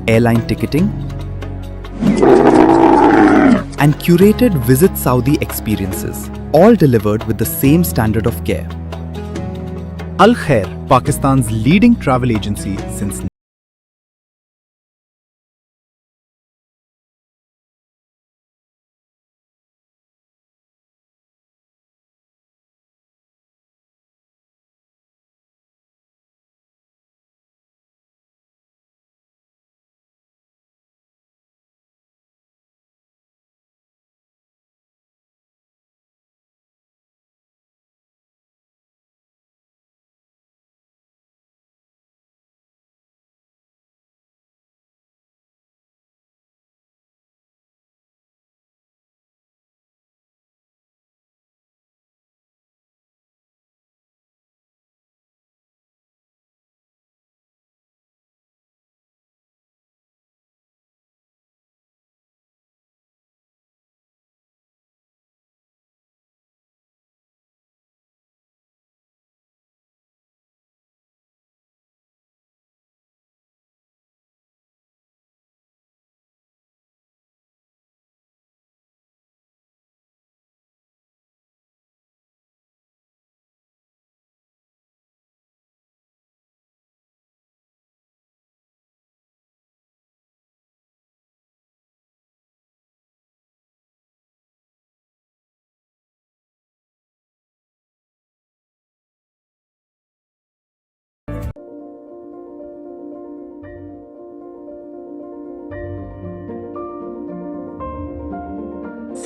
airline ticketing, and curated Visit Saudi experiences, all delivered with the same standard of care. Al Khair, Pakistan's leading travel agency since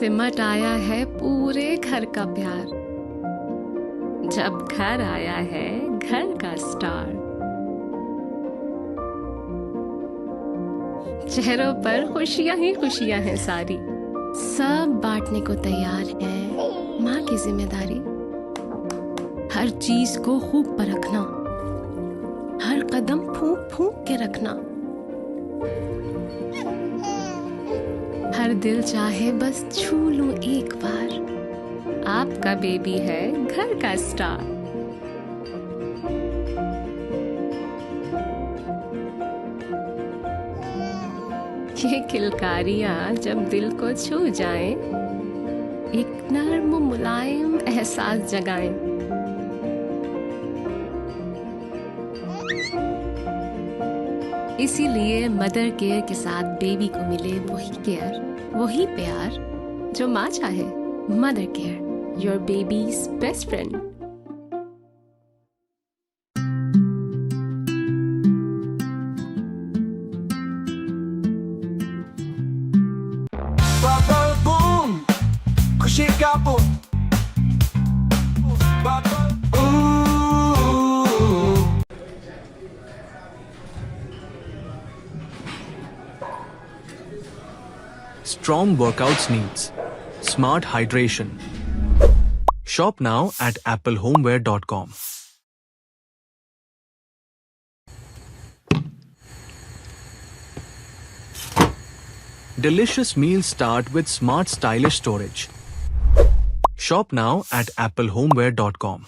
सिमट आया है पूरे घर का प्यार, जब घर आया है घर का स्टार। चेहरों पर खुशियां ही खुशियां हैं सारी, सब बांटने को तैयार है माँ की जिम्मेदारी। हर चीज को खूब परखना, हर कदम फूंक फूंक के रखना। हर दिल चाहे बस छू लूं एक बार, आपका बेबी है घर का स्टार। ये किलकारियां जब दिल को छू जाएं, एक नर्म मुलायम एहसास जगाएं। इसीलिए मदर केयर के साथ बेबी को मिले वही केयर, वही प्यार जो माँ चाहे। Mother care, your babies best friend. Bubble boom, खुशी का boom. Bubble, ooh. Strong workouts needs smart hydration. Shop now at applehomeware.com. Delicious meals start with smart stylish storage. Shop now at applehomeware.com.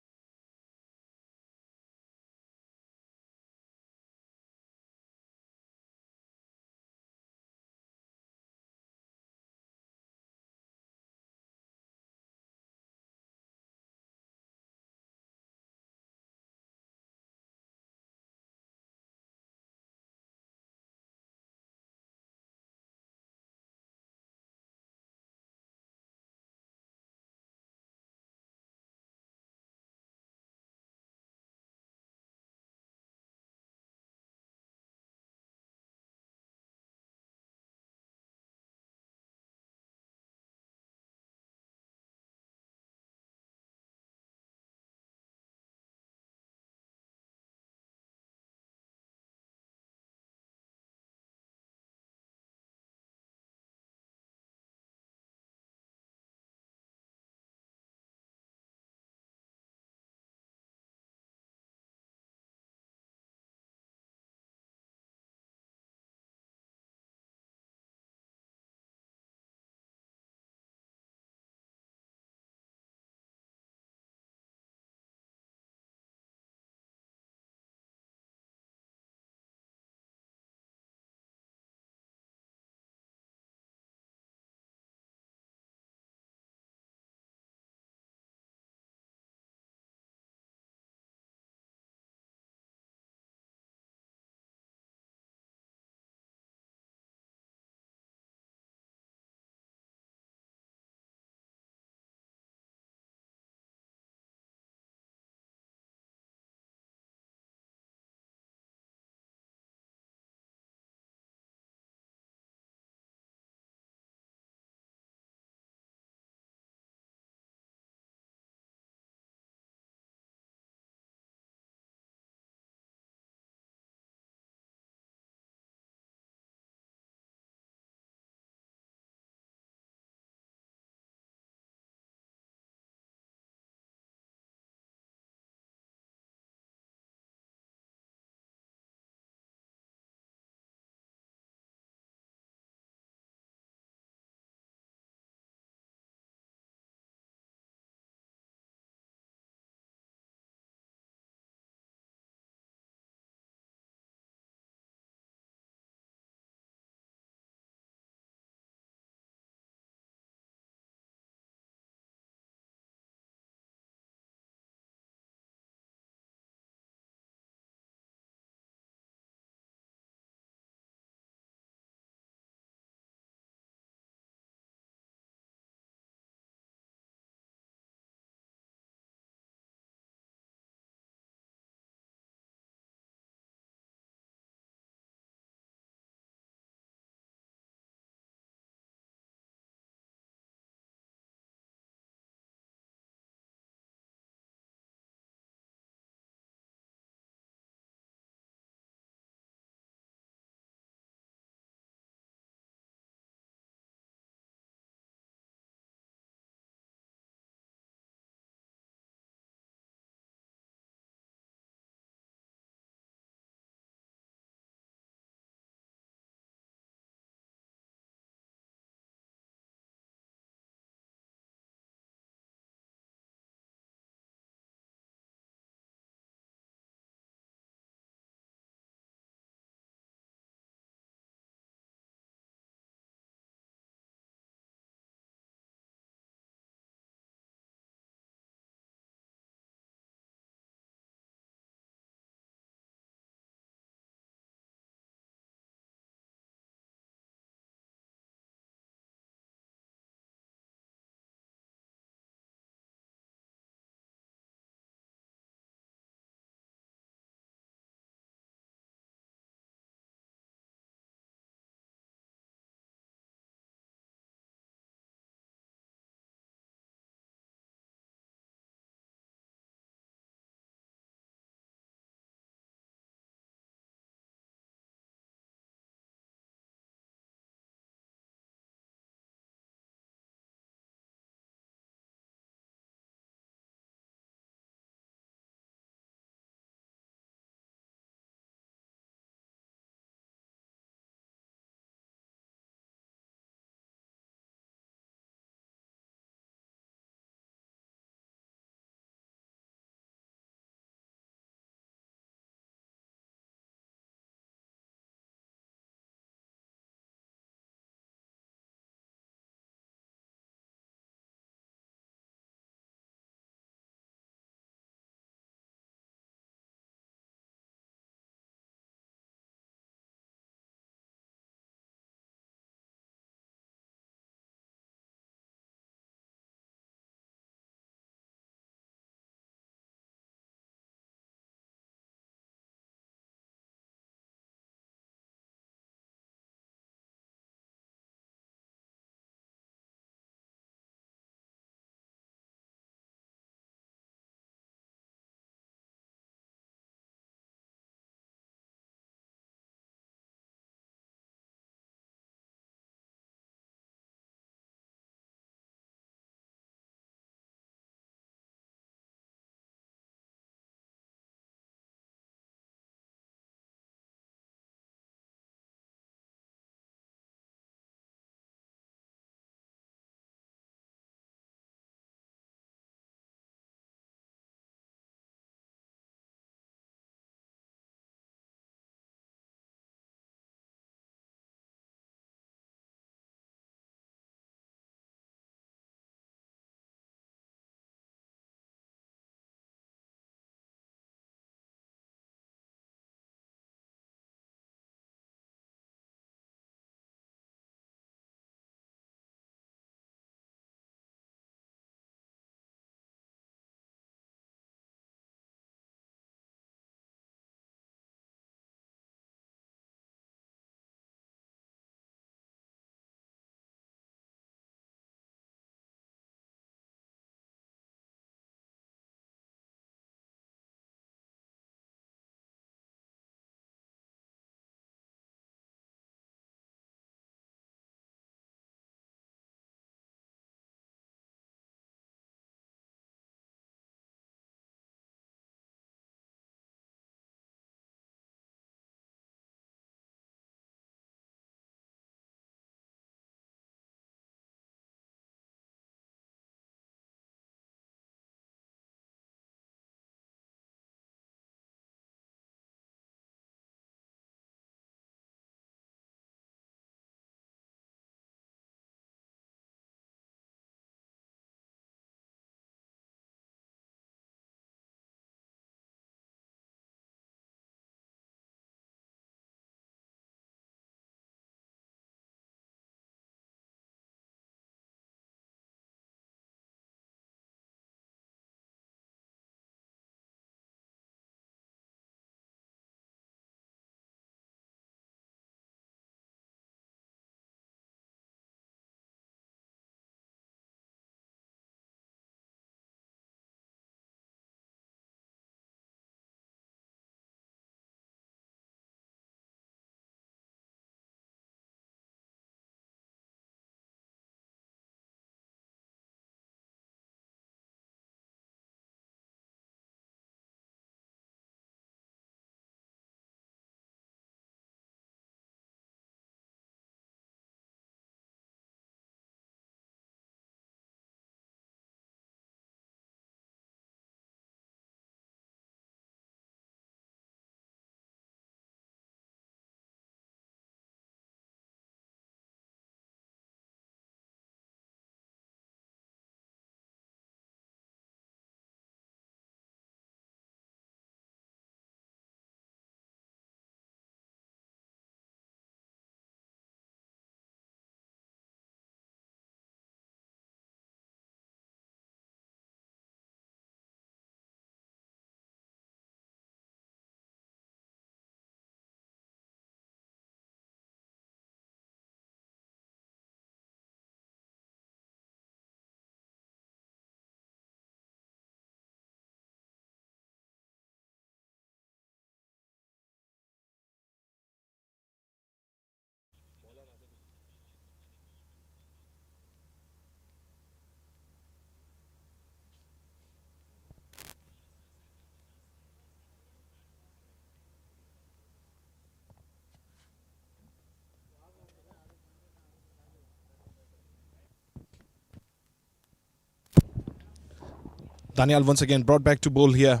Daniel once again brought back to bowl here.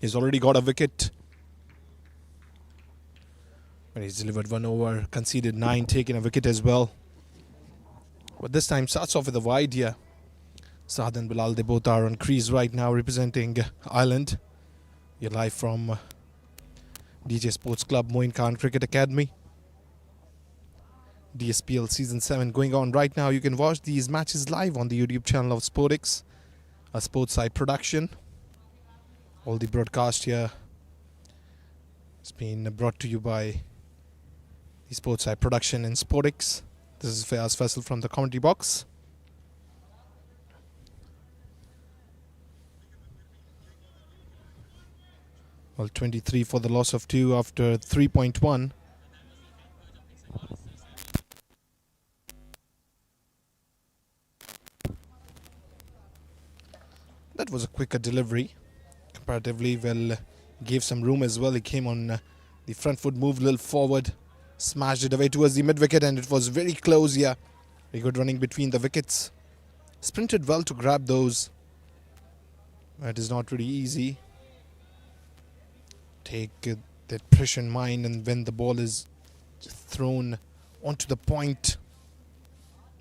He's already got a wicket. But he's delivered 1 over, conceded 9, taken a wicket as well. But this time starts off with a wide here. Saad and Bilal, they both are on crease right now representing Eyeland. You're live from DJ Sports Club, Moin Khan Cricket Academy. DSPL Season 7 going on right now. You can watch these matches live on the YouTube channel of Sportix, a sports side production. All the broadcast here has been brought to you by the sports side production in Sportix. This is Fayaz Faisal from the commentary box. Well, 23 for the loss of 2 after 3.1. That was a quicker delivery. Comparatively, well, gave some room as well. He came on the front foot, moved a little forward, smashed it away towards the mid-wicket, and it was very close here. Very good running between the wickets. Sprinted well to grab those. It is not really easy. Take that pressure in mind, and when the ball is thrown onto the point,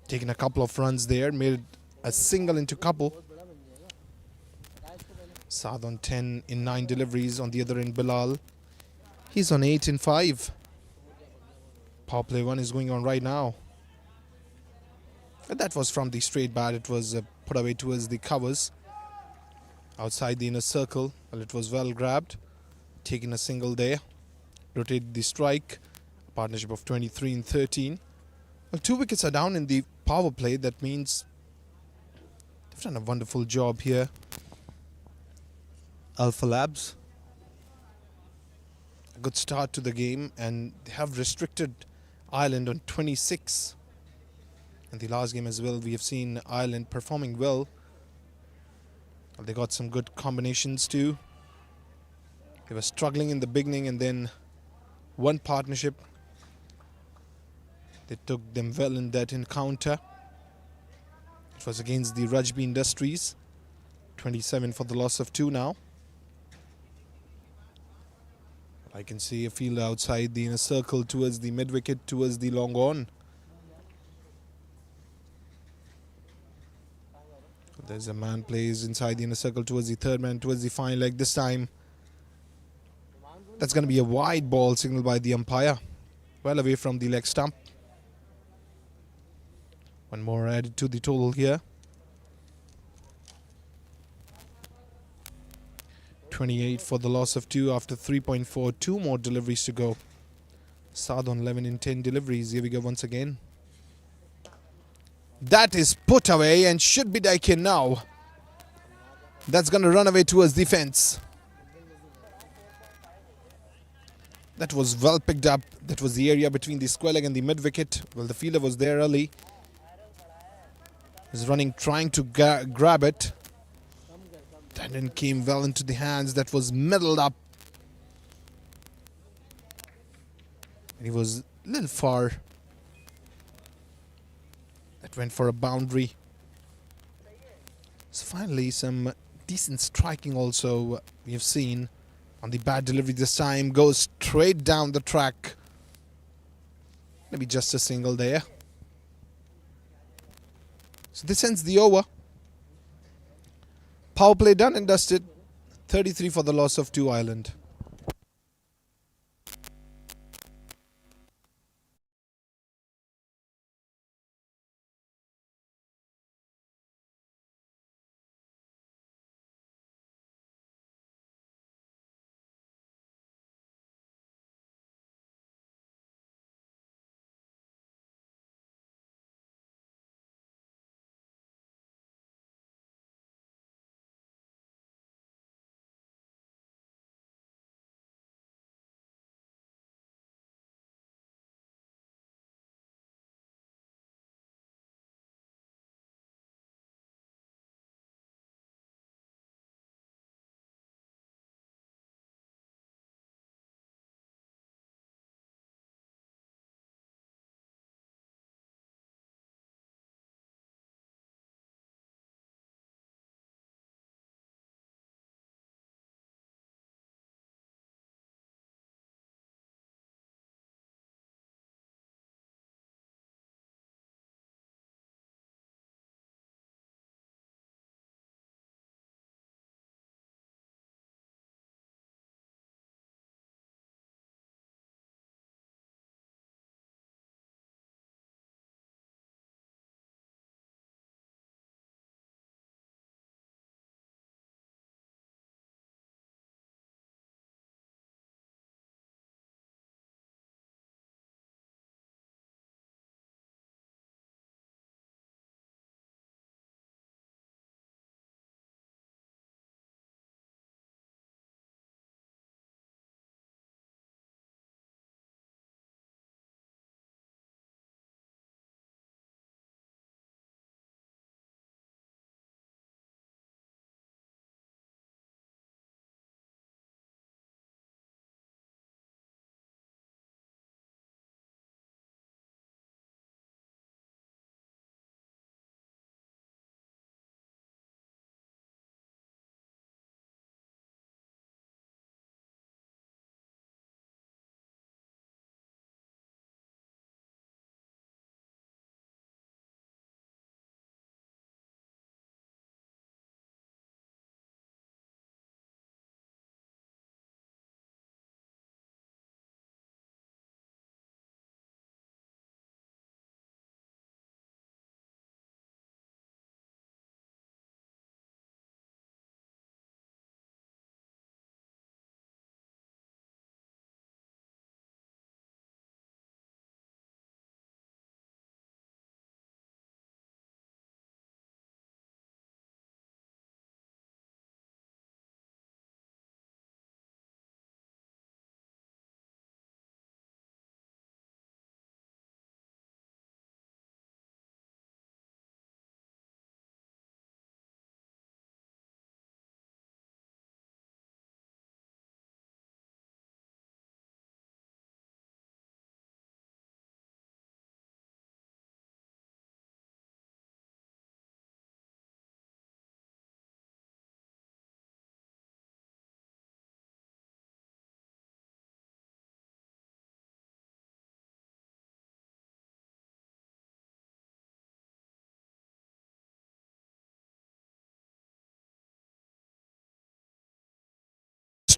taking a couple of runs there, made a single into couple. Saad on 10 in 9 deliveries. On the other end, Bilal, he's on 8 in 5. Power play 1 is going on right now. And that was from the straight bat. It was put away towards the covers outside the inner circle. Well, it was well grabbed, taking a single there. Rotated the strike. A partnership of 23 in 13. Well, 2 wickets are down in the power play. That means they've done a wonderful job here. Alphalabs, a good start to the game, and they have restricted Eyeland on 26. In the last game as well, we have seen Eyeland performing well. They got some good combinations too. They were struggling in the beginning, and then one partnership, they took them well in that encounter. It was against the Rajbi Industries. 27 for the loss of 2 now. I can see a fielder outside the inner circle towards the mid-wicket, towards the long on. There's a man plays inside the inner circle towards the third man, towards the fine leg this time. That's going to be a wide ball signaled by the umpire. Well away from the leg stump. One more added to the total here. 28 for the loss of 2 after 3.4. 2 more deliveries to go. Saad on 11 in 10 deliveries. Here we go once again. That is put away and should be taken now. That's going to run away towards the fence. That was well picked up. That was the area between the square leg and the mid-wicket. Well, the fielder was there early. He's running, trying to grab it. And then came well into the hands. That was middled up. And he was a little far. That went for a boundary. So finally some decent striking also we have seen on the bad delivery this time. Goes straight down the track. Maybe just a single there. So this ends the over. Power play done and dusted. 33 for the loss of 2 Eyeland.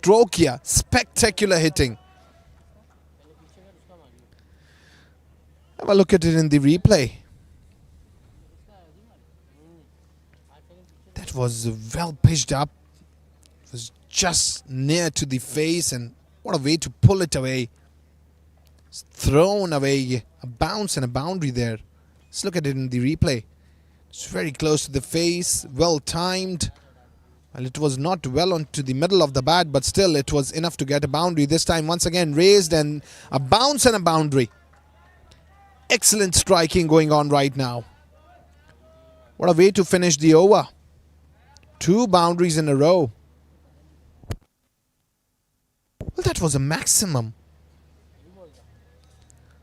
stroke here. Spectacular hitting. Have a look at it in the replay. That was well pitched up. It was just near to the face, and what a way to pull it away. It's thrown away. A bounce and a boundary there. Let's look at it in the replay. It's very close to the face, well timed. Well, it was not well onto the middle of the bat, but still it was enough to get a boundary. This time once again raised, and a bounce and a boundary. Excellent striking going on right now. What a way to finish the over. 2 boundaries in a row. Well, that was a maximum.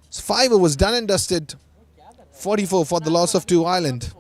So 5 overs done and dusted. 44 for the loss of 2 Eyeland.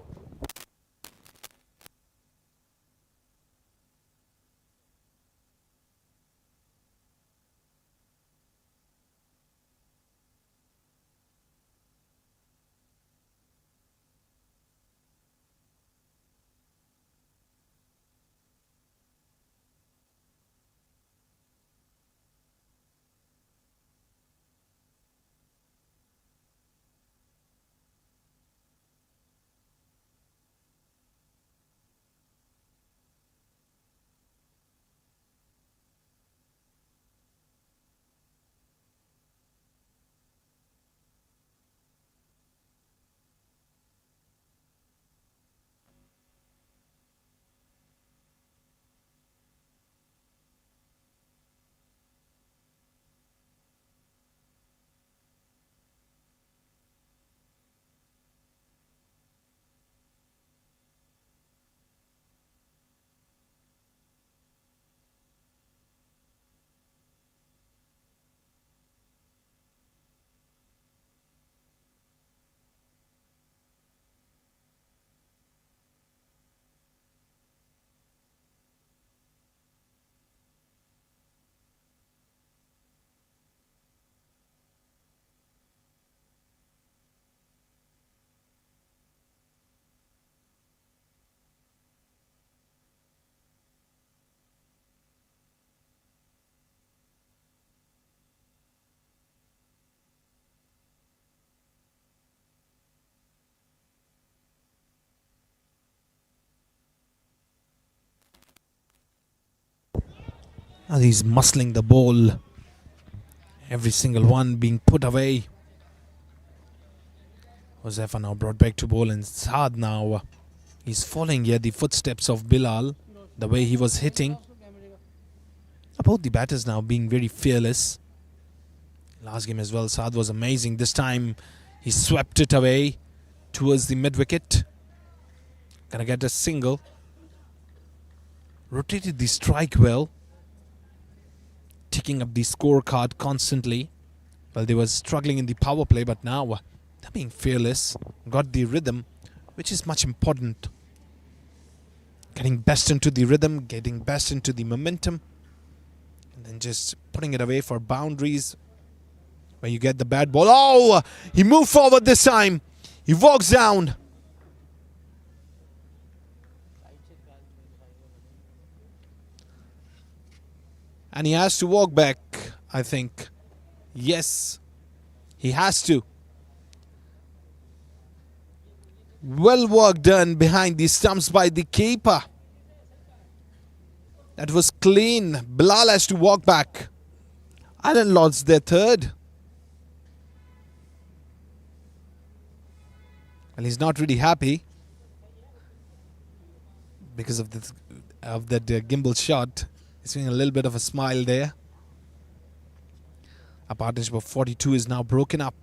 Now he's muscling the ball. Every single one being put away. Josefa now brought back to ball, and Saad now he's following here the footsteps of Bilal, the way he was hitting. Both the batters now being very fearless. Last game as well, Saad was amazing. This time he swept it away towards the mid-wicket. Gonna get a single. Rotated the strike well. Ticking up the scorecard constantly. Well, they were struggling in the power play, but now they're being fearless. Got the rhythm, which is much important. Getting best into the rhythm, getting best into the momentum, and then just putting it away for boundaries where you get the bad ball. Oh, he moved forward this time. He walks down. And he has to walk back, I think. Yes, he has to. Well work done behind the stumps by the keeper. That was clean. Bilal has to walk back. Ireland lost their third. And he's not really happy because of that gimbal shot. He's seeing a little bit of a smile there. A partnership of 42 is now broken up.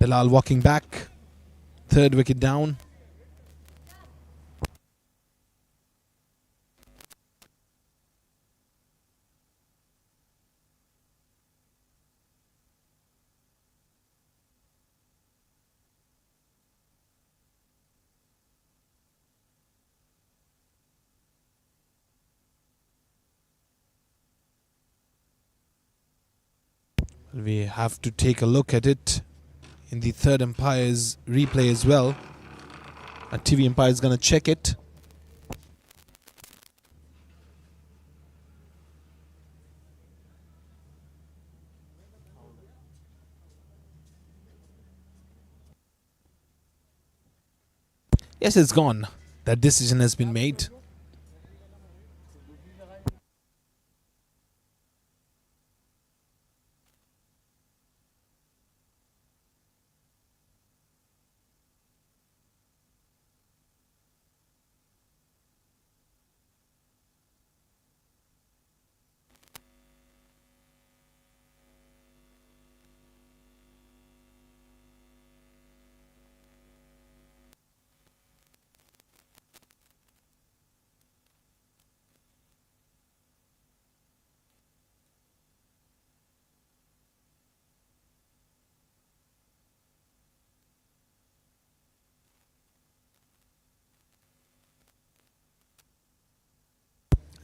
Bilal walking back. Third wicket down. We have to take a look at it in the third umpire's replay as well. A TV umpire is going to check it. Yes, it's gone. That decision has been made.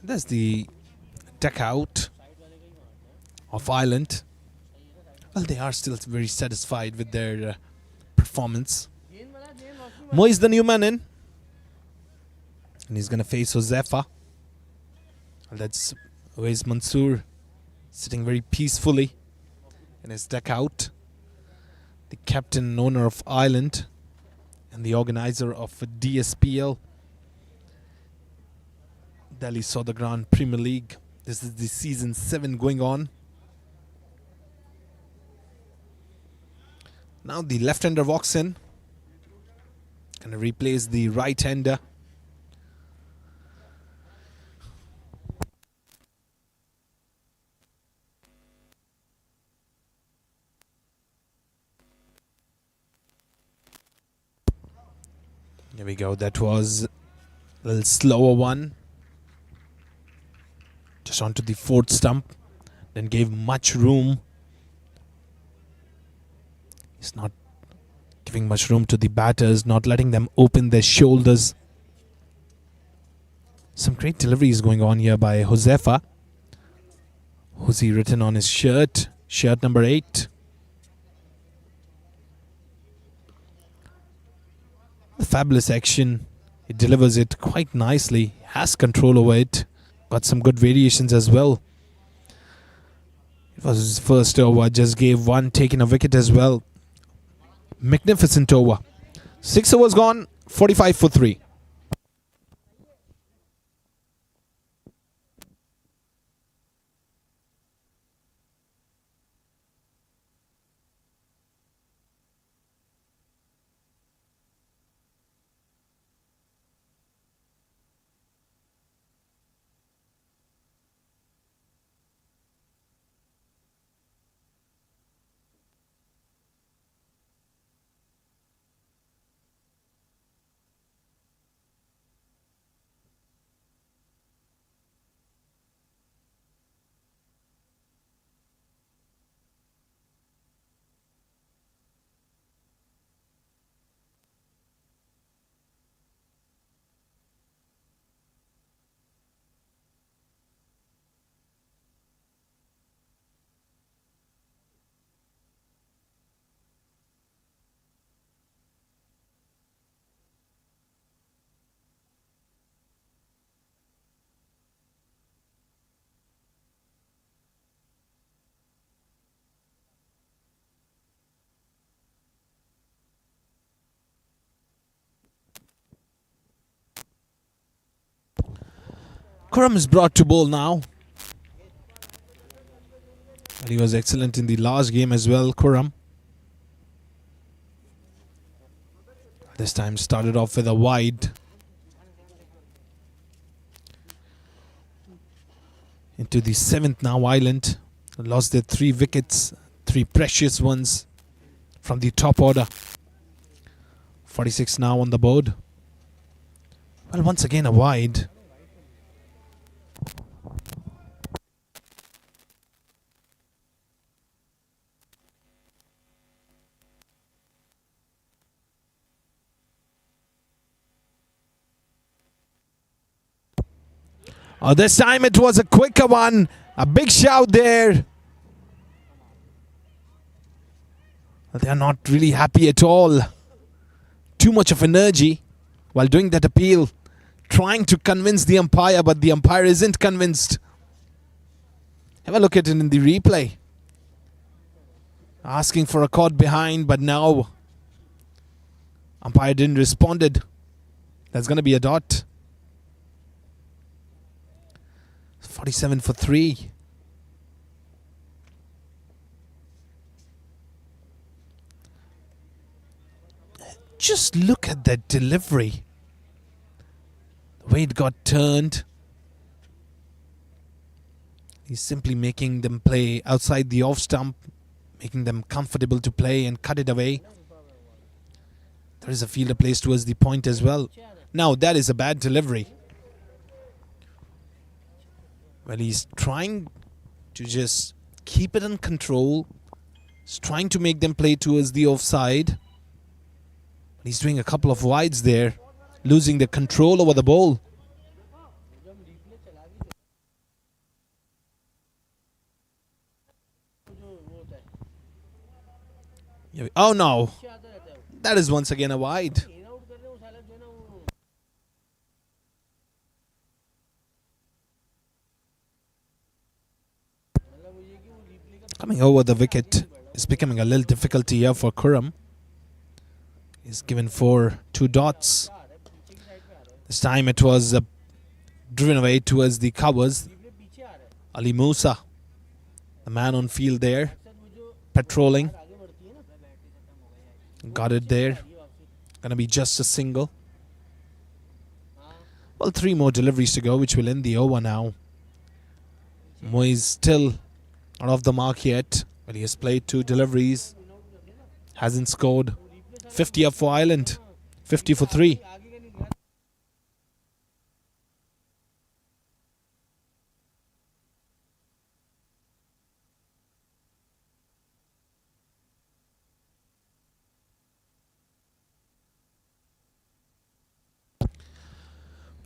That's the deck out of Eyeland. Well, they are still very satisfied with their performance. Mo is the new man in. And he's going to face Josefa. That's Wais Mansoor sitting very peacefully in his deck out. The captain and owner of Eyeland and the organizer of DSPL, Delhi Saudagran Premier League. This is the season 7 going on. Now the left-hander walks in. Going to replace the right-hander. There we go. That was a little slower one. Just onto the 4th stump. Then gave much room. He's not giving much room to the batters, not letting them open their shoulders. Some great deliveries going on here by Josefa. Who's he written on his shirt? Shirt number 8. The fabulous action. He delivers it quite nicely. Has control over it. Got some good variations as well. It was his first over. Just gave one, taking a wicket as well. Magnificent over. 6 overs gone. 45 for 3. Khurram is brought to bowl now. And he was excellent in the last game as well, Khurram. This time started off with a wide. Into the 7th now, Eyeland. Lost their 3 wickets, 3 precious ones from the top order. 46 now on the board. Well, once again a wide. Oh, this time it was a quicker one. A big shout there. They are not really happy at all. Too much of energy while doing that appeal. Trying to convince the umpire, but the umpire isn't convinced. Have a look at it in the replay. Asking for a caught behind, but now umpire didn't responded. That's going to be a dot. 47 for 3. Just look at that delivery. The way it got turned. He's simply making them play outside the off stump, making them comfortable to play and cut it away. There is a fielder placed towards the point as well. Now that is a bad delivery. Well, he's trying to just keep it in control. He's trying to make them play towards the offside. He's doing a couple of wides there, losing the control over the ball. Oh no, that is once again a wide. Coming over the wicket is becoming a little difficulty here for Khurram. He's given for 2 dots. This time it was driven away towards the covers. Ali Musa, the man on field there, patrolling. Got it there. Gonna be just a single. Well, 3 more deliveries to go, which will end the over now. Moise still not off the mark yet, but he has played 2 deliveries. Hasn't scored. 50 up for Eyeland. 50 for 3.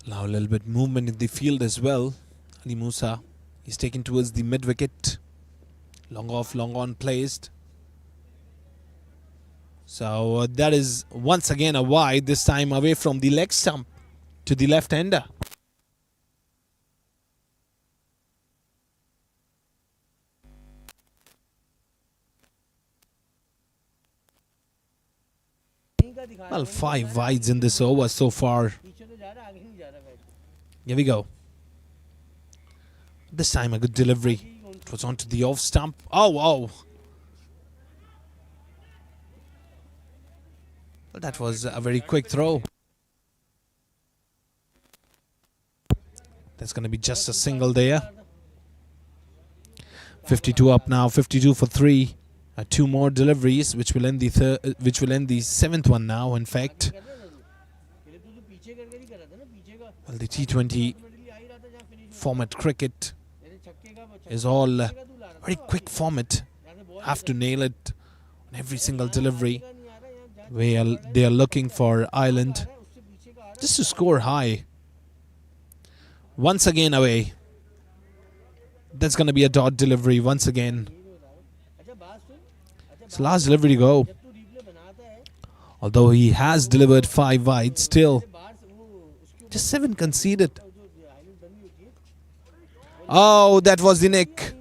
Now a little bit movement in the field as well. Ali Musa, he's taken towards the mid wicket. Long off, long on placed. So that is once again a wide, this time away from the leg stump to the left-hander. Well, 5 wides in this over so far. Here we go. This time a good delivery. It was onto the off stump. Oh, wow. Well, that was a very quick throw. That's going to be just a single there. 52 up now. 52 for 3. 2 more deliveries, which will end the 7th one now. In fact, well, the T20 format cricket is all very quick format. Have to nail it on every single delivery. They are looking for Eyeland just to score high. Once again away. That's going to be a dot delivery once again. It's the last delivery to go. Although he has delivered 5 wide, still just 7 conceded. Oh, that was the nick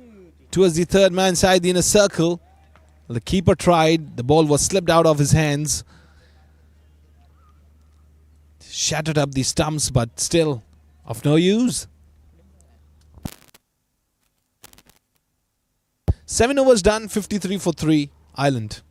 towards the third man side, the inner circle. The keeper tried. The ball was slipped out of his hands. Shattered up the stumps, but still of no use. 7 overs done, 53 for 3, Eyeland.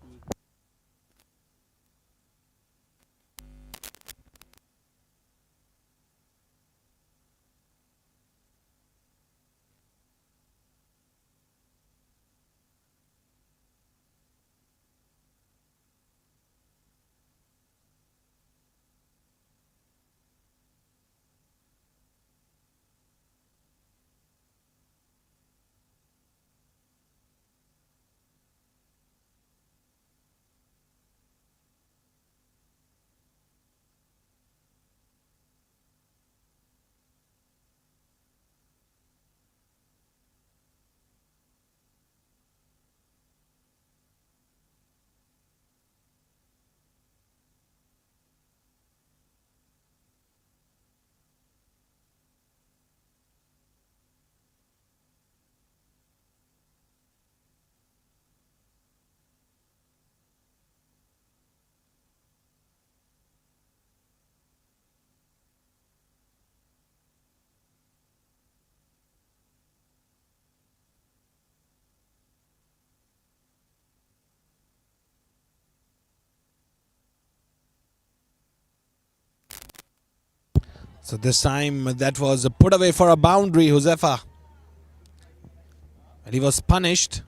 So this time that was put away for a boundary, Josefa. And he was punished.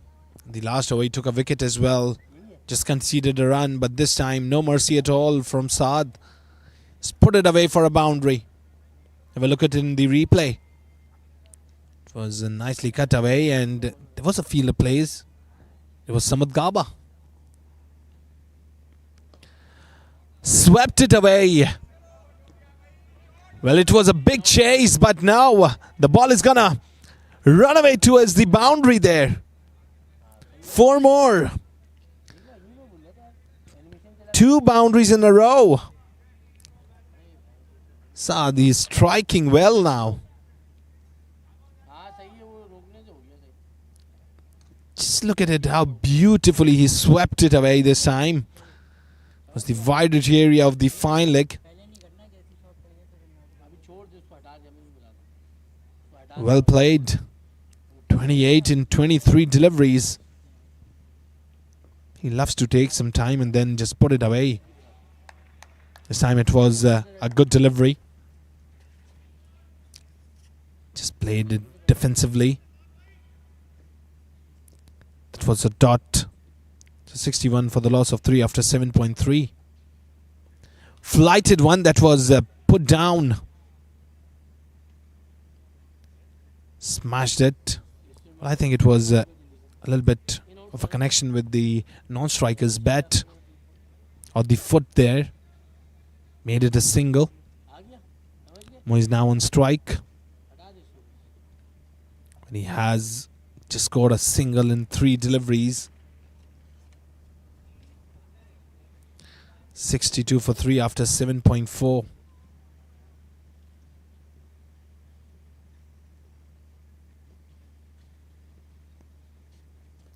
The last over he took a wicket as well. Just conceded a run, but this time no mercy at all from Saad. Just put it away for a boundary. Have a look at it in the replay. It was nicely cut away and there was a fielder plays. It was Samad Gaba. Swept it away. Well, it was a big chase, but now the ball is gonna run away towards the boundary there. 4 more. 2 boundaries in a row. Saad is striking well now. Just look at it, how beautifully he swept it away this time. It was the wider area of the fine leg. Well played. 28 in 23 deliveries. He loves to take some time and then just put it away. This time it was a good delivery. Just played it defensively. That was a dot. So 61 for the loss of 3 after 7.3. Flighted one that was put down. Smashed it. Well, I think it was a little bit of a connection with the non-striker's bat or the foot there. Made it a single. Mo is now on strike. And he has just scored a single in 3 deliveries. 62 for 3 after 7.4.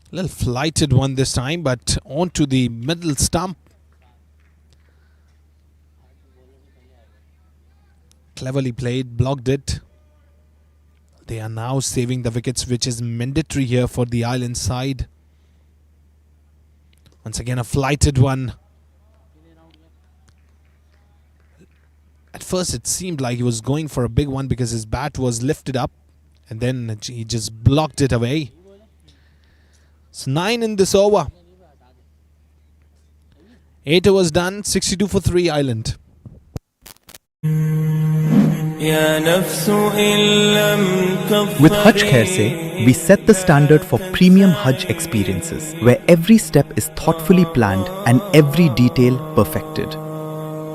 A little flighted one this time, but onto the middle stump. Cleverly played, blocked it. They are now saving the wickets, which is mandatory here for the Eyeland side. Once again, a flighted one. At first, it seemed like he was going for a big one because his bat was lifted up, and then he just blocked it away. It's 9 in this over. 8 overs done, 62 for 3 Eyeland. With Hajj Khair Se, we set the standard for premium Hajj experiences, where every step is thoughtfully planned and every detail perfected.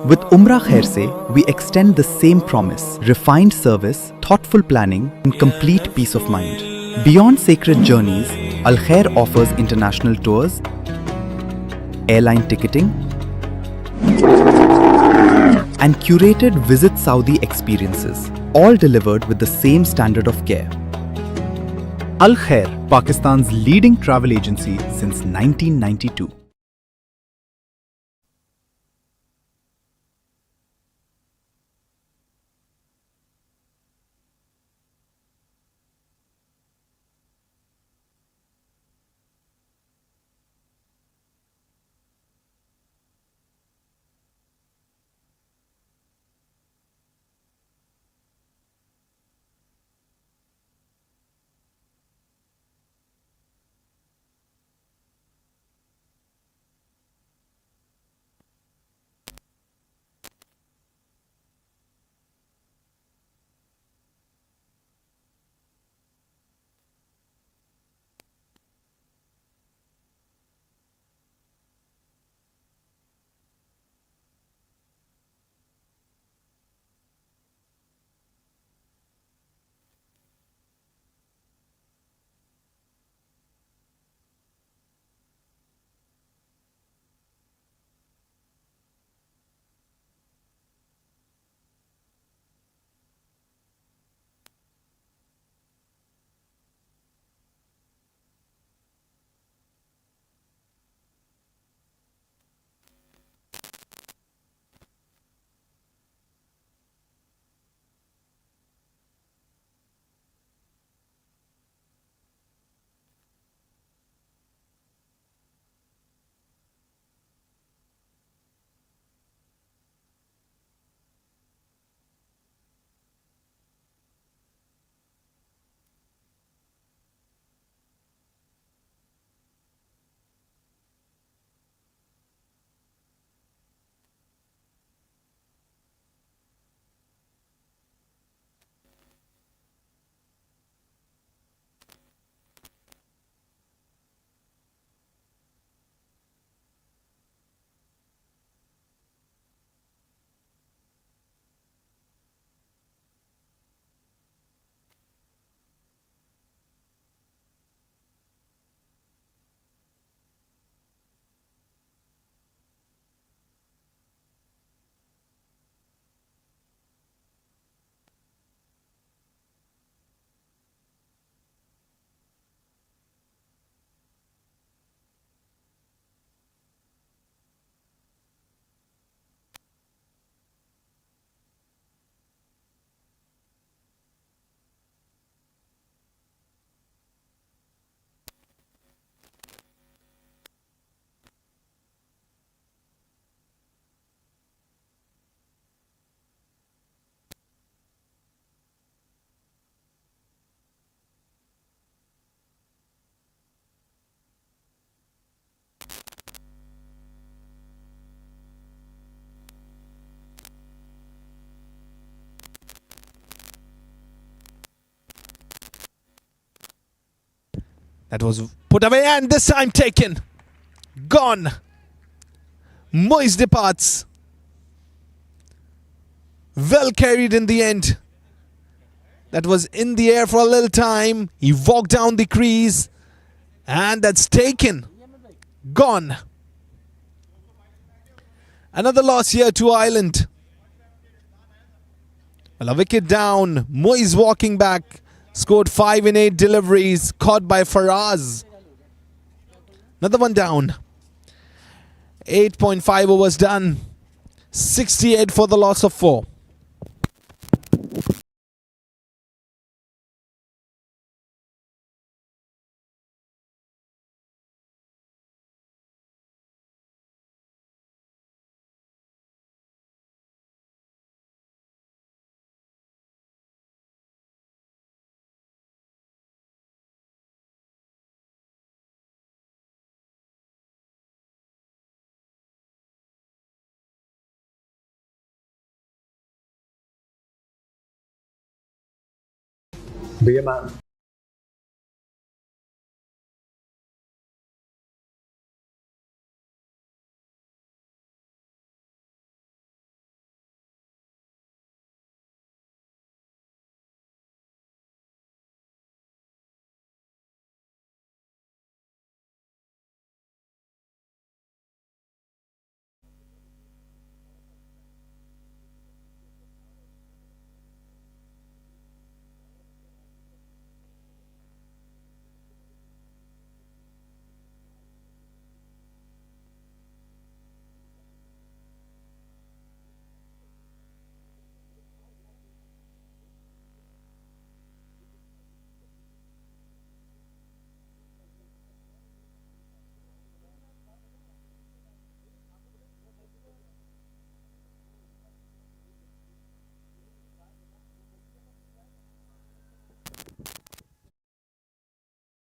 With Umrah Khair Se, we extend the same promise: refined service, thoughtful planning, and complete peace of mind. Beyond sacred journeys, Al Khair offers international tours, airline ticketing, and curated Visit Saudi experiences, all delivered with the same standard of care. Al Khair, Pakistan's leading travel agency since 1992. That was put away and this time taken. Gone. Moise departs. Well carried in the end. That was in the air for a little time. He walked down the crease. And that's taken. Gone. Another loss here to Eyeland. Well, a wicket down. Moise walking back. Scored 5 in 8 deliveries. Caught by Faraz. Another one down. 8.5 overs done. 68 for the loss of 4. Be a man.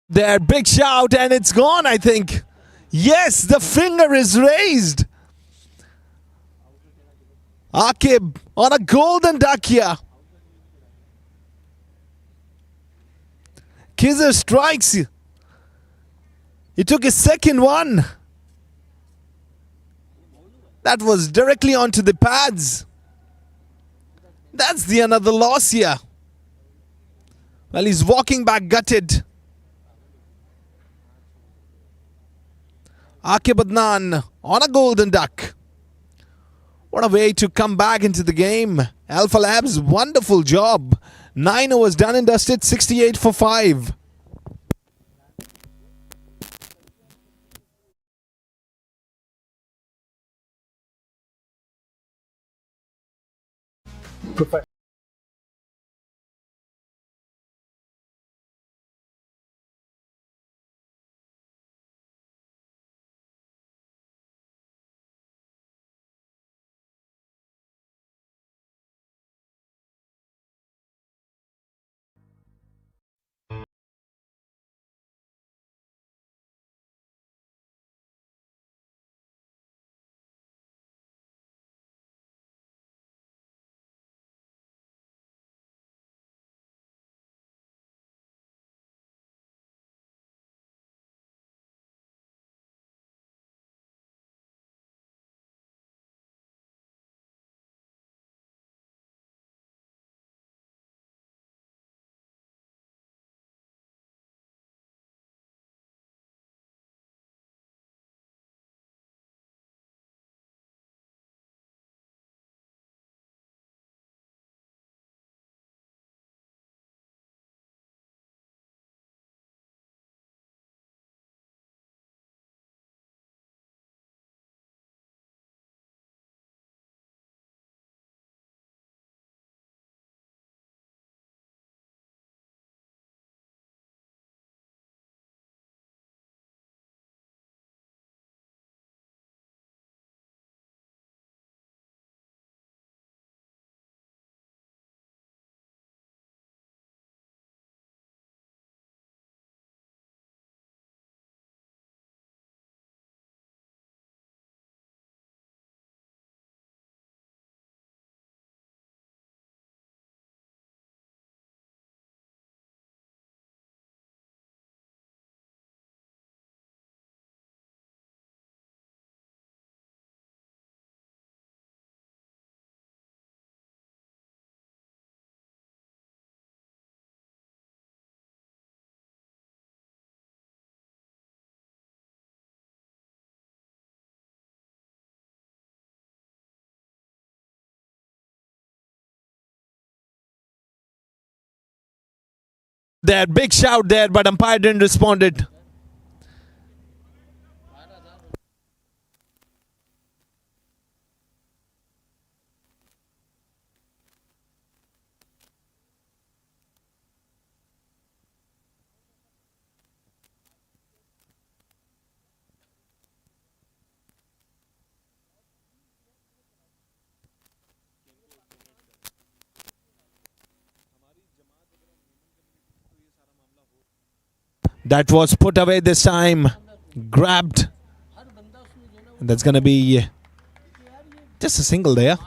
There, big shout and it's gone, I think. Yes, the finger is raised. Akib on a golden duck here. Kizzer strikes. He took his second one. That was directly onto the pads. That's the another loss here. Well, he's walking back gutted. Akib Adnan on a golden duck. What a way to come back into the game. Alphalabs, wonderful job. 9 overs done and dusted, 68 for 5. Perfect. there, big shout there, but umpire didn't respond it. That was put away this time. Grabbed. And that's going to be just a single there.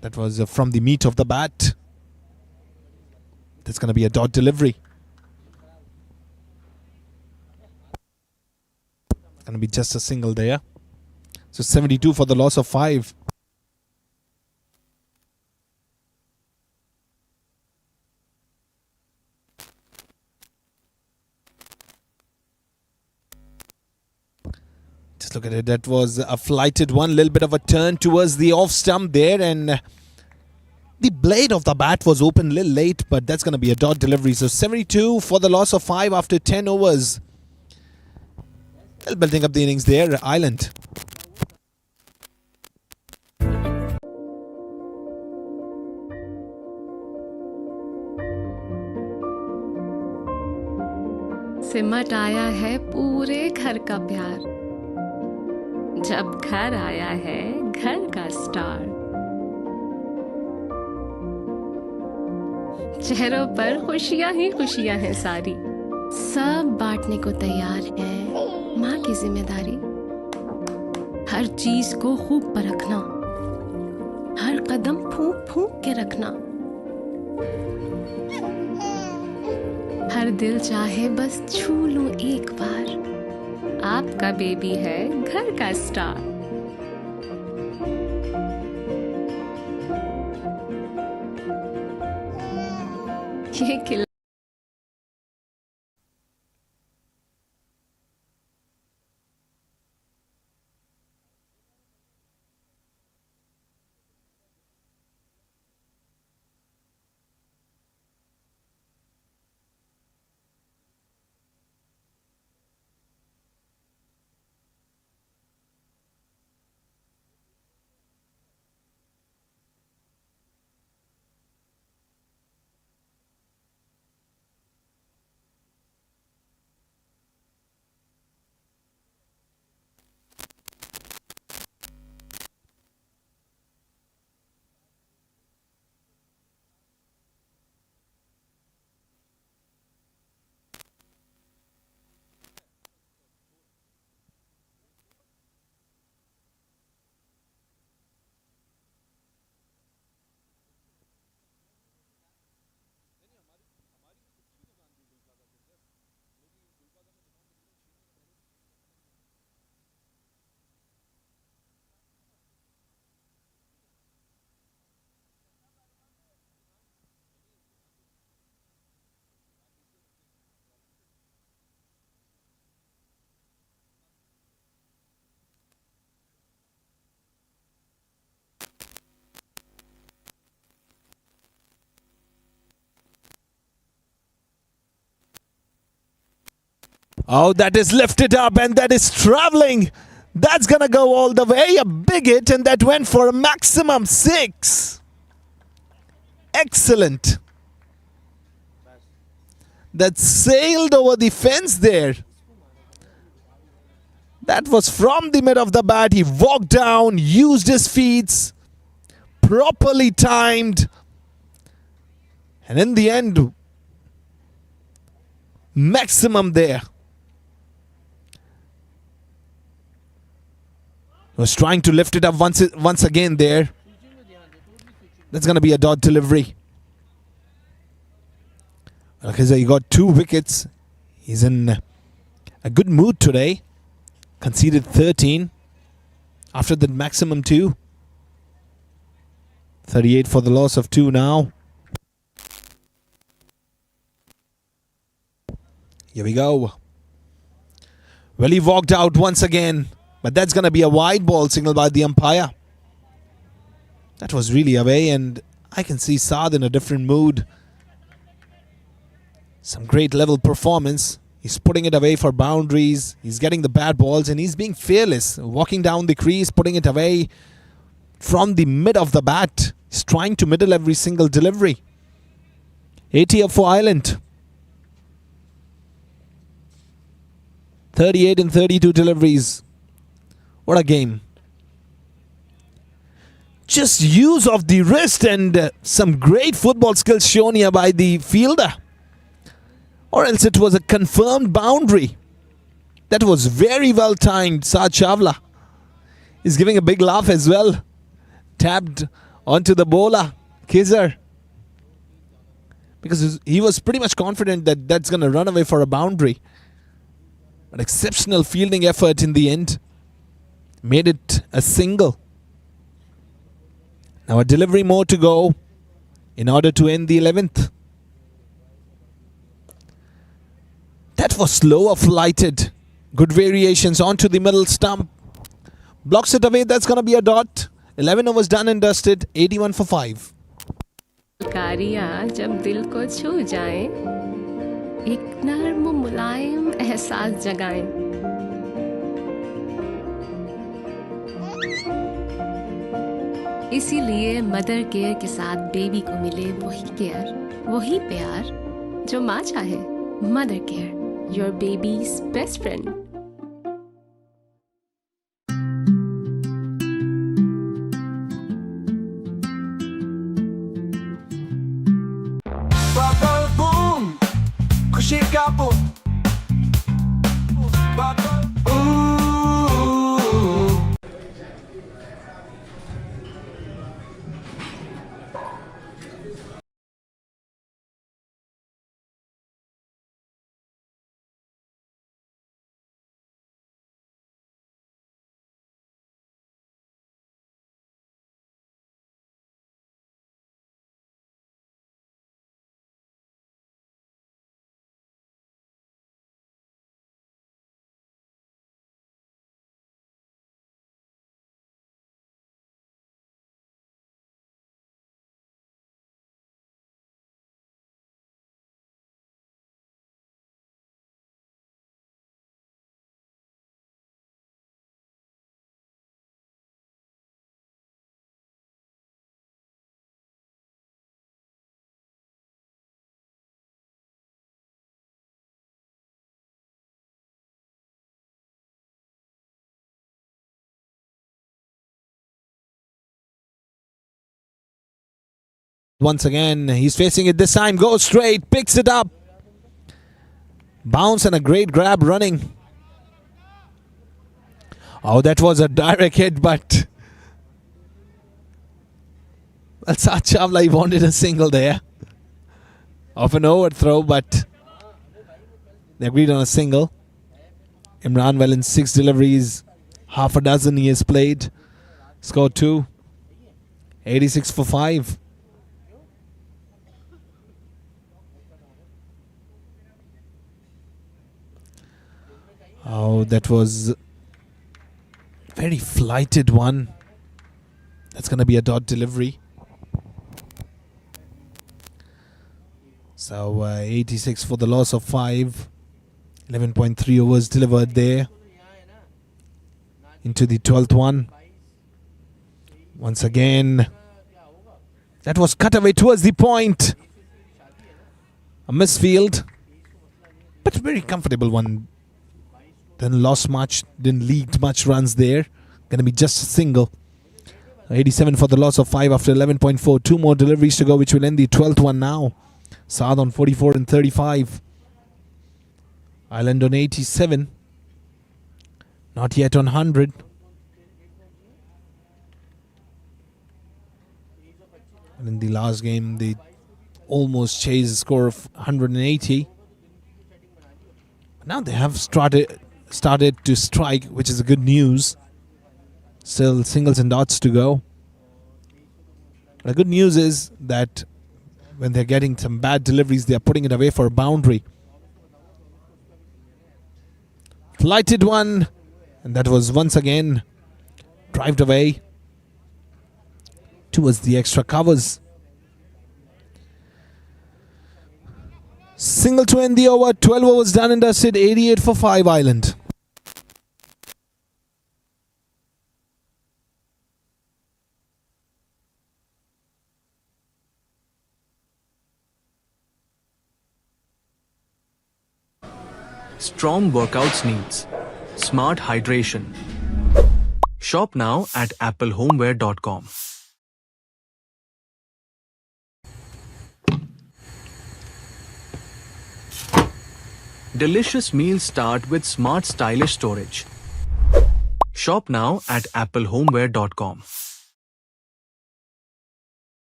That was from the meat of the bat. That's going to be a dot delivery. Going to be just a single there. So 72 for the loss of 5. Just look at it. That was a flighted one. Little bit of a turn towards the off stump there. And the blade of the bat was open a little late. But that's going to be a dot delivery. So 72 for the loss of 5 after 10 overs. Well, building up the innings there. Eyeland. सिमट आया है पूरे घर का प्यार जब घर आया है घर का स्टार चेहरों पर खुशियां ही खुशियां हैं सारी सब बांटने को तैयार है माँ की जिम्मेदारी हर चीज को खूब परखना हर कदम फूंक फूंक के रखना हर दिल चाहे बस छू लूं एक बार आपका बेबी है घर का स्टार ये खिला Oh, that is lifted up and that is traveling. That's going to go all the way. A big hit and that went for a maximum 6. Excellent. That sailed over the fence there. That was from the mid of the bat. He walked down, used his feet, properly timed. And in the end, maximum there. Was trying to lift it up once again there. That's going to be a dot delivery. Okay, so he got 2 wickets. He's in a good mood today. Conceded 13 after the maximum 2. 38 for the loss of 2 now. Here we go. Well, he walked out once again, but that's going to be a wide ball signal by the umpire. That was really away, and I can see Saad in a different mood. Some great level performance. He's putting it away for boundaries. He's getting the bad balls, and he's being fearless. Walking down the crease, putting it away from the mid of the bat. He's trying to middle every single delivery. 80 up for Eyeland. 38 and 32 deliveries. What a game. Just use of the wrist and some great football skills shown here by the fielder. Or else it was a confirmed boundary. That was very well timed. Saad Chawla is giving a big laugh as well. Tapped onto the bowler, Khizar. Because he was pretty much confident that that's going to run away for a boundary. An exceptional fielding effort in the end. Made it a single. Now a delivery more to go in order to end the 11th. That was slower flighted. Good variations onto the middle stump. Blocks it away. That's going to be a dot. 11 overs done and dusted. 81 for 5. कारियाँ जब दिल को छू जाएं, एक नर्म मुलायम एहसास जगाएं। इसीलिए mother care के साथ बेबी को मिले वही केयर, वही प्यार जो माँ चाहे। Mother care, your babies best friend. Bubble boom, खुशी का boom. Bubble ooh. Once again, he's facing it this time. Goes straight, picks it up. Bounce and a great grab running. Oh, that was a direct hit, but well, Saad Chawla, he wanted a single there. Off an overthrow, but they agreed on a single. Imran well in 6 deliveries, half a dozen he has played. Scored 2. 86 for 5. Oh, that was very flighted one. That's going to be a dot delivery. So 86 for the loss of 5. 11.3 overs delivered there. Into the 12th one. Once again, that was cut away towards the point. A misfield, but very comfortable one. Didn't lost much, didn't leak much runs there. Going to be just a single. 87 for the loss of 5 after 11.4. 2 more deliveries to go, which will end the 12th one now. Saad on 44 and 35. Eyeland on 87. Not yet on 100. And in the last game, they almost chased a score of 180. Now they have started to strike, which is a good news. Still singles and dots to go. The good news is that when they're getting some bad deliveries, they are putting it away for a boundary. Flighted one, and that was once again drived away towards the extra covers. Single to end the over. 12 overs done and dusted. 88 for 5 Eyeland. Strong workouts needs smart hydration. Shop now at applehomeware.com. Delicious meals start with smart stylish storage. Shop now at applehomeware.com.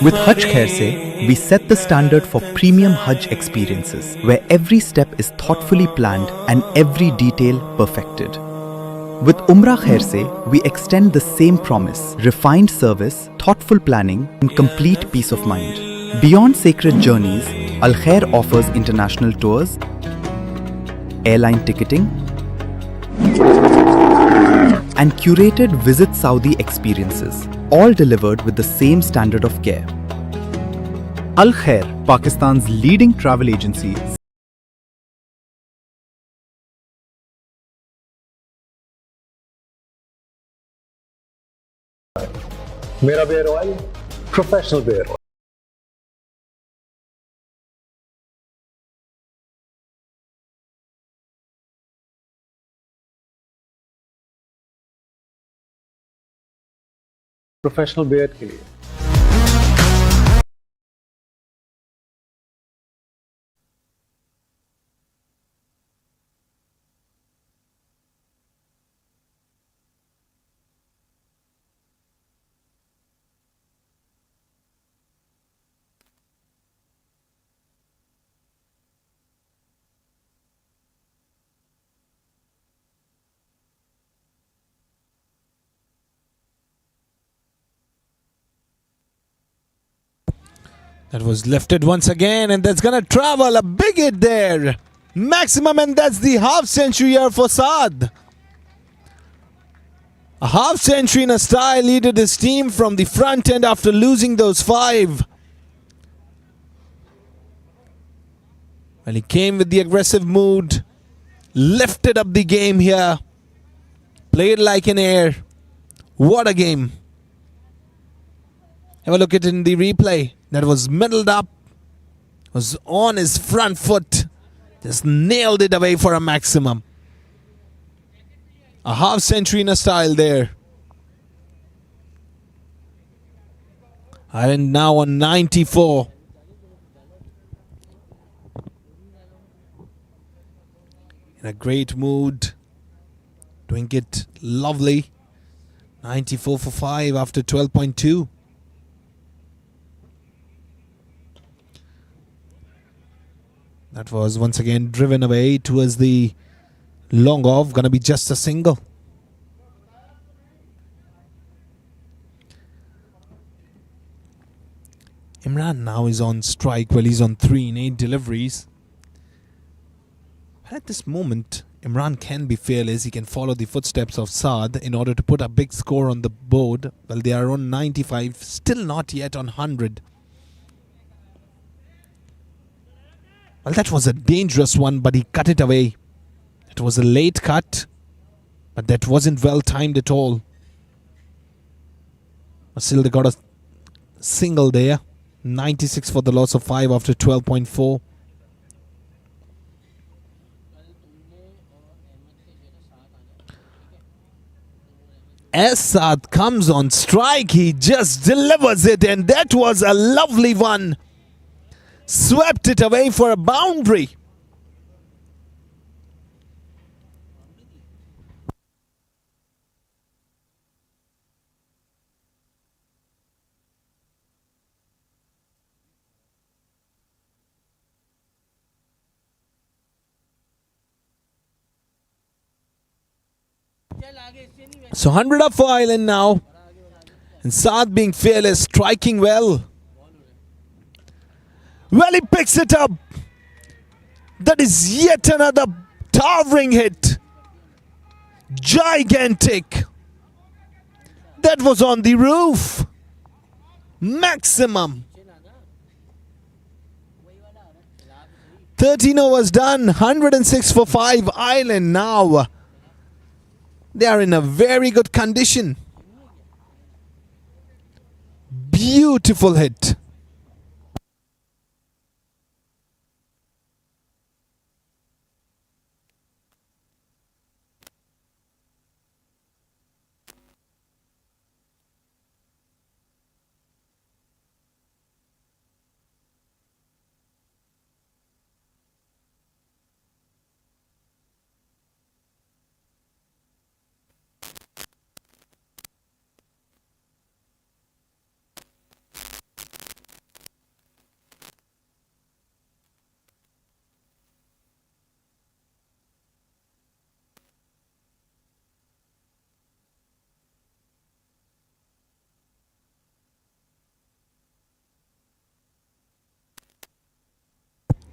With Hajj Khair se, we set the standard for premium Hajj experiences, where every step is thoughtfully planned and every detail perfected. With Umrah Khair se, we extend the same promise: refined service, thoughtful planning, and complete peace of mind. Beyond sacred journeys, Al Khair offers international tours, airline ticketing, and curated Visit Saudi experiences, all delivered with the same standard of care. Al Khair, Pakistan's leading travel agency. मेरा beard oil professional beard oil professional beard के लिए That was lifted once again, and that's going to travel a big hit there. Maximum, and that's the half century here for Saad. A half century in a style leaded his team from the front end after losing those 5. And he came with the aggressive mood, lifted up the game here, played like an air. What a game. Have a look at it in the replay. That was middled up, was on his front foot, just nailed it away for a maximum. A half century in a style there. Eyeland now on 94. In a great mood, doing it lovely. 94 for 5 after 12.2. That was once again driven away towards the long off. Gonna be just a single. Imran now is on strike. Well, he's on 3 in 8 deliveries. But at this moment, Imran can be fearless. He can follow the footsteps of Saad in order to put a big score on the board. Well, they are on 95, still not yet on 100. Well, that was a dangerous one, but he cut it away. It was a late cut, but that wasn't well timed at all. But still, they got a single there. 96 for the loss of 5 after 12.4. As Saad comes on strike, he just delivers it, and that was a lovely one. Swept it away for a boundary. So 100 up for Eyeland now. And Saad being fearless, striking well. Well, he picks it up. That is yet another towering hit. Gigantic. That was on the roof. Maximum. 13 overs done. 106 for 5. Eyeland now. They are in a very good condition. Beautiful hit.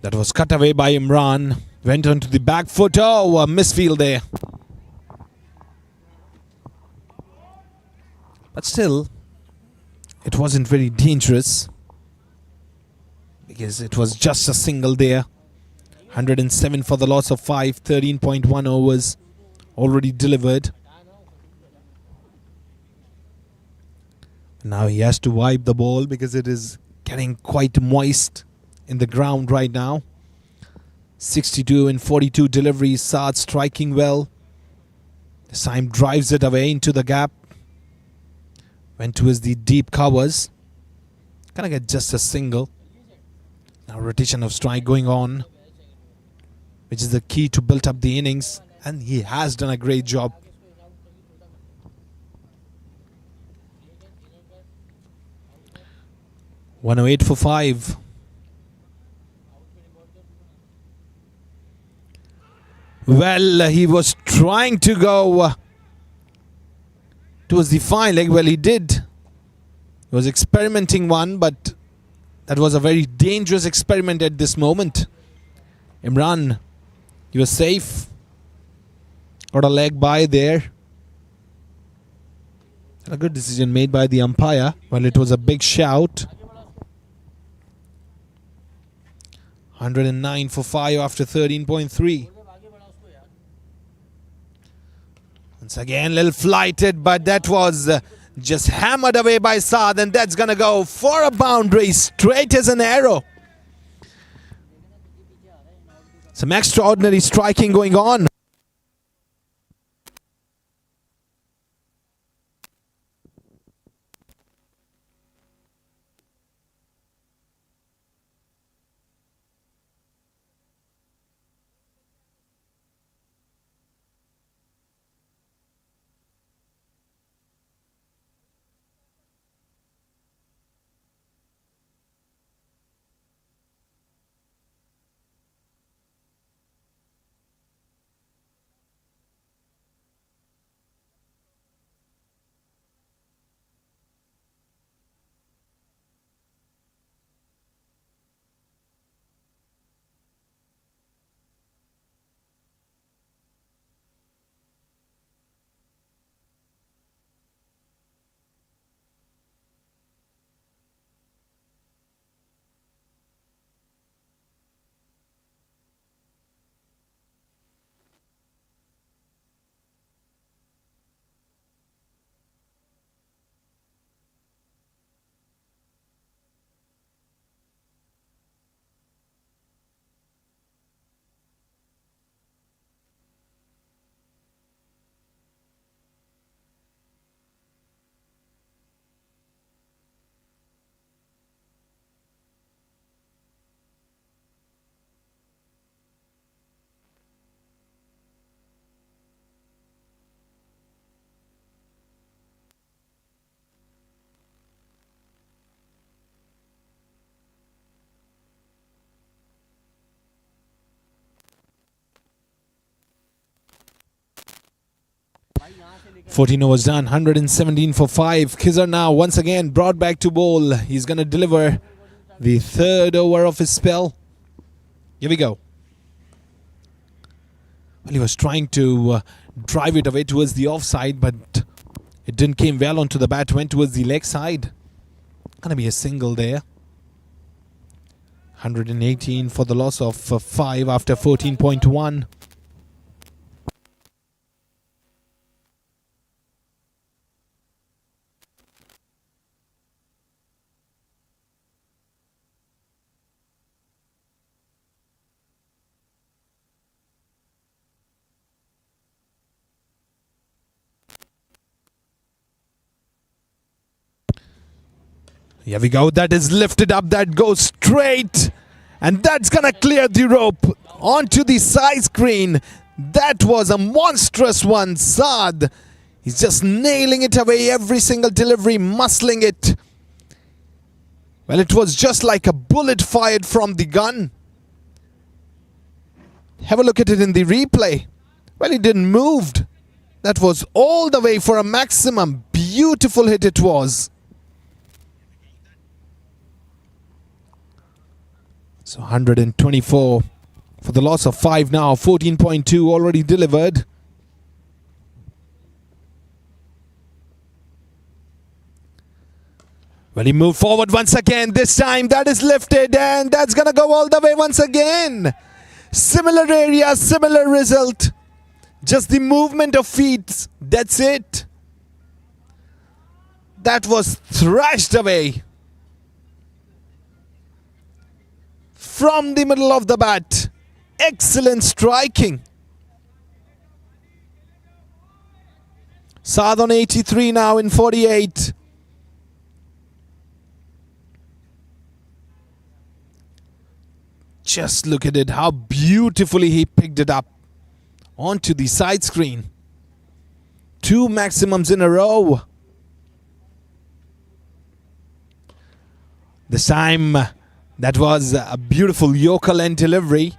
That was cut away by Imran. Went onto the back foot. Oh, a misfield there. But still, it wasn't very dangerous. Because it was just a single there. 107 for the loss of 5. 13.1 overs already delivered. Now he has to wipe the ball because it is getting quite moist in the ground right now. 62 and 42 deliveries. Saad striking well. This time drives it away into the gap. Went towards the deep covers. Gonna get just a single. Now rotation of strike going on, which is the key to build up the innings. And he has done a great job. $108 for 5. Well, he was trying to go towards the fine leg. Well, he did. He was experimenting one, but that was a very dangerous experiment at this moment. Imran, he was safe. Got a leg by there. A good decision made by the umpire. Well, it was a big shout. 109 for 5 after 13.3. Once again, little flighted, but that was just hammered away by Saad, and that's gonna go for a boundary, straight as an arrow. Some extraordinary striking going on. 14 overs done, 117 for 5. Khizar now once again brought back to bowl. He's going to deliver the third over of his spell. Here we go. Well, he was trying to drive it away towards the offside, but it didn't came well onto the bat, went towards the leg side. Gonna be a single there. 118 for the loss of 5 after 14.1. Here we go. That is lifted up. That goes straight. And that's going to clear the rope onto the side screen. That was a monstrous one. Saad, he's just nailing it away. Every single delivery, muscling it. Well, it was just like a bullet fired from the gun. Have a look at it in the replay. Well, he didn't move. That was all the way for a maximum. Beautiful hit it was. So 124 for the loss of 5 now. 14.2 already delivered. Well, he moved forward once again. This time that is lifted and that's going to go all the way once again. Similar area, similar result. Just the movement of feet. That's it. That was thrashed away. From the middle of the bat. Excellent striking. Saad on 83 now in 48. Just look at it, how beautifully he picked it up onto the side screen. 2 maximums in a row. This time, that was a beautiful Yorker end delivery.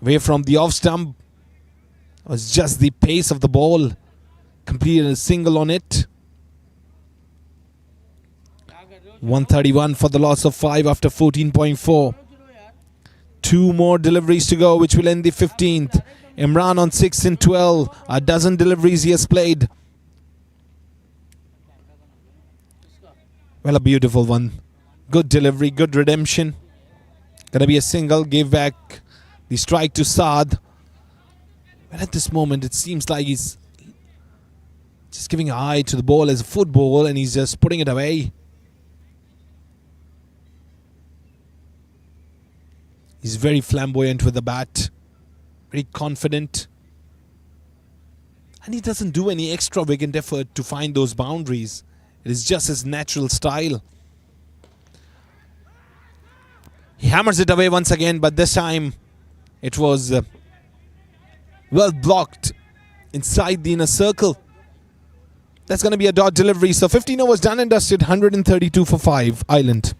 Away from the off stump. It was just the pace of the ball. Completed a single on it. 131 for the loss of 5 after 14.4. 2 more deliveries to go, which will end the 15th. Imran on 6 and 12. A dozen deliveries he has played. Well, a beautiful one. Good delivery, good redemption. Gonna be a single. Gave back the strike to Saad. Well, at this moment, it seems like he's just giving an eye to the ball as a football and he's just putting it away. He's very flamboyant with the bat. Very confident. And he doesn't do any extravagant effort to find those boundaries. It is just his natural style. He hammers it away once again, but this time it was well blocked inside the inner circle. That's going to be a dot delivery. So 15 overs done and dusted. 132 for 5. Eyeland.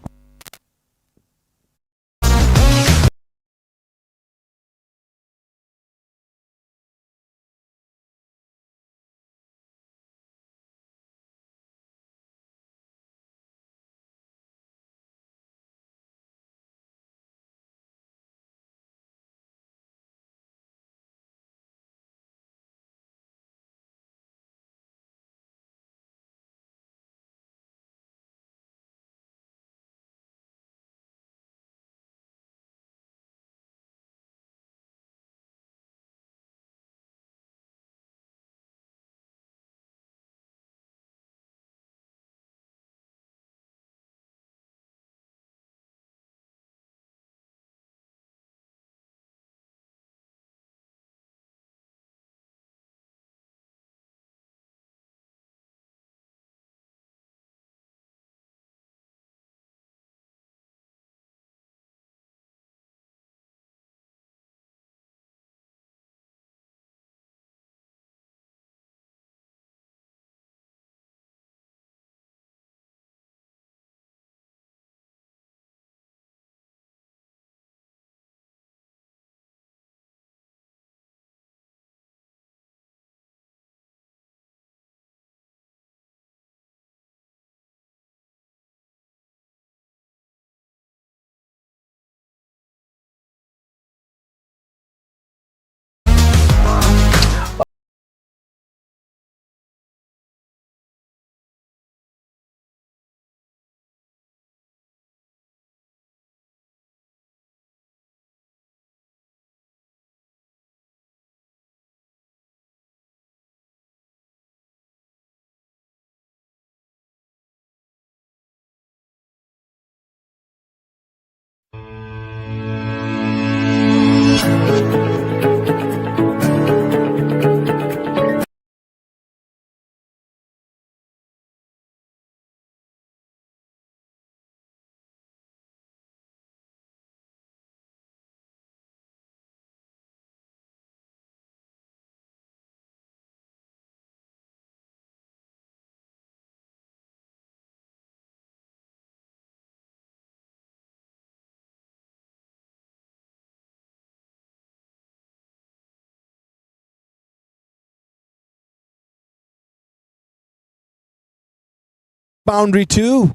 boundary too.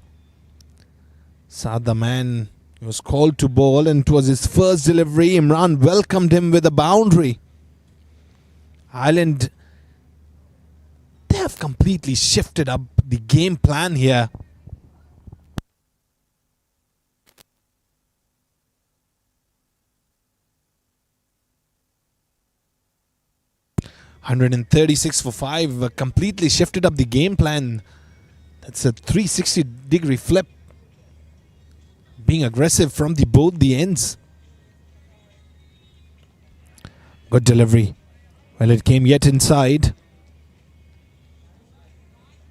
Saad, the man, was called to bowl and it was his first delivery. Imran welcomed him with a boundary. Eyeland, they have completely shifted up the game plan here. $136 for 5, completely shifted up the game plan. That's a 360-degree flip. Being aggressive from both the ends. Good delivery. Well, it came yet inside.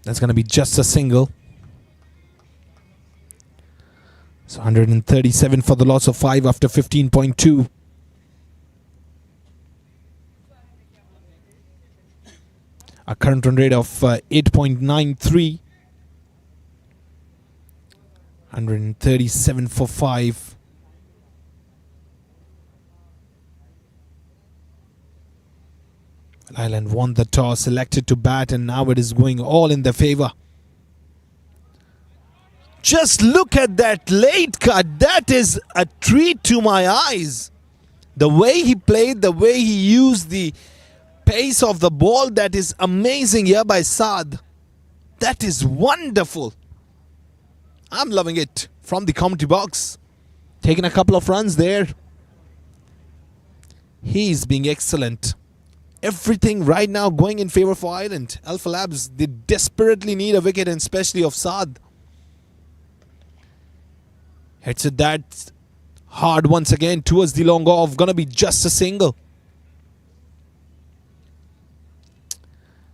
That's going to be just a single. So 137 for the loss of 5 after 15.2. A current run rate of 8.93. 137 for 5. Eyeland won the toss, elected to bat, and now it is going all in their favor. Just look at that late cut. That is a treat to my eyes. The way he played, the way he used the pace of the ball, that is amazing here by Saad. That is wonderful. I'm loving it from the commentary box. Taking a couple of runs there. He's being excellent. Everything right now going in favor for Eyeland. Alphalabs, they desperately need a wicket, and especially of Saad. Hits it that hard once again towards the long off. Gonna be just a single.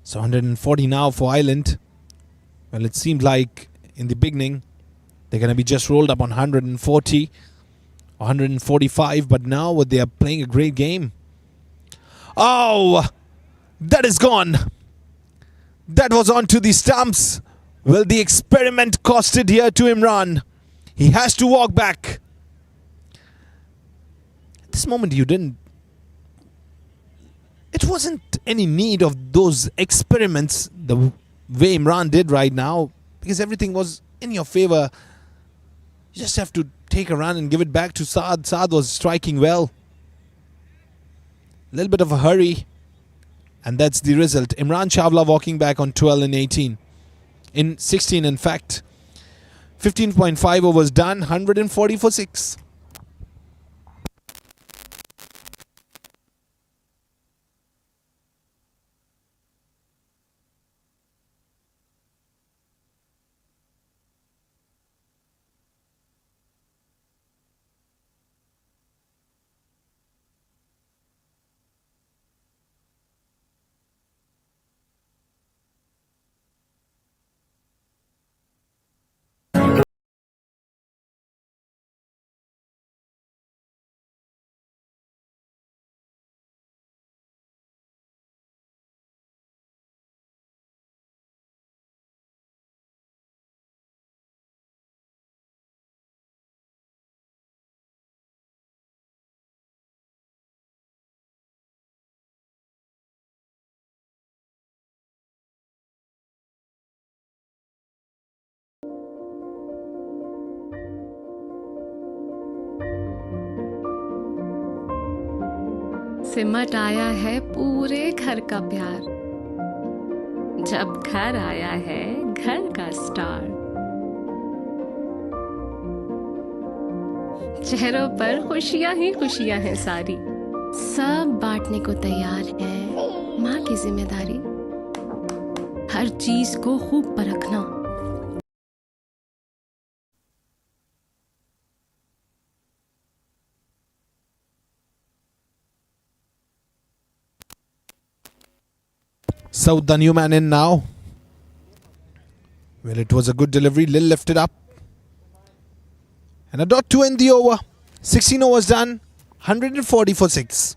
So 140 now for Eyeland. Well, it seemed like in the beginning they're going to be just rolled up on 140 or 145, but now they are playing a great game. Oh, that is gone. That was onto the stumps. Well, the experiment costed here to Imran. He has to walk back. At this moment, it wasn't any need of those experiments the way Imran did right now, because everything was in your favor. You just have to take a run and give it back to Saad. Saad was striking well. A little bit of a hurry. And that's the result. Imran Chawla walking back on 12 and 18. In 16, in fact. 15.5 overs done. 140 for 6. सिमट आया है पूरे घर का प्यार, जब घर आया है घर का स्टार। चेहरों पर खुशियां ही खुशियां हैं सारी, सब बांटने को तैयार है माँ की जिम्मेदारी। हर चीज को खूब परखना, Saud, the new man, in now. Well, it was a good delivery. Lil lifted up. And a dot to end the over. 16 overs done. 140 for 6.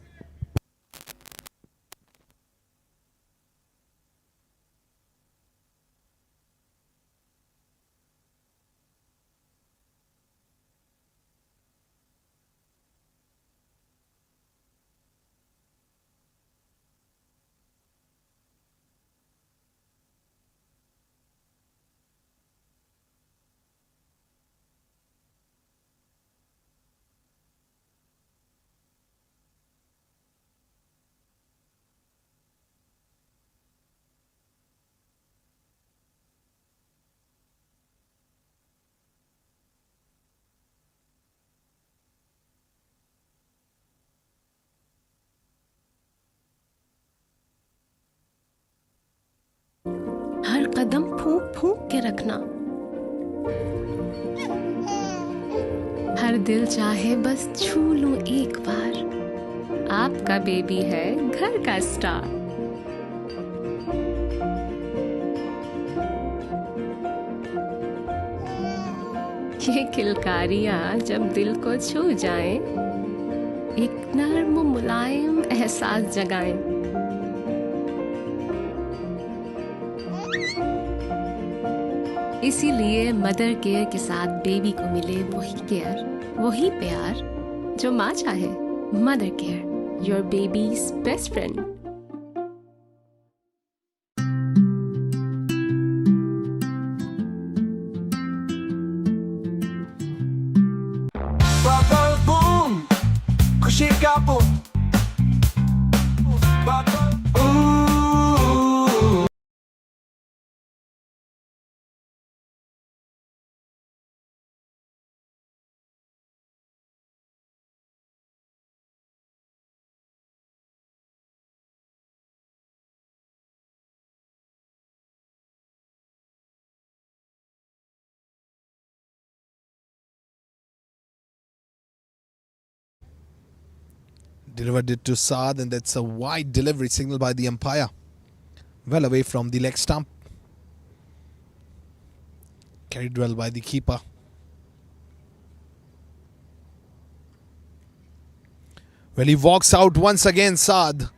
कदम फूंक फूंक के रखना। हर दिल चाहे बस छू लूं एक बार। आपका बेबी है घर का स्टार। ये किलकारियां जब दिल को छू जाएं, एक नर्म मुलायम एहसास जगाएं। इसीलिए मदर केयर के साथ बेबी को मिले वही केयर, वही प्यार जो माँ चाहे। Mother care, your babies best friend. Bubble boom, खुशी का boom. Bubble ooh. Delivered it to Saad, and that's a wide delivery signal by the umpire. Well away from the leg stump. Carried well by the keeper. Well, he walks out once again, Saad.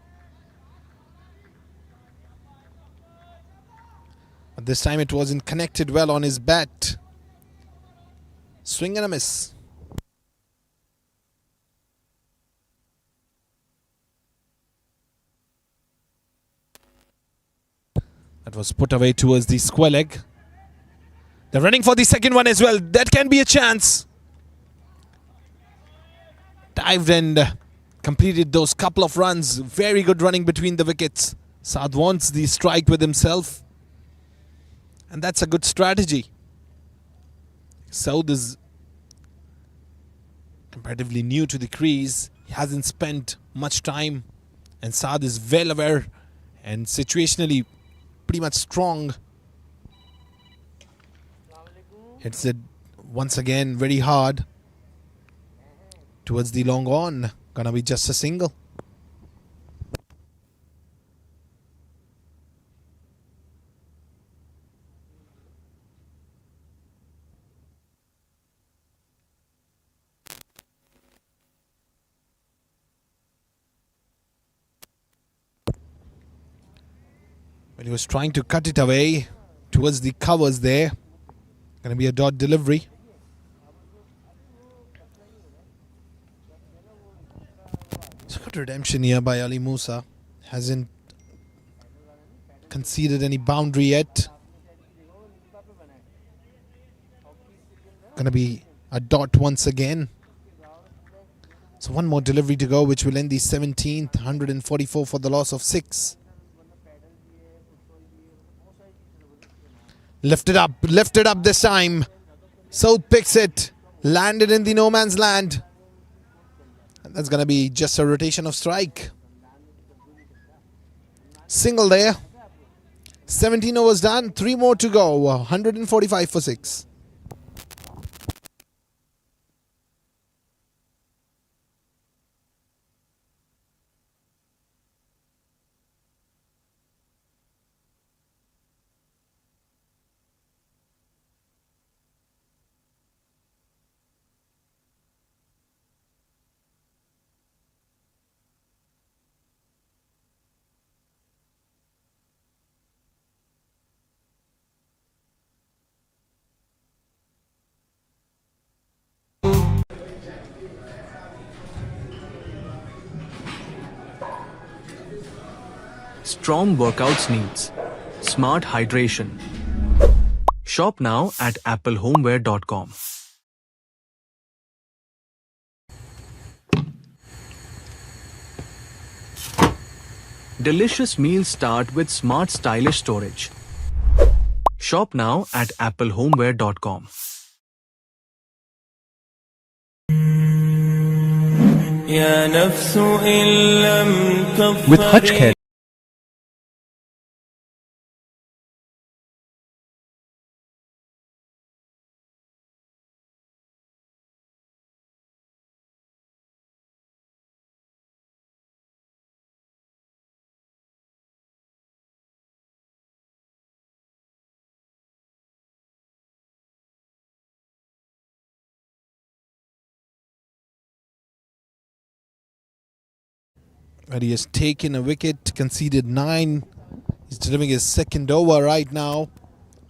But this time it wasn't connected well on his bat. Swing and a miss. That was put away towards the square leg. They're running for the second one as well. That can be a chance. Dived and completed those couple of runs. Very good running between the wickets. Saad wants the strike with himself. And that's a good strategy. Saud is comparatively new to the crease. He hasn't spent much time. And Saad is well aware and situationally pretty much strong. Hits it once again very hard towards the long on. Gonna be just a single. Well, he was trying to cut it away towards the covers there. Going to be a dot delivery. So got redemption here by Ali Musa. Hasn't conceded any boundary yet. Going to be a dot once again. So one more delivery to go, which will end the 17th. 144 for the loss of 6. Lifted up this time. Saud picks it. Landed in the no man's land. And that's going to be just a rotation of strike. Single there. 17 overs done. 3 more to go. 145 for 6. Strong workouts needs smart hydration. Shop now at applehomeware.com. Delicious meals start with smart stylish storage. Shop now at applehomeware.com. With Hutch Care But he has taken a wicket, conceded 9. He's delivering his second over right now.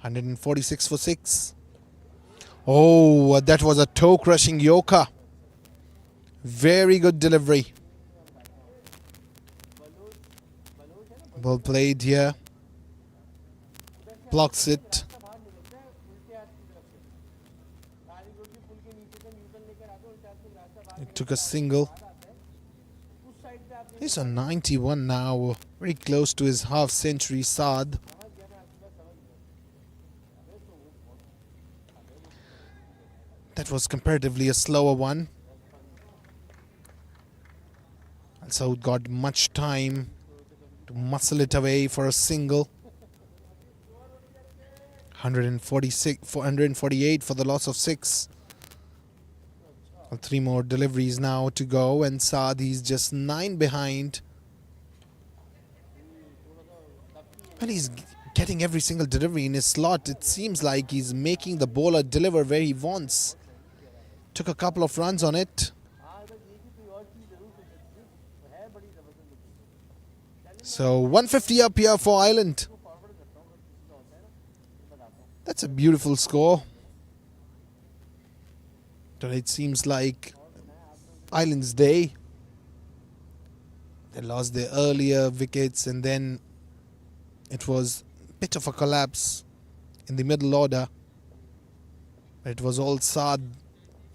146 for 6. Oh, that was a toe-crushing Yorker. Very good delivery. Well played here. Blocks it. It took a single. He's on 91 now. Very close to his half century, Saad. That was comparatively a slower one. And Saud got much time to muscle it away for a single. 148 for the loss of 6. 3 more deliveries now to go, and Saad, he's just 9 behind. And he's getting every single delivery in his slot. It seems like he's making the bowler deliver where he wants. Took a couple of runs on it. So 150 up here for Eyeland. That's a beautiful score. It seems like Eyeland's day. They lost their earlier wickets, and then it was a bit of a collapse in the middle order. It was all Saad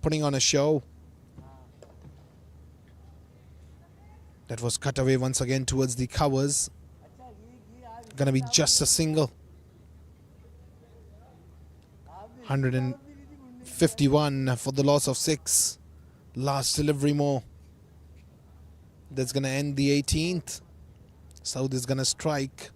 putting on a show. That was cut away once again towards the covers. Gonna be just a single. 151 for the loss of 6. Last delivery more. That's gonna end the 18th. Saud is gonna strike.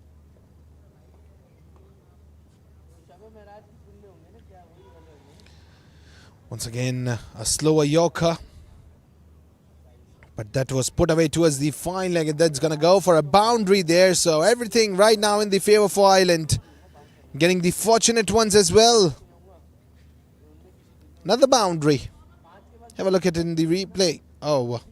Once again, a slower Yorker. But that was put away towards the fine leg, and that's going to go for a boundary there. So everything right now in the favour for Eyeland. Getting the fortunate ones as well. Another boundary. Have a look at it in the replay. Oh.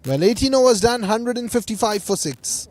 Well, 18 overs done, 155 for 6.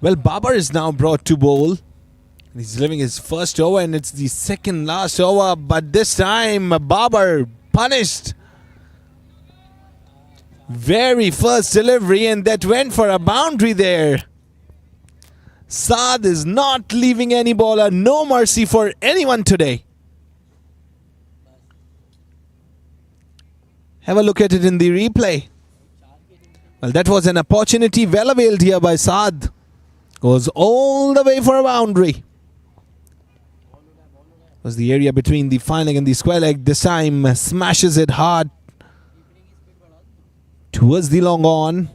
Well, Babar is now brought to bowl. He's delivering his first over, and it's the second last over. But this time, Babar punished. Very first delivery, and that went for a boundary there. Saad is not leaving any bowler. No mercy for anyone today. Have a look at it in the replay. Well, that was an opportunity well availed here by Saad. Goes all the way for a boundary. Was the area between the fine leg and the square leg. This time smashes it hard towards the long on.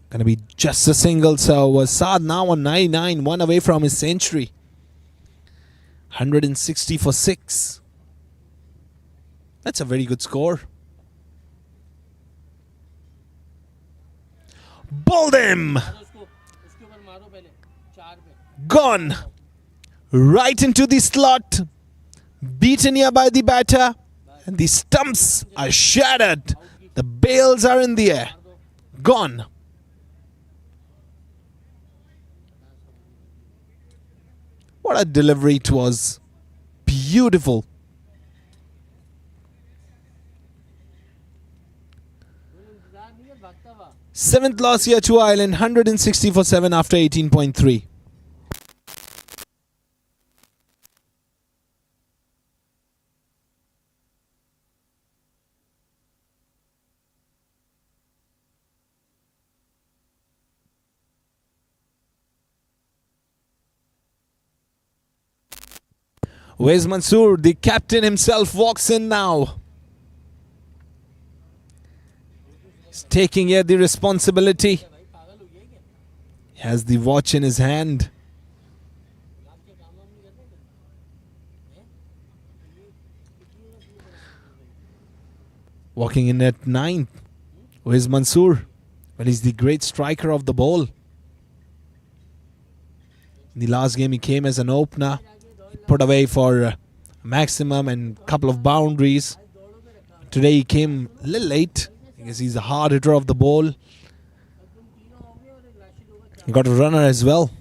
Gonna be just a single. So was Saad now on 99, 1 away from his century. 160 for 6. That's a very good score. Bowled him. Gone. Right into the slot. Beaten here by the batter. And the stumps are shattered. The bails are in the air. Gone. What a delivery it was. Beautiful. Seventh loss here to Ireland. 160 for 7 after 18.3. Where's Mansoor? The captain himself walks in now. He's taking here the responsibility. He has the watch in his hand. Walking in at 9. Where's Mansoor? Well, he's the great striker of the ball. In the last game, he came as an opener. He put away for maximum and a couple of boundaries. Today, he came a little late because he's a hard hitter of the ball. He got a runner as well.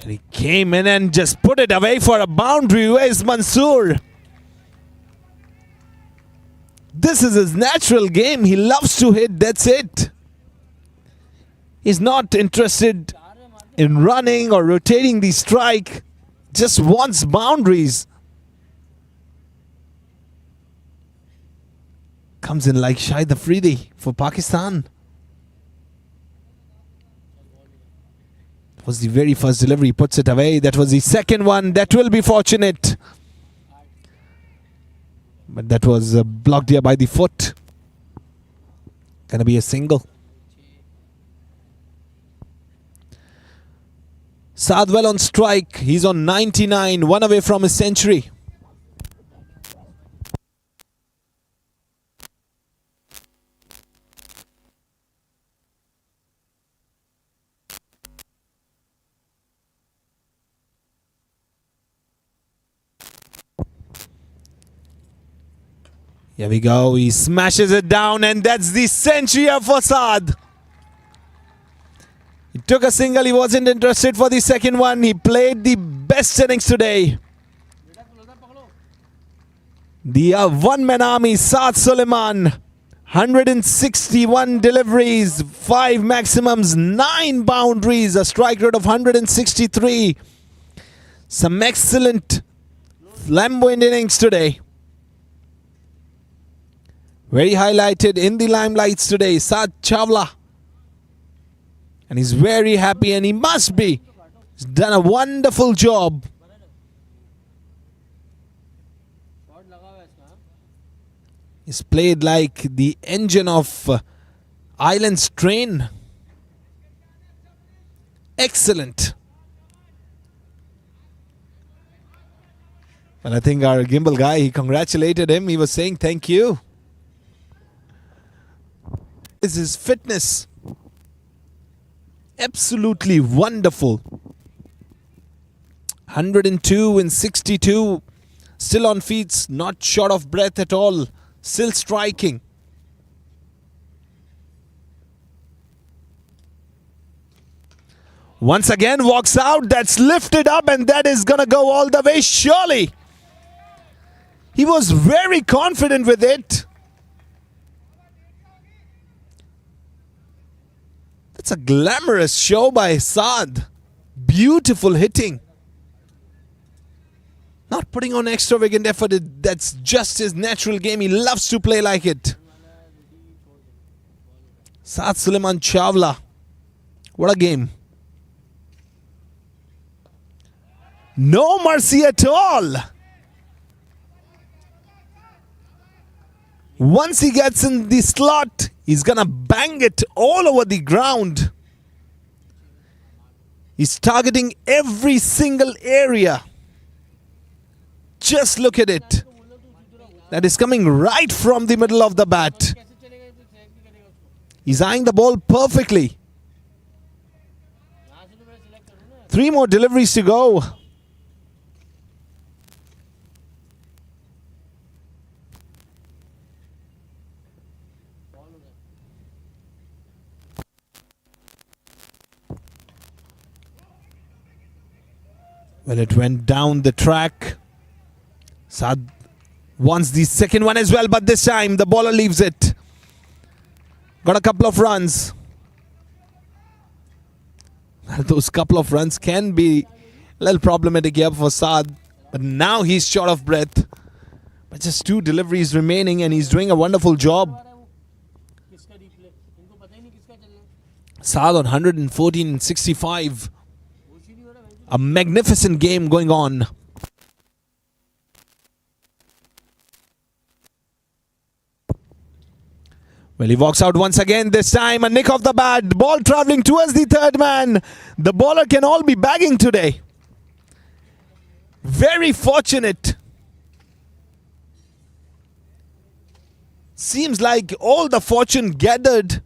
And he came in and just put it away for a boundary. Where's Mansoor? This is his natural game. He loves to hit. That's it. He's not interested in running or rotating the strike. Just wants boundaries. Comes in like Shahid Afridi for Pakistan. Was the very first delivery, puts it away. That was the second one. That will be fortunate. But that was blocked here by the foot. Gonna be a single. Saad well on strike. He's on 99, one away from his century. Here we go. He smashes it down, and that's the century for Saad. He took a single. He wasn't interested for the second one. He played the best innings today. The one-man army, Saad Suleiman. 161 deliveries, 5 maximums, 9 boundaries, a strike rate of 163. Some excellent flamboyant innings today. Very highlighted in the limelights today, Saad Chawla. And he's very happy, and he must be. He's done a wonderful job. He's played like the engine of Eyeland's train. Excellent. And I think our gimbal guy, he congratulated him. He was saying thank you. Is his fitness absolutely wonderful. 102 in 62, still on feet, not short of breath at all, still striking. Once again walks out, that's lifted up, and that is gonna go all the way, surely. He was very confident with it. It's a glamorous show by Saad. Beautiful hitting. Not putting on extravagant effort. That's just his natural game. He loves to play like it. Saad Suleiman Chawla. What a game. No mercy at all. Once he gets in the slot, he's gonna bang it all over the ground. He's targeting every single area. Just look at it. That is coming right from the middle of the bat. He's eyeing the ball perfectly. 3 more deliveries to go. Well, it went down the track. Saad wants the second one as well, but this time the bowler leaves it. Got a couple of runs. Those couple of runs can be a little problematic here for Saad, but now he's short of breath. But just 2 deliveries remaining and he's doing a wonderful job. Saad on 114 and 65. A magnificent game going on. Well, he walks out once again. This time a nick of the bat. Ball travelling towards the third man. The bowler can all be bagging today. Very fortunate. Seems like all the fortune gathered.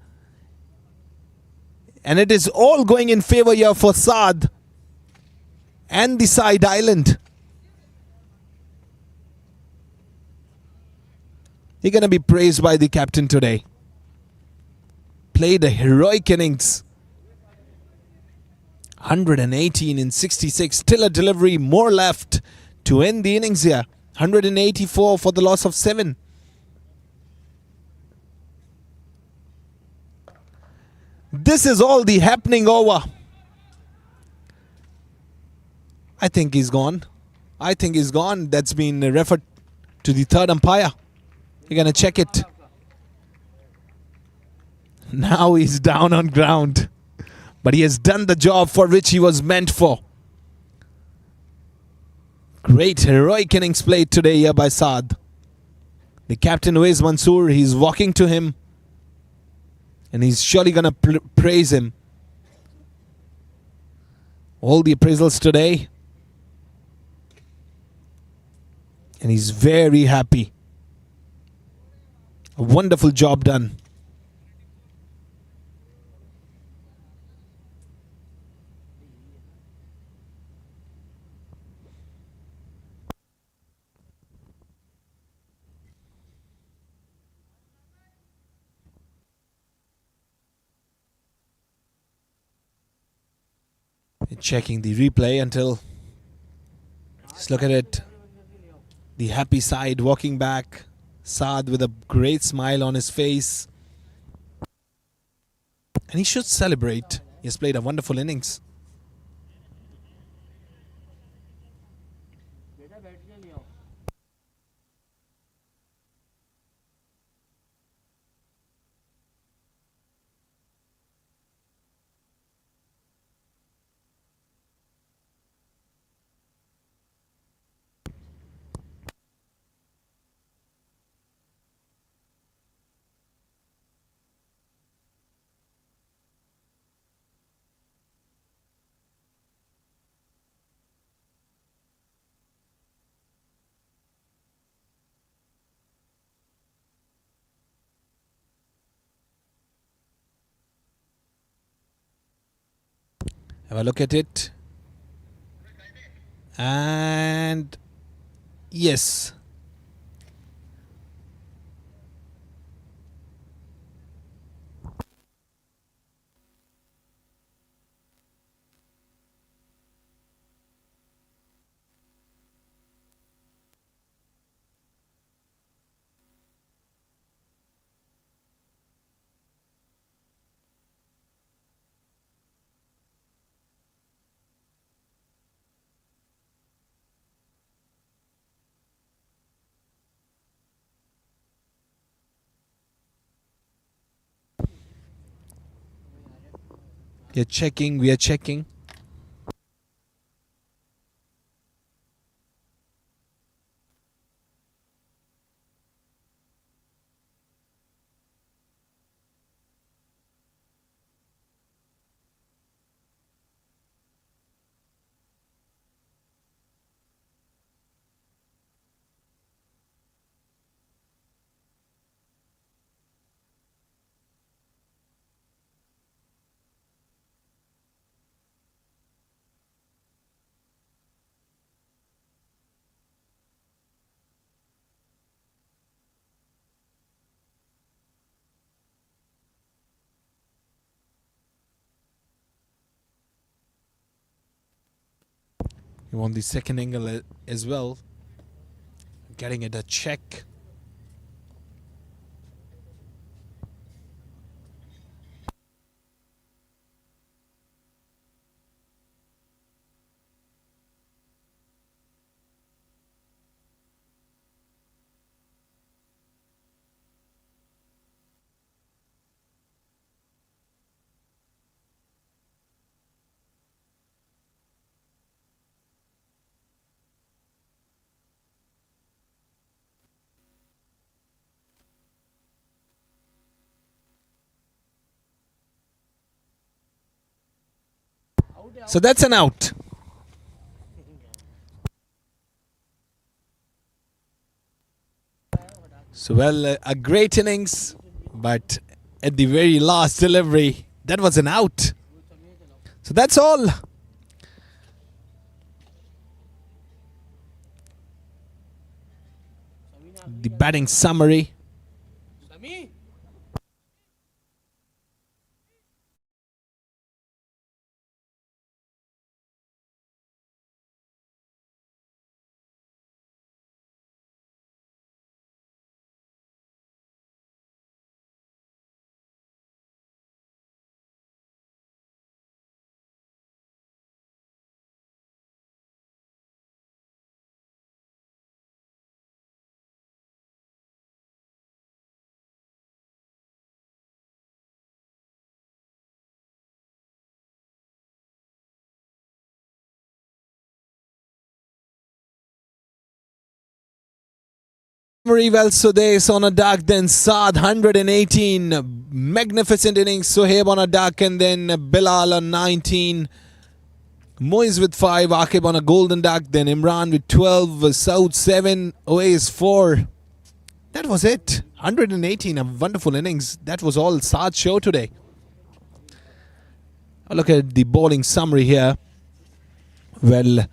And it is all going in favour here for Saad and the side Eyeland. He's going to be praised by the captain today. Played a heroic innings. 118 in 66. Still a delivery. More left to end the innings here. 184 for the loss of 7. This is all the happening over. I think he's gone. I think he's gone. That's been referred to the third umpire. You're going to check it. Now he's down on ground. But he has done the job for which he was meant for. Great heroic innings played today here by Saad. The captain Uwais Mansoor, he's walking to him. And he's surely going to praise him. All the appraisals today. And he's very happy. A wonderful job done. Checking the replay until, just look at it, the happy side walking back, Saad with a great smile on his face, and he should celebrate. He has played a wonderful innings. Have a look at it. And yes. You're checking, we are checking. He won the second angle as well, getting it a check. So that's an out. So well, a great innings, but at the very last delivery, that was an out. So that's all. The batting summary. Very well, Sudesh on a duck, then Saad 118. Magnificent innings. Sohaib on a duck, and then Bilal on 19. Moiz with 5, Akib on a golden duck, then Imran with 12, Saud 7, Oais 4. That was it. 118, a wonderful innings. That was all Saad's show today. Look at the bowling summary here. Well,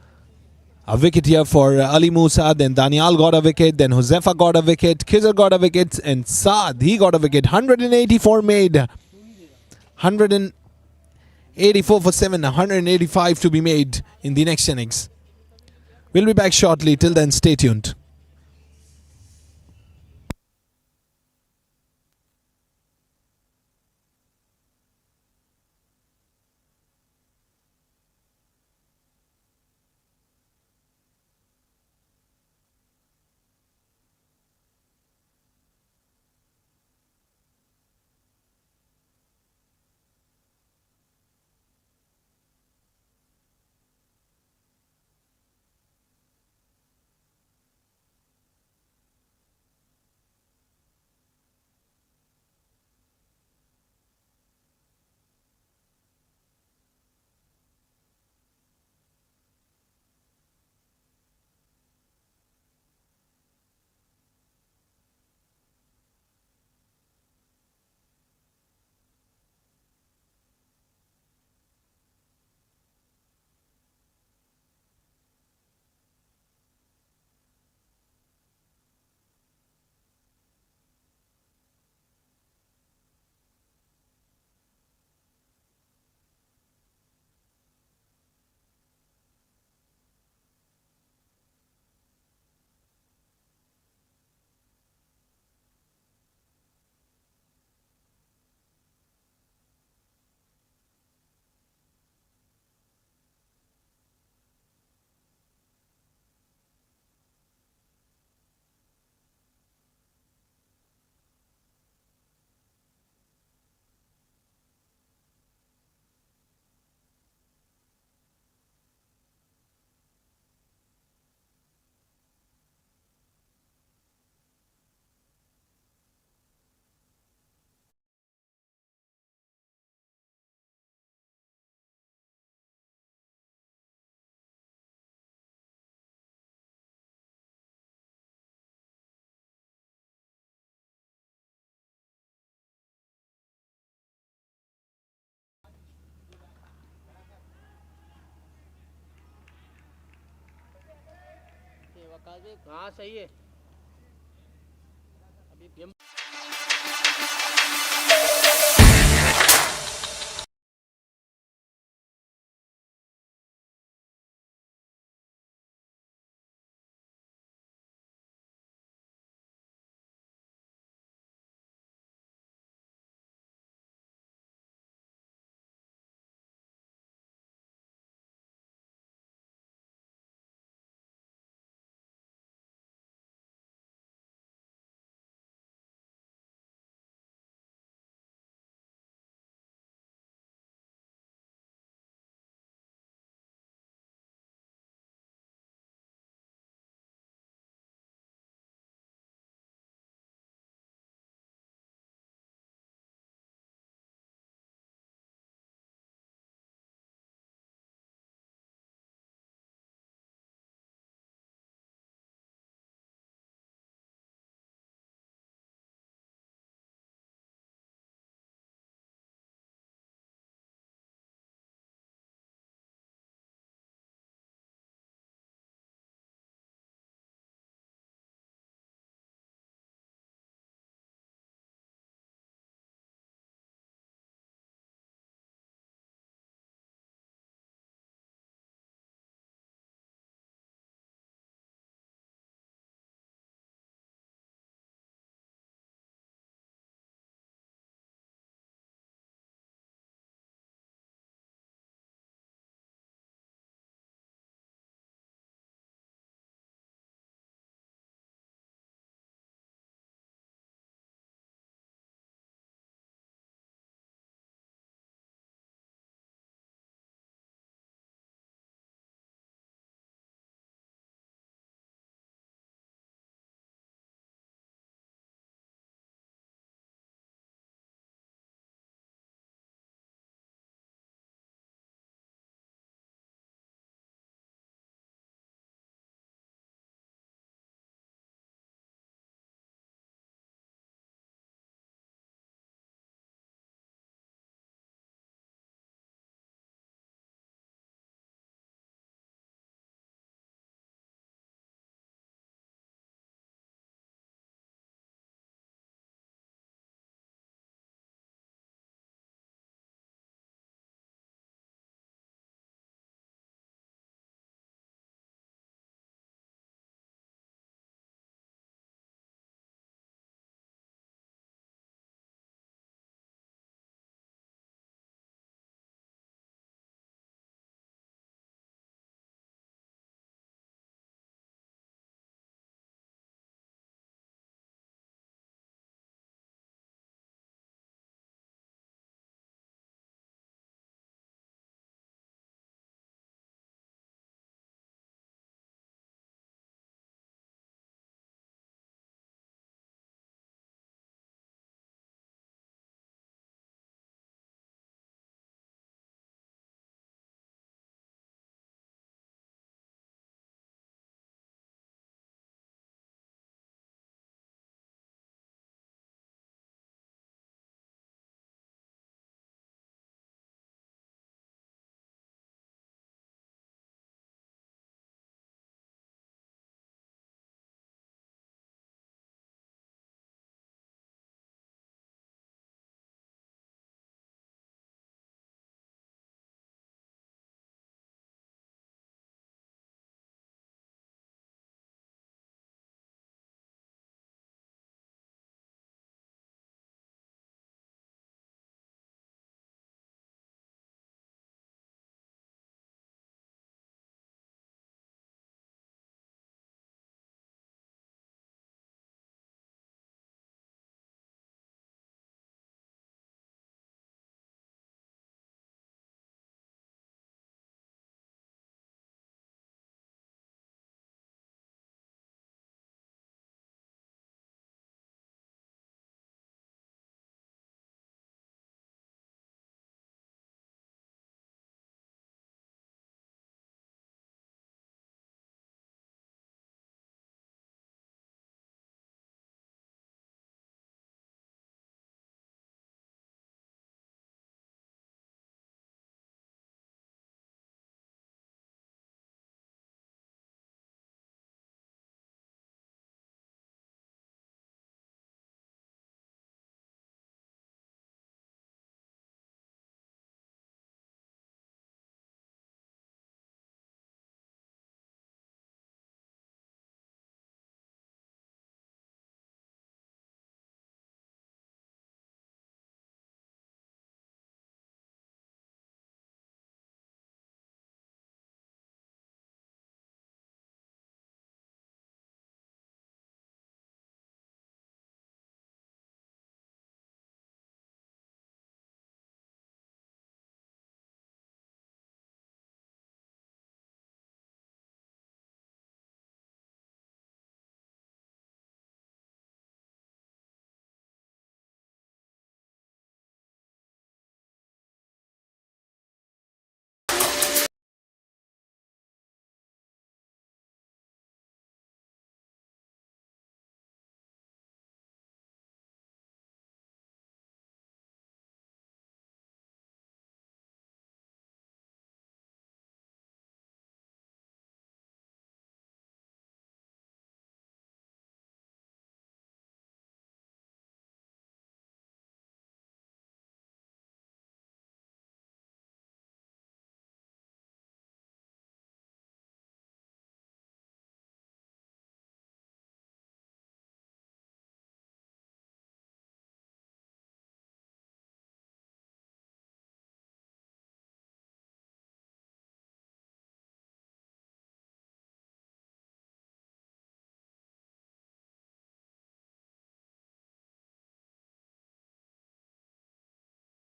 a wicket here for Ali Musa, then Daniel got a wicket, then Josefa got a wicket, Khizr got a wicket, and Saad, he got a wicket. 184 made. 184 for 7, 185 to be made in the next innings. We'll be back shortly. Till then, stay tuned. हाँ सही है अभी game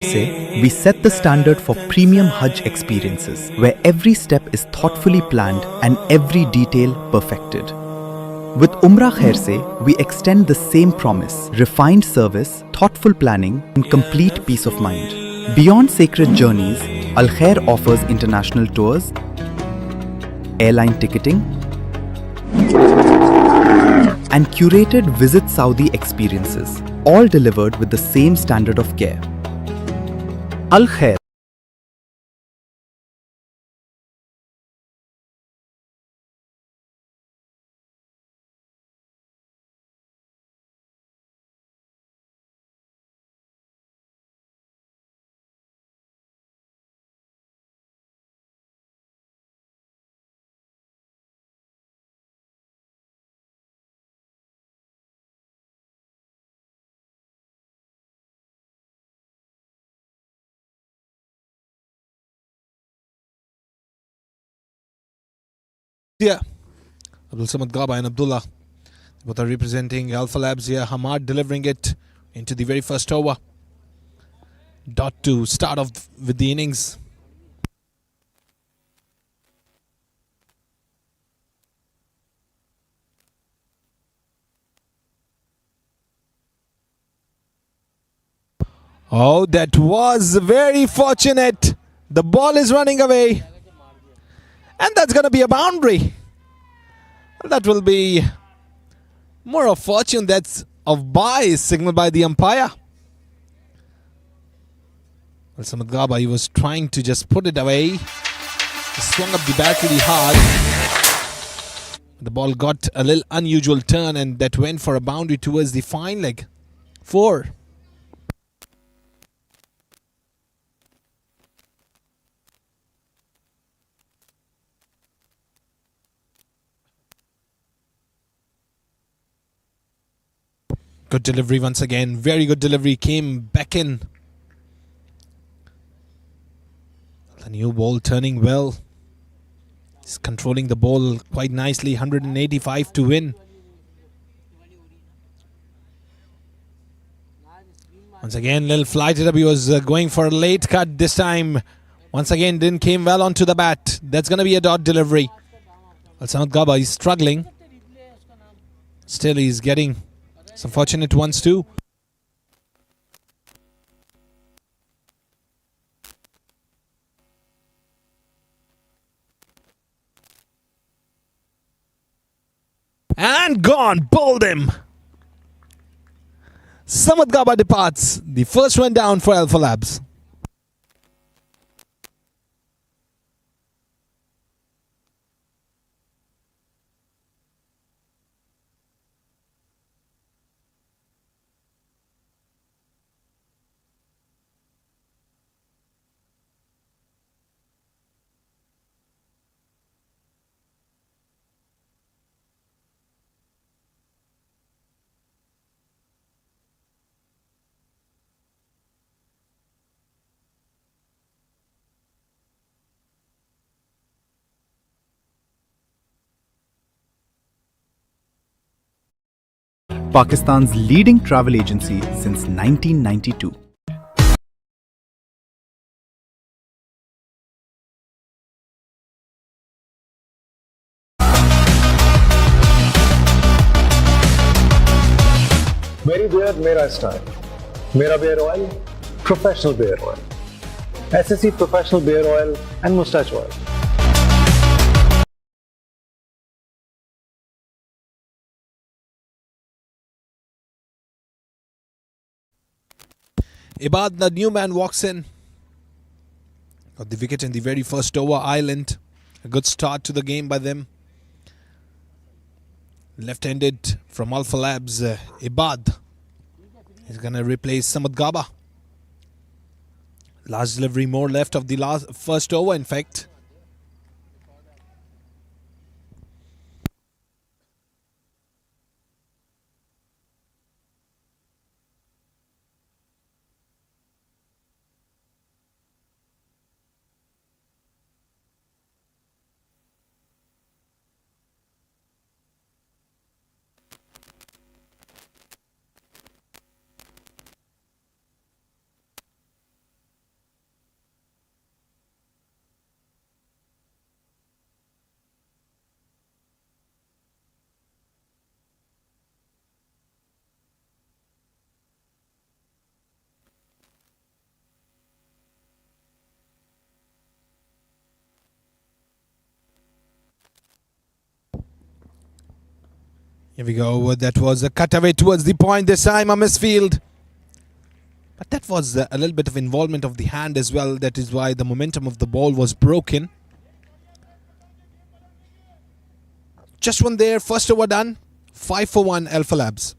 Say, we set the standard for premium Hajj experiences, where every step is thoughtfully planned and every detail perfected. With Umrah Khair Se, we extend the same promise: refined service, thoughtful planning, and complete peace of mind. Beyond sacred journeys, Al Khair offers international tours, airline ticketing, and curated Visit Saudi experiences, all delivered with the same standard of care. Al Khair. Yeah, Abdul Samad Gaba and Abdullah, both are representing Alphalabs here. Hamad delivering it into the very first over. Dot to start off with the innings. Oh, that was very fortunate. The ball is running away. And that's going to be a boundary. That will be more of fortune that's of bye signaled by the umpire. Well, Samad Gaba, he was trying to just put it away. He swung up the bat really hard. The ball got a little unusual turn and that went for a boundary towards the fine leg. 4. Good delivery once again. Very good delivery. Came back in. The new ball turning well. He's controlling the ball quite nicely. 185 to win. Once again, little flighted up. He was going for a late cut this time. Once again, didn't came well onto the bat. That's going to be a dot delivery. Well, Samad Gaba is struggling. Still, he's getting some fortunate ones too. And gone. Bowled him. Samad Gaba departs. The first one down for Alphalabs. Pakistan's leading travel agency since 1992. मेरी bear मेरा style, मेरा beard oil professional beard oil, SSC professional beard oil and moustache oil. Ibad, the new man, walks in. Got the wicket in the very first over. Eyeland, a good start to the game by them. Left-handed from Alphalabs, Ibad. He's going to replace Samad Gaba. Last delivery, more left of the first over, in fact. Here we go. That was a cutaway towards the point this time, a misfield. But that was a little bit of involvement of the hand as well. That is why the momentum of the ball was broken. Just one there. First over done. 5 for 1 Alphalabs.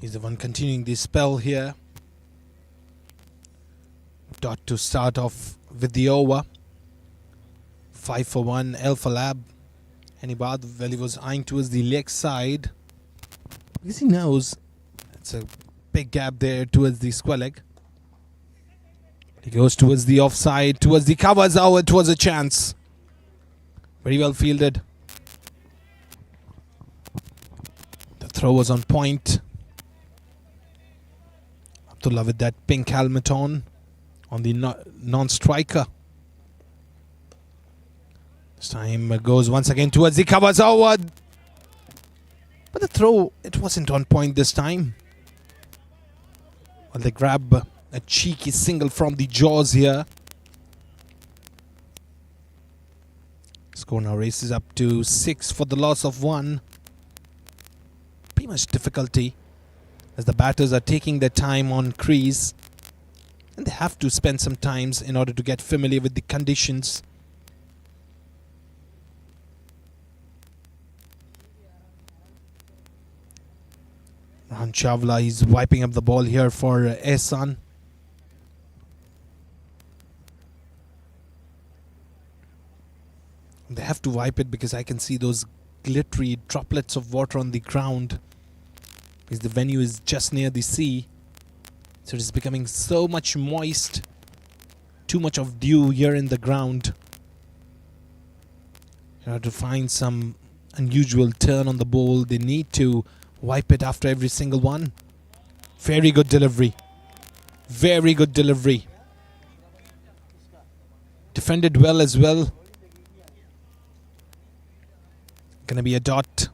He's the one continuing the spell here. Dot to start off with the over. 5 for 1 Alphalab. Anibad, well, he was eyeing towards the leg side. Because he knows it's a big gap there towards the square leg. He goes towards the offside, towards the covers. Oh, it was a chance. Very well fielded. The throw was on point. Abdullah with that pink helmet on the non-striker. This time goes once again towards the covers. Oh, but the throw, it wasn't on point this time. Well, they grab a cheeky single from the jaws here. Score now races up to 6 for the loss of 1. Pretty much difficulty as the batters are taking their time on crease, and they have to spend some time in order to get familiar with the conditions. Rahan Chawla is wiping up the ball here for Ehsan. They have to wipe it because I can see those glittery droplets of water on the ground. Because the venue is just near the sea, so it is becoming so much moist. Too much of dew here in the ground. In order to find some unusual turn on the ball, they need to wipe it after every single one. Very good delivery. Very good delivery. Defended well as well. Gonna be a dot.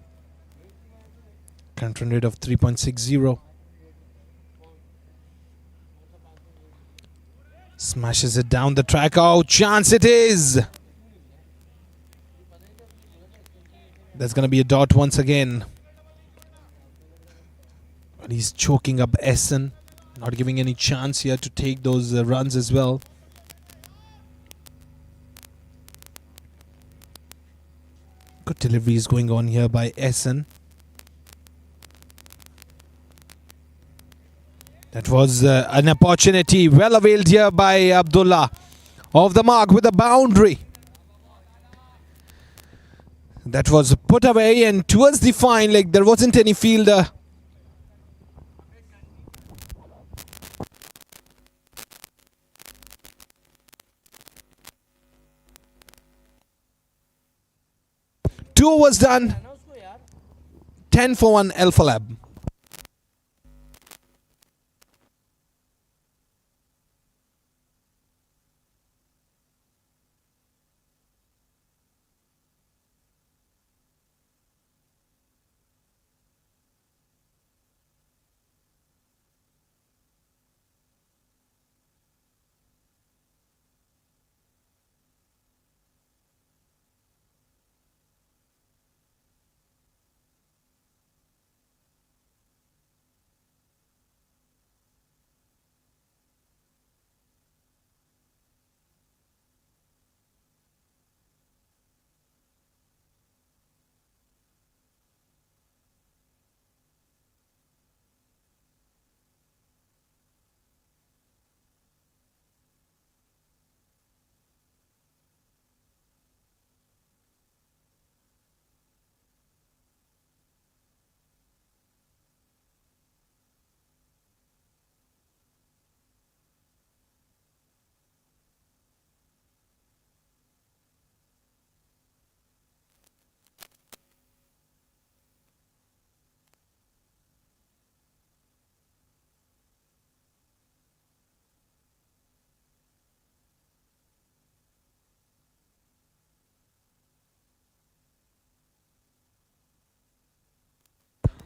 Current run rate of 3.60. Smashes it down the track. Oh, chance it is. That's going to be a dot once again. But he's choking up Essen. Not giving any chance here to take those runs as well. Good delivery is going on here by Essen. That was an opportunity well availed here by Abdullah. Off the mark with a boundary. That was put away and towards the fine leg. There wasn't any fielder. 2 overs done. 10 for 1 Alphalab.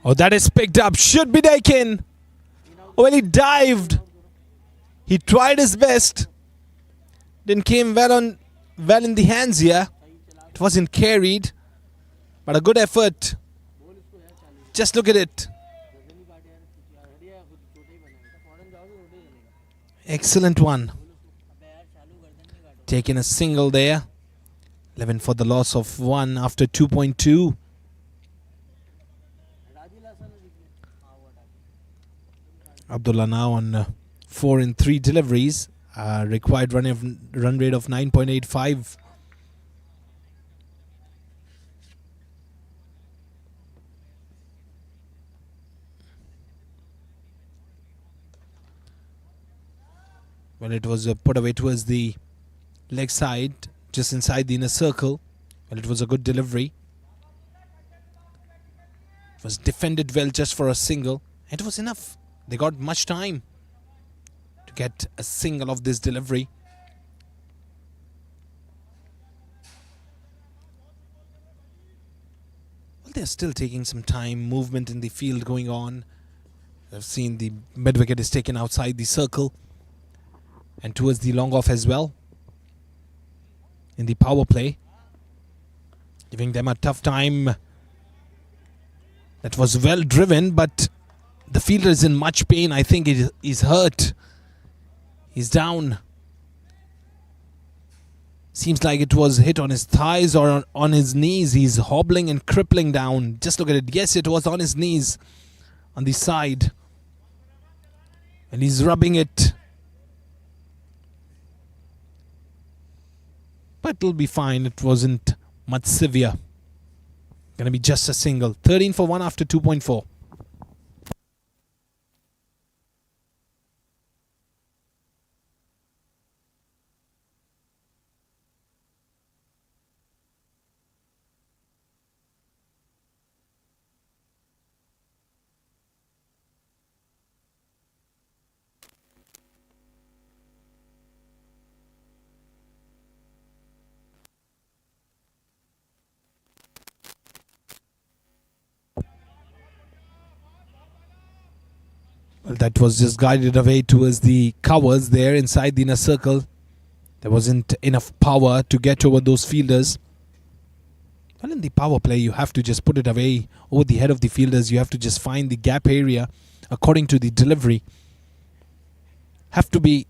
Oh, that is picked up. Should be taken. Oh, well, he dived. He tried his best. Then came well in the hands here. It wasn't carried. But a good effort. Just look at it. Excellent one. Taking a single there. 11 for the loss of 1 after 2.2. Abdullah now on 4 in 3 deliveries. Required run rate of 9.85. Well, it was put away towards the leg side, just inside the inner circle. Well, it was a good delivery. It was defended well just for a single. It was enough. They got much time to get a single of this delivery. Well, they're still taking some time. Movement in the field going on. I've seen the mid wicket is taken outside the circle and towards the long off as well in the power play, giving them a tough time. That was well driven, but the fielder is in much pain. I think he's hurt. He's down. Seems like it was hit on his thighs or on his knees. He's hobbling and crippling down. Just look at it. Yes, it was on his knees, on the side. And he's rubbing it. But it'll be fine. It wasn't much severe. Gonna be just a single. 13 for 1 after 2.4. Well, that was just guided away towards the covers there inside the inner circle. There wasn't enough power to get over those fielders. Well, in the power play, you have to just put it away over the head of the fielders. You have to just find the gap area according to the delivery. Have to be...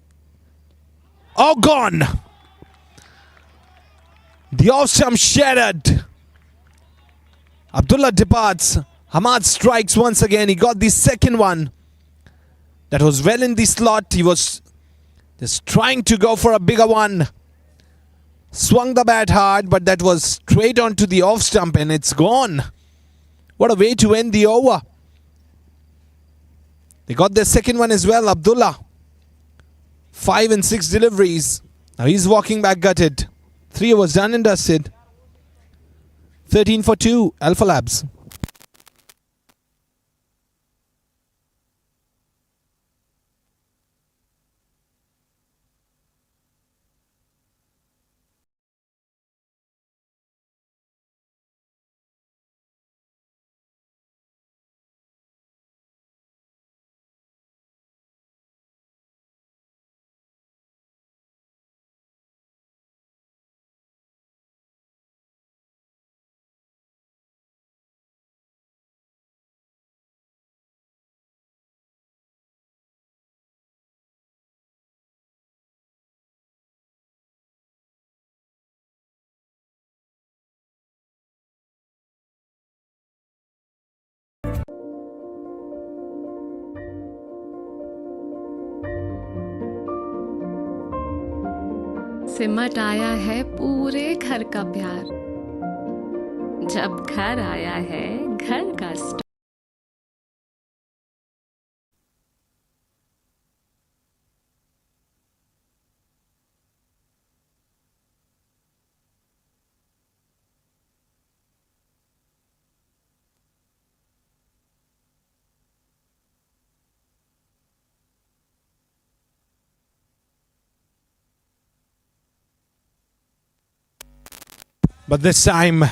Oh, gone! The off-stump shattered. Abdullah departs. Hamad strikes once again. He got the second one. That was well in the slot. He was just trying to go for a bigger one. Swung the bat hard, but that was straight onto the off stump and it's gone. What a way to end the over. They got their second one as well, Abdullah. 5 and 6 deliveries. Now he's walking back gutted. 3 overs done and dusted. 13 for 2, Alphalabs. सिमट आया है पूरे घर का प्यार, जब घर आया है घर का star. But this time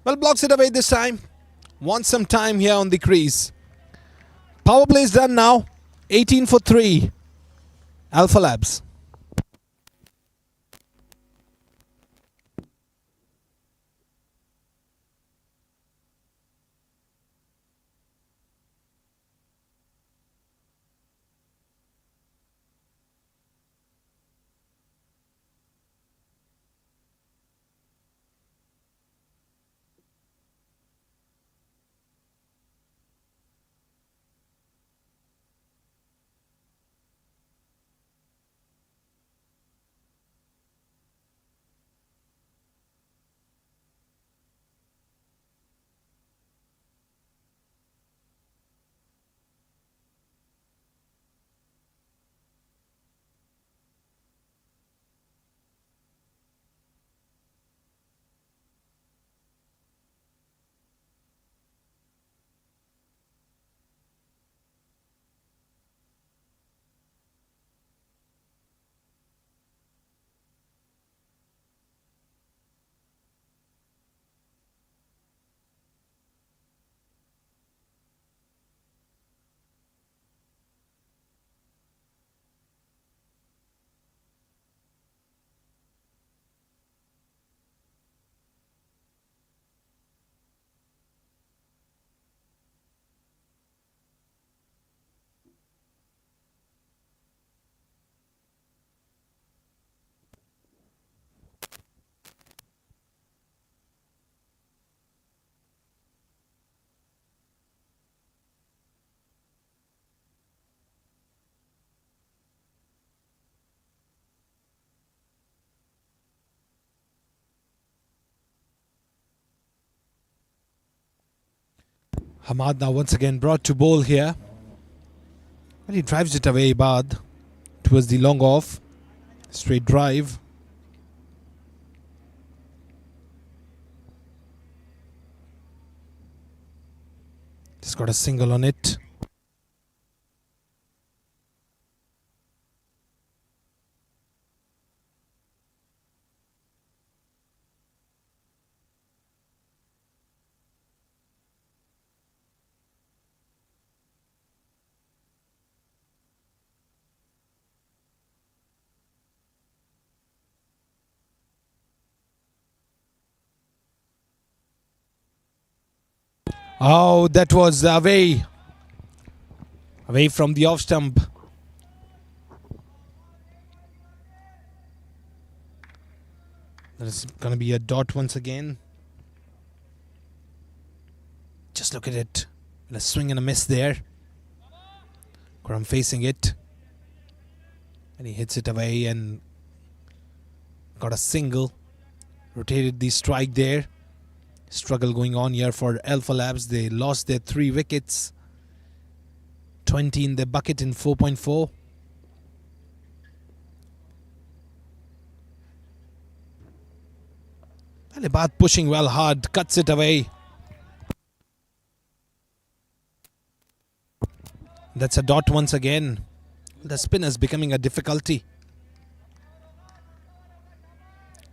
Well, blocks it away this time. Wants some time here on the crease. Power play is done now. 18 for 3. Alphalabs. Hamad now once again brought to bowl here. And he drives it away, Bad, towards the long off. Straight drive. Just got a single on it. Oh, that was away. Away from the off stump. There's going to be a dot once again. Just look at it. A swing and a miss there. Karam facing it. And he hits it away and got a single. Rotated the strike there. Struggle going on here for Alphalabs. They lost their 3 wickets. 20 in the bucket in 4.4. Alibad pushing well hard. Cuts it away. That's a dot once again. The spin is becoming a difficulty.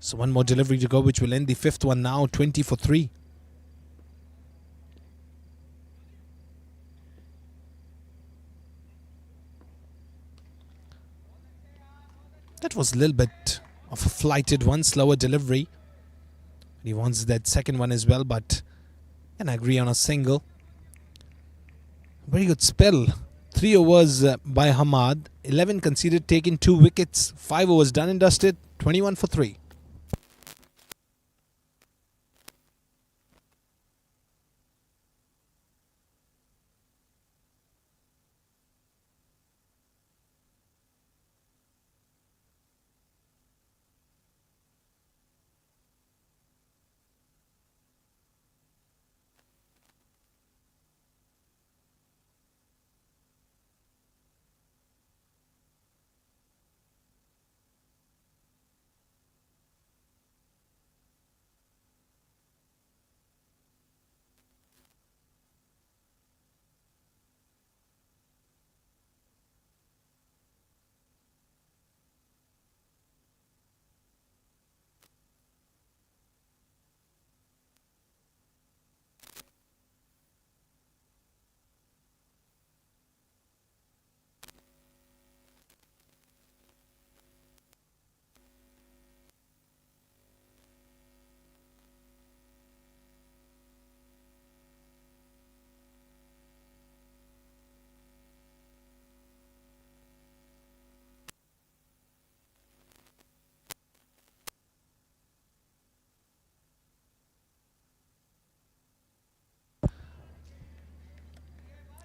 So one more delivery to go, which will end the 5th one now. 20 for 3. That was a little bit of a flighted one, slower delivery. He wants that second one as well, but can agree on a single. Very good spell. 3 overs by Hamad. 11 conceded, taking 2 wickets. 5 overs done and dusted. 21 for 3.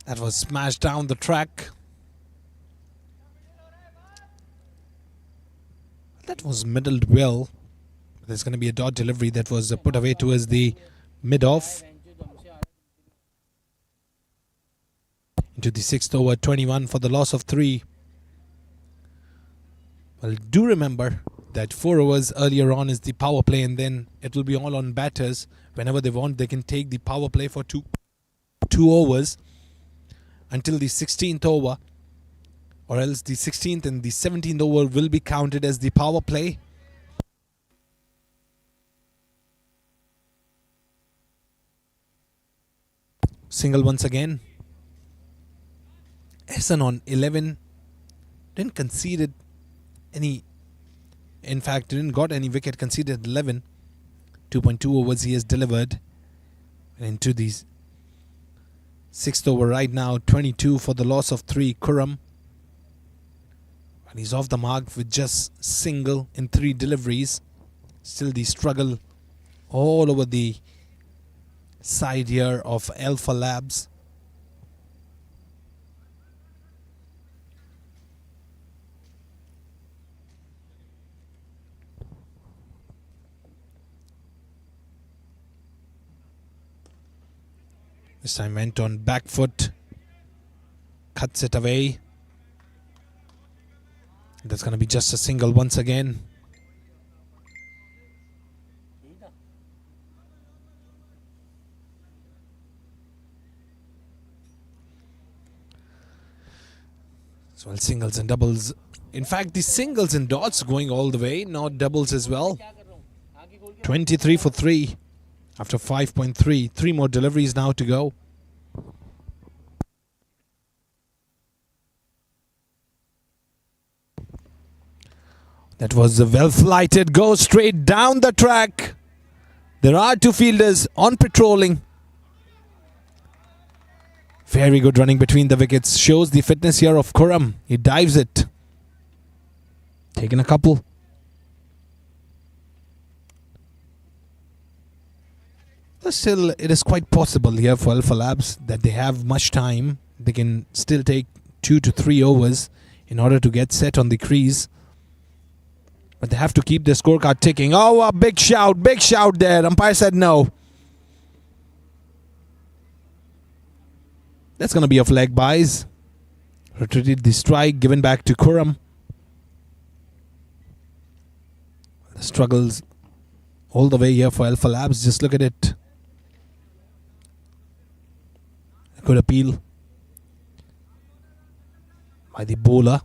That was smashed down the track. That was middled well. There's going to be a dot delivery that was put away towards the mid-off. Into the 6th over, 21 for the loss of 3. Well, do remember that 4 overs earlier on is the power play, and then it will be all on batters. Whenever they want, they can take the power play for two overs until the 16th over, or else the 16th and the 17th over will be counted as the power play. Single once again. Ehsan on 11 didn't concede any, in fact didn't got any wicket, conceded 11. 2.2 overs he has delivered. And into the 6th over right now, 22 for the loss of 3. Khurram, and he's off the mark with just single in 3 deliveries. Still the struggle all over the side here of Alphalabs. This time went on back foot, cuts it away. That's going to be just a single once again. So well, singles and doubles. In fact, the singles and dots going all the way, not doubles as well. 23 for 3 after 5.3. 3 more deliveries now to go. That was a well flighted, goes straight down the track. There are 2 fielders on patrolling. Very good running between the wickets. Shows the fitness here of Khurram. He dives it. Taking a couple. But still, it is quite possible here for Alphalabs that they have much time. They can still take 2 to 3 overs in order to get set on the crease. But they have to keep the scorecard ticking. Oh, a big shout there. Umpire said no. That's going to be a flag buys. Retreated the strike, given back to Khurram. The struggles all the way here for Alphalabs. Just look at it. A good appeal by the bowler.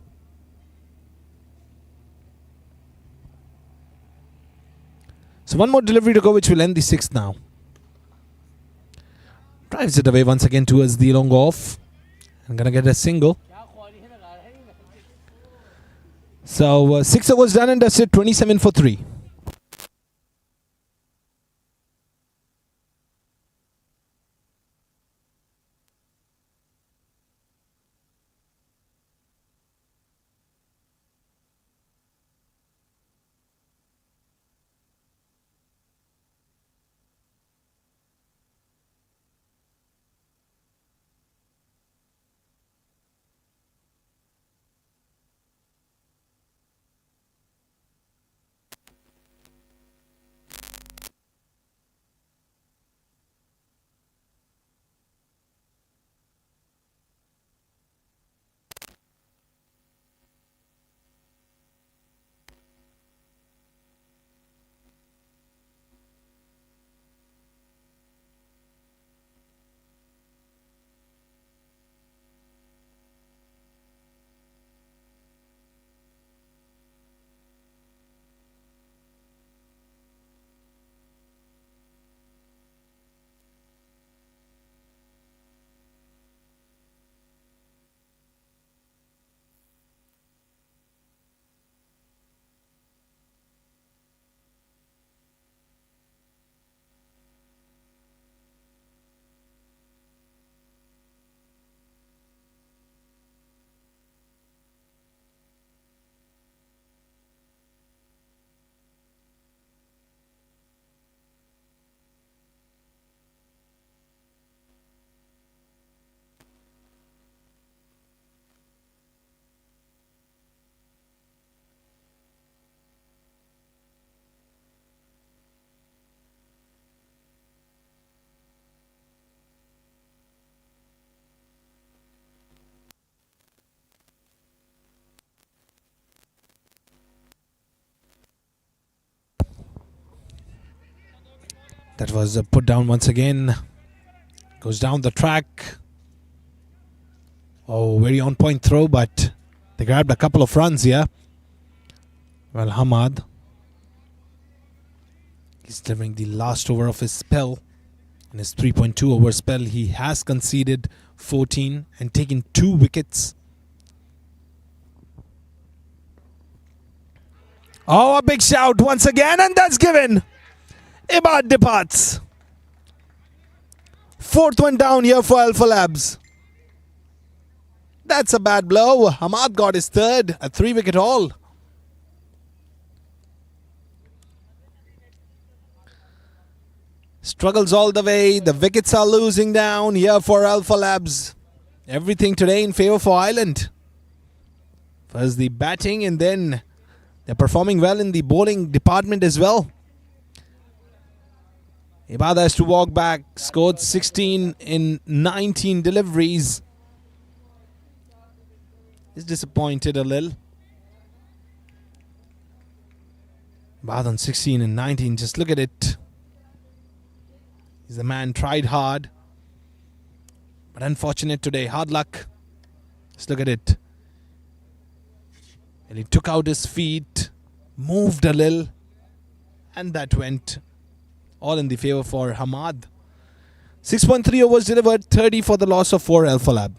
So one more delivery to go, which will end the 6th now. Drives it away once again towards the long off. I'm going to get a single. So 6 overs done and dusted, 27 for 3. That was put down once again. Goes down the track. Oh, very on point throw, but they grabbed a couple of runs here. Well, Hamad, he's delivering the last over of his spell. In his 3.2 over spell, he has conceded 14 and taken 2 wickets. Oh, a big shout once again, and that's given. Ibad departs. 4th one down here for Alphalabs. That's a bad blow. Hamad got his 3rd, a 3-wicket haul. Struggles all the way. The wickets are losing down here for Alphalabs. Everything today in favor for Eyeland. First the batting, and then they're performing well in the bowling department as well. Ibada has to walk back. Scored 16 in 19 deliveries. He's disappointed a little. Ibada on 16 and 19. Just look at it. The man tried hard, but unfortunate today. Hard luck. Just look at it. And he took out his feet, moved a little, and that went all in the favor for Hamad. 6.3 overs delivered, 30 for the loss of 4 Alphalab.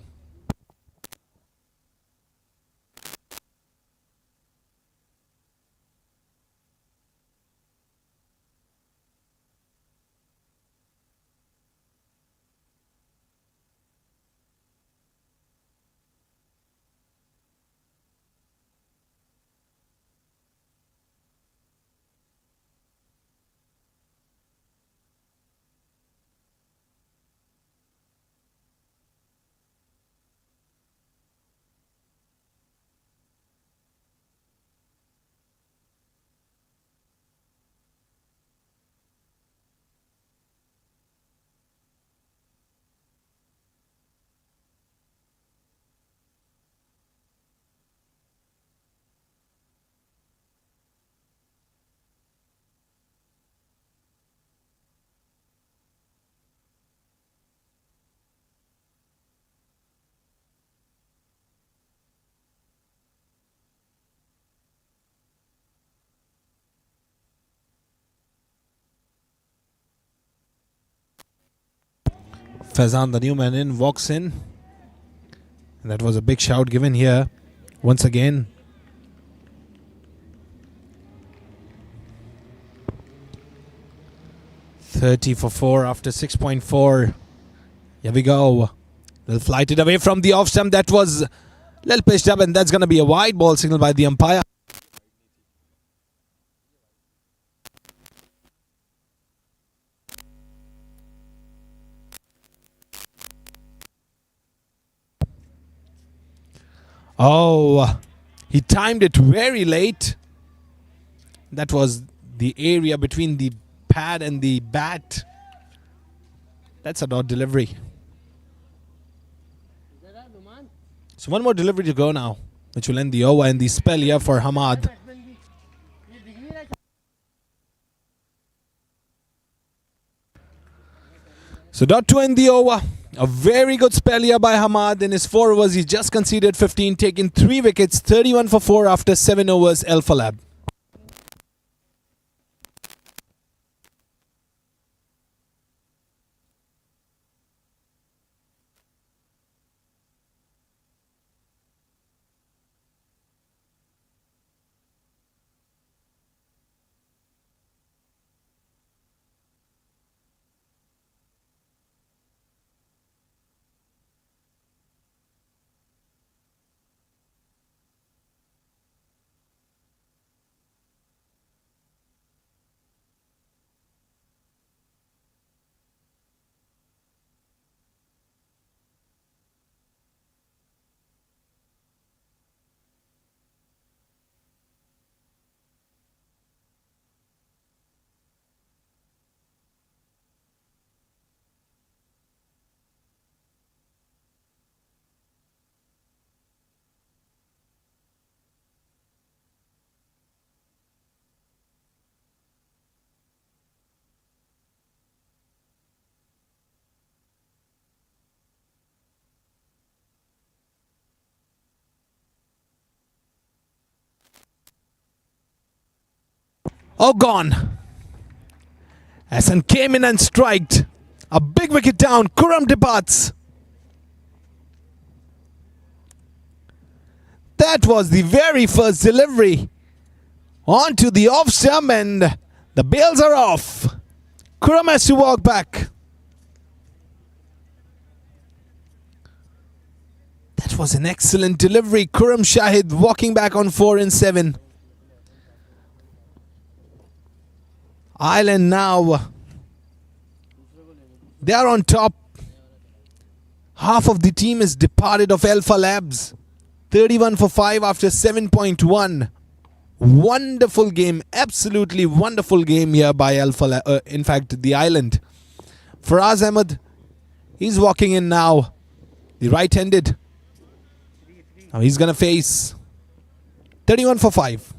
Faizan, the new man in, walks in. And that was a big shout given here. Once again. .30 for 4 after 6.4. Here we go. They'll flight it away from the off stump. That was a little pitched up, and that's going to be a wide ball signal by the umpire. Oh, he timed it very late. That was the area between the pad and the bat. That's a dot delivery. So one more delivery to go now, which will end the over and the spell here for Hamad. So dot to end the over. A very good spell here by Hamad. In his 4 overs, he just conceded 15, taking 3 wickets, 31 for 4 after 7 overs, Alphalab. Oh, gone. Hassan came in and striked. A big wicket down. Khurram departs. That was the very first delivery. On to the off stump and the bails are off. Khurram has to walk back. That was an excellent delivery. Khurram Shahid walking back on 4 and 7. Eyeland now. They are on top. Half of the team is departed of Alphalabs. 31 for 5 after 7.1. Wonderful game. Absolutely wonderful game here by in fact, the Eyeland. Faraz Ahmed, he's walking in now. The right-handed. Now he's going to face 31 for 5.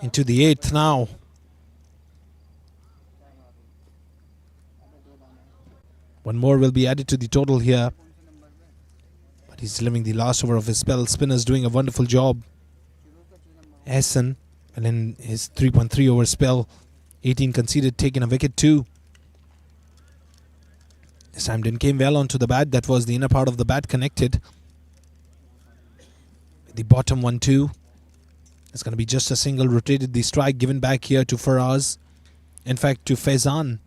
Into the 8th now. One more will be added to the total here. But he's delivering the last over of his spell. Spinner's doing a wonderful job. Hassan, and in his 3.3 over spell, 18 conceded, taking a wicket too. This time didn't came well onto the bat. That was the inner part of the bat connected. The bottom one too. It's going to be just a single. Rotated the strike given back here to Faraz. In fact, to Faizan.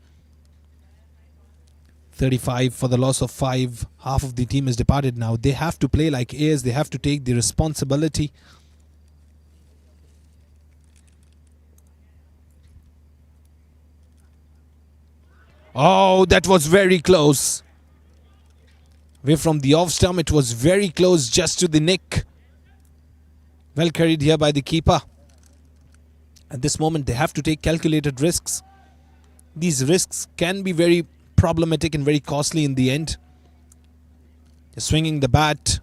35 for the loss of 5. Half of the team is departed now. They have to play like heirs. They have to take the responsibility. Oh, that was very close. Away from the off stump, it was very close, just to the nick. Well carried here by the keeper. At this moment, they have to take calculated risks. These risks can be very problematic and very costly in the end. They're swinging the bat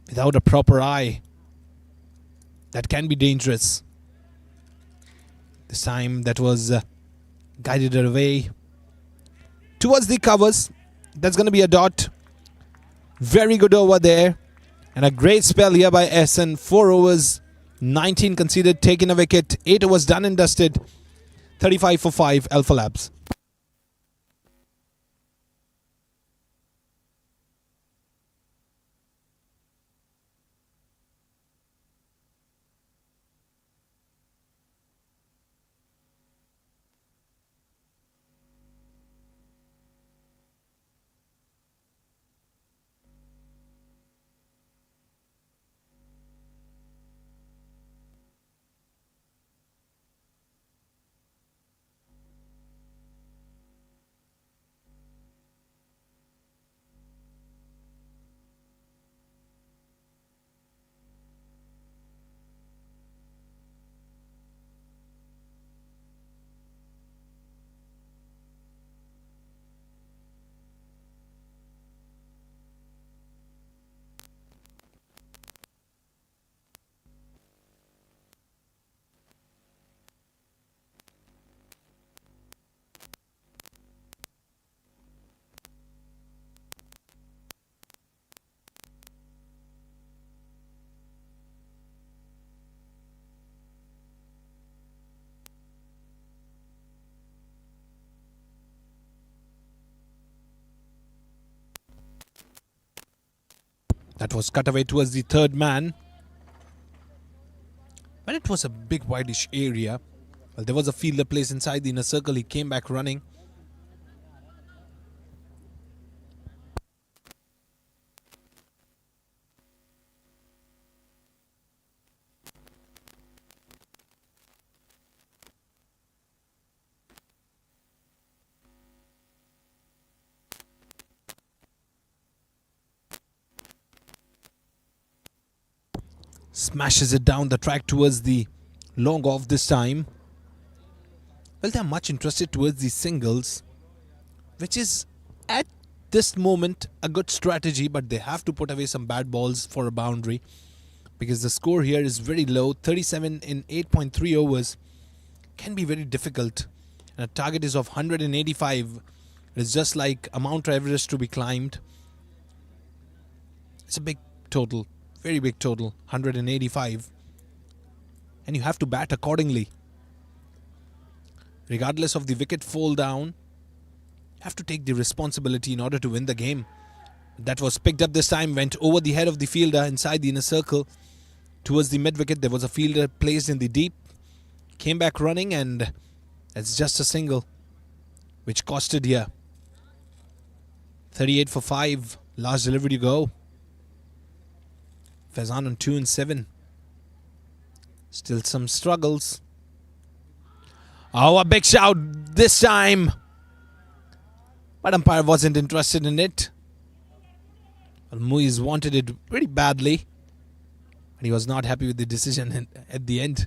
without a proper eye. That can be dangerous. This time that was guided away towards the covers. That's going to be a dot. Very good over there. And a great spell here by SN. 4 overs, 19 conceded, taking a wicket. 8 overs done and dusted. 35 for 5, Alphalabs. That was cut away towards the third man. When it was a big wideish area, well, there was a fielder placed inside the inner circle. He came back running. Smashes it down the track towards the long off this time. Well, they're much interested towards the singles, which is at this moment a good strategy, but they have to put away some bad balls for a boundary because the score here is very low. 37 in 8.3 overs can be very difficult, and a target is of 185. It's just like a Mount Everest to be climbed. It's a big total. Very big total, 185. And you have to bat accordingly. Regardless of the wicket fall down, you have to take the responsibility in order to win the game. That was picked up this time, went over the head of the fielder inside the inner circle. Towards the mid-wicket, there was a fielder placed in the deep. Came back running, and it's just a single, which costed here. 38 for 5, last delivery to go. Faizan on 2 and 7. Still some struggles. Oh, a big shout this time. But umpire wasn't interested in it. Well, Muiz wanted it pretty badly. And he was not happy with the decision at the end.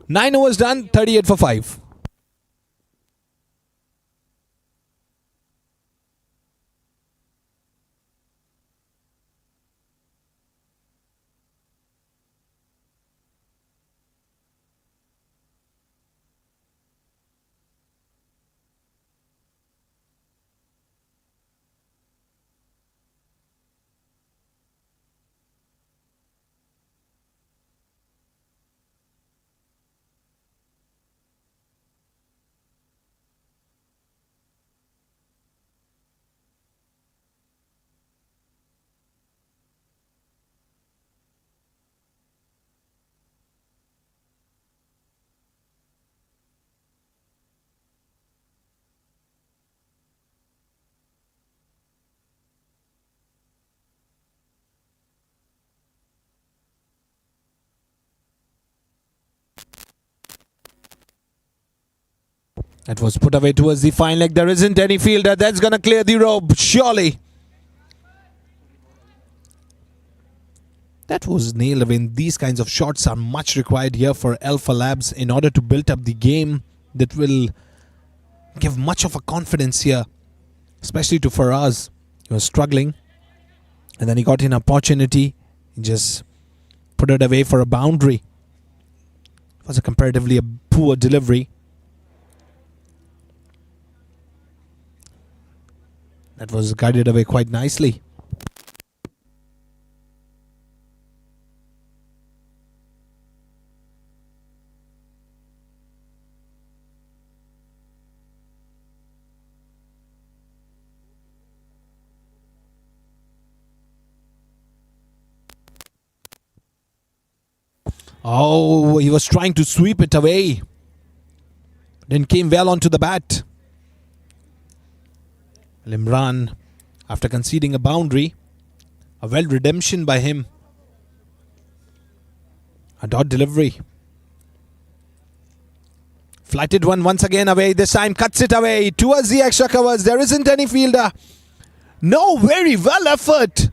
Nine overs done, 38 for 5. That was put away towards the fine leg. There isn't any fielder. That's going to clear the rope, surely. That was nailed away. These kinds of shots are much required here for Alphalabs in order to build up the game that will give much of a confidence here, especially to Faraz. He was struggling, and then he got an opportunity. He just put it away for a boundary. It was a comparatively poor delivery. That was guided away quite nicely. Oh, he was trying to sweep it away. Then came well onto the bat. Imran, after conceding a boundary, a well redemption by him. A dot delivery. Flighted one once again away. This time cuts it away towards the extra covers. There isn't any fielder. No, very well effort.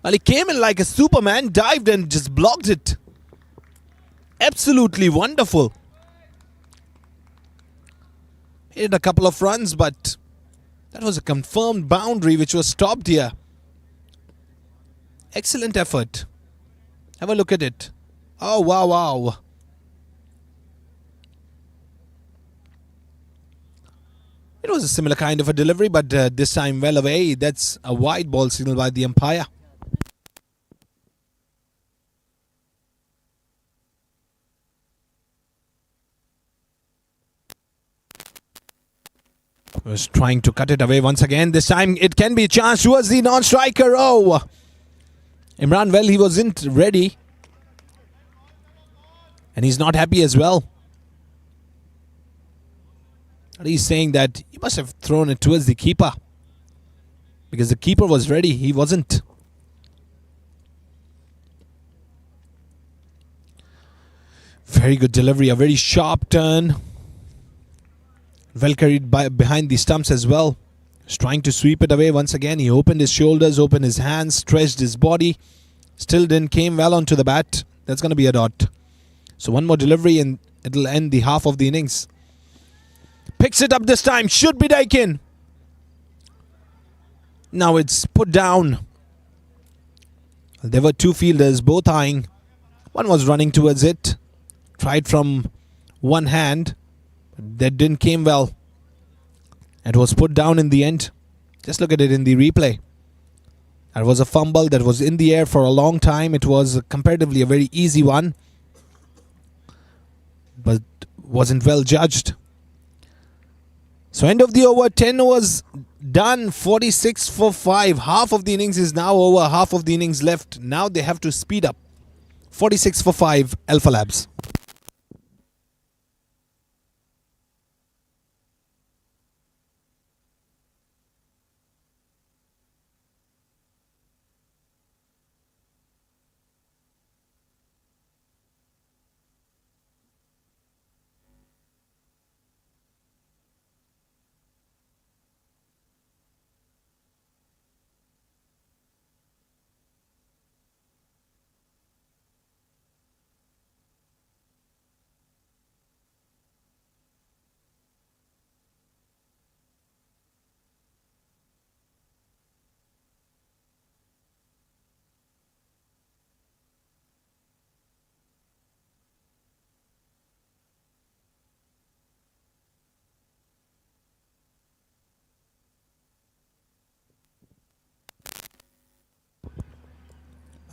Well, he came in like a Superman, dived and just blocked it. Absolutely wonderful. Hit a couple of runs, but that was a confirmed boundary which was stopped here. Excellent effort. Have a look at it. Oh, wow, wow. It was a similar kind of a delivery, but this time well away. That's a wide ball signal by the umpire. Was trying to cut it away once again. This time it can be a chance towards the non-striker. Oh! Imran, well, he wasn't ready. And he's not happy as well. And he's saying that he must have thrown it towards the keeper. Because the keeper was ready. He wasn't. Very good delivery. A very sharp turn. Well carried behind the stumps as well. He's trying to sweep it away once again. He opened his shoulders, opened his hands, stretched his body. Still didn't came well onto the bat. That's going to be a dot. So one more delivery and it'll end the half of the innings. Picks it up this time. Should be Daikin. Now it's put down. There were two fielders, both eyeing. One was running towards it. Tried from one hand. That didn't came well. It was put down in the end. Just look at it in the replay. That was a fumble that was in the air for a long time. It was comparatively a very easy one. But wasn't well judged. So end of the over, 10 overs done, 46 for 5. Half of the innings is now over, half of the innings left. Now they have to speed up. 46 for 5, Alphalabs.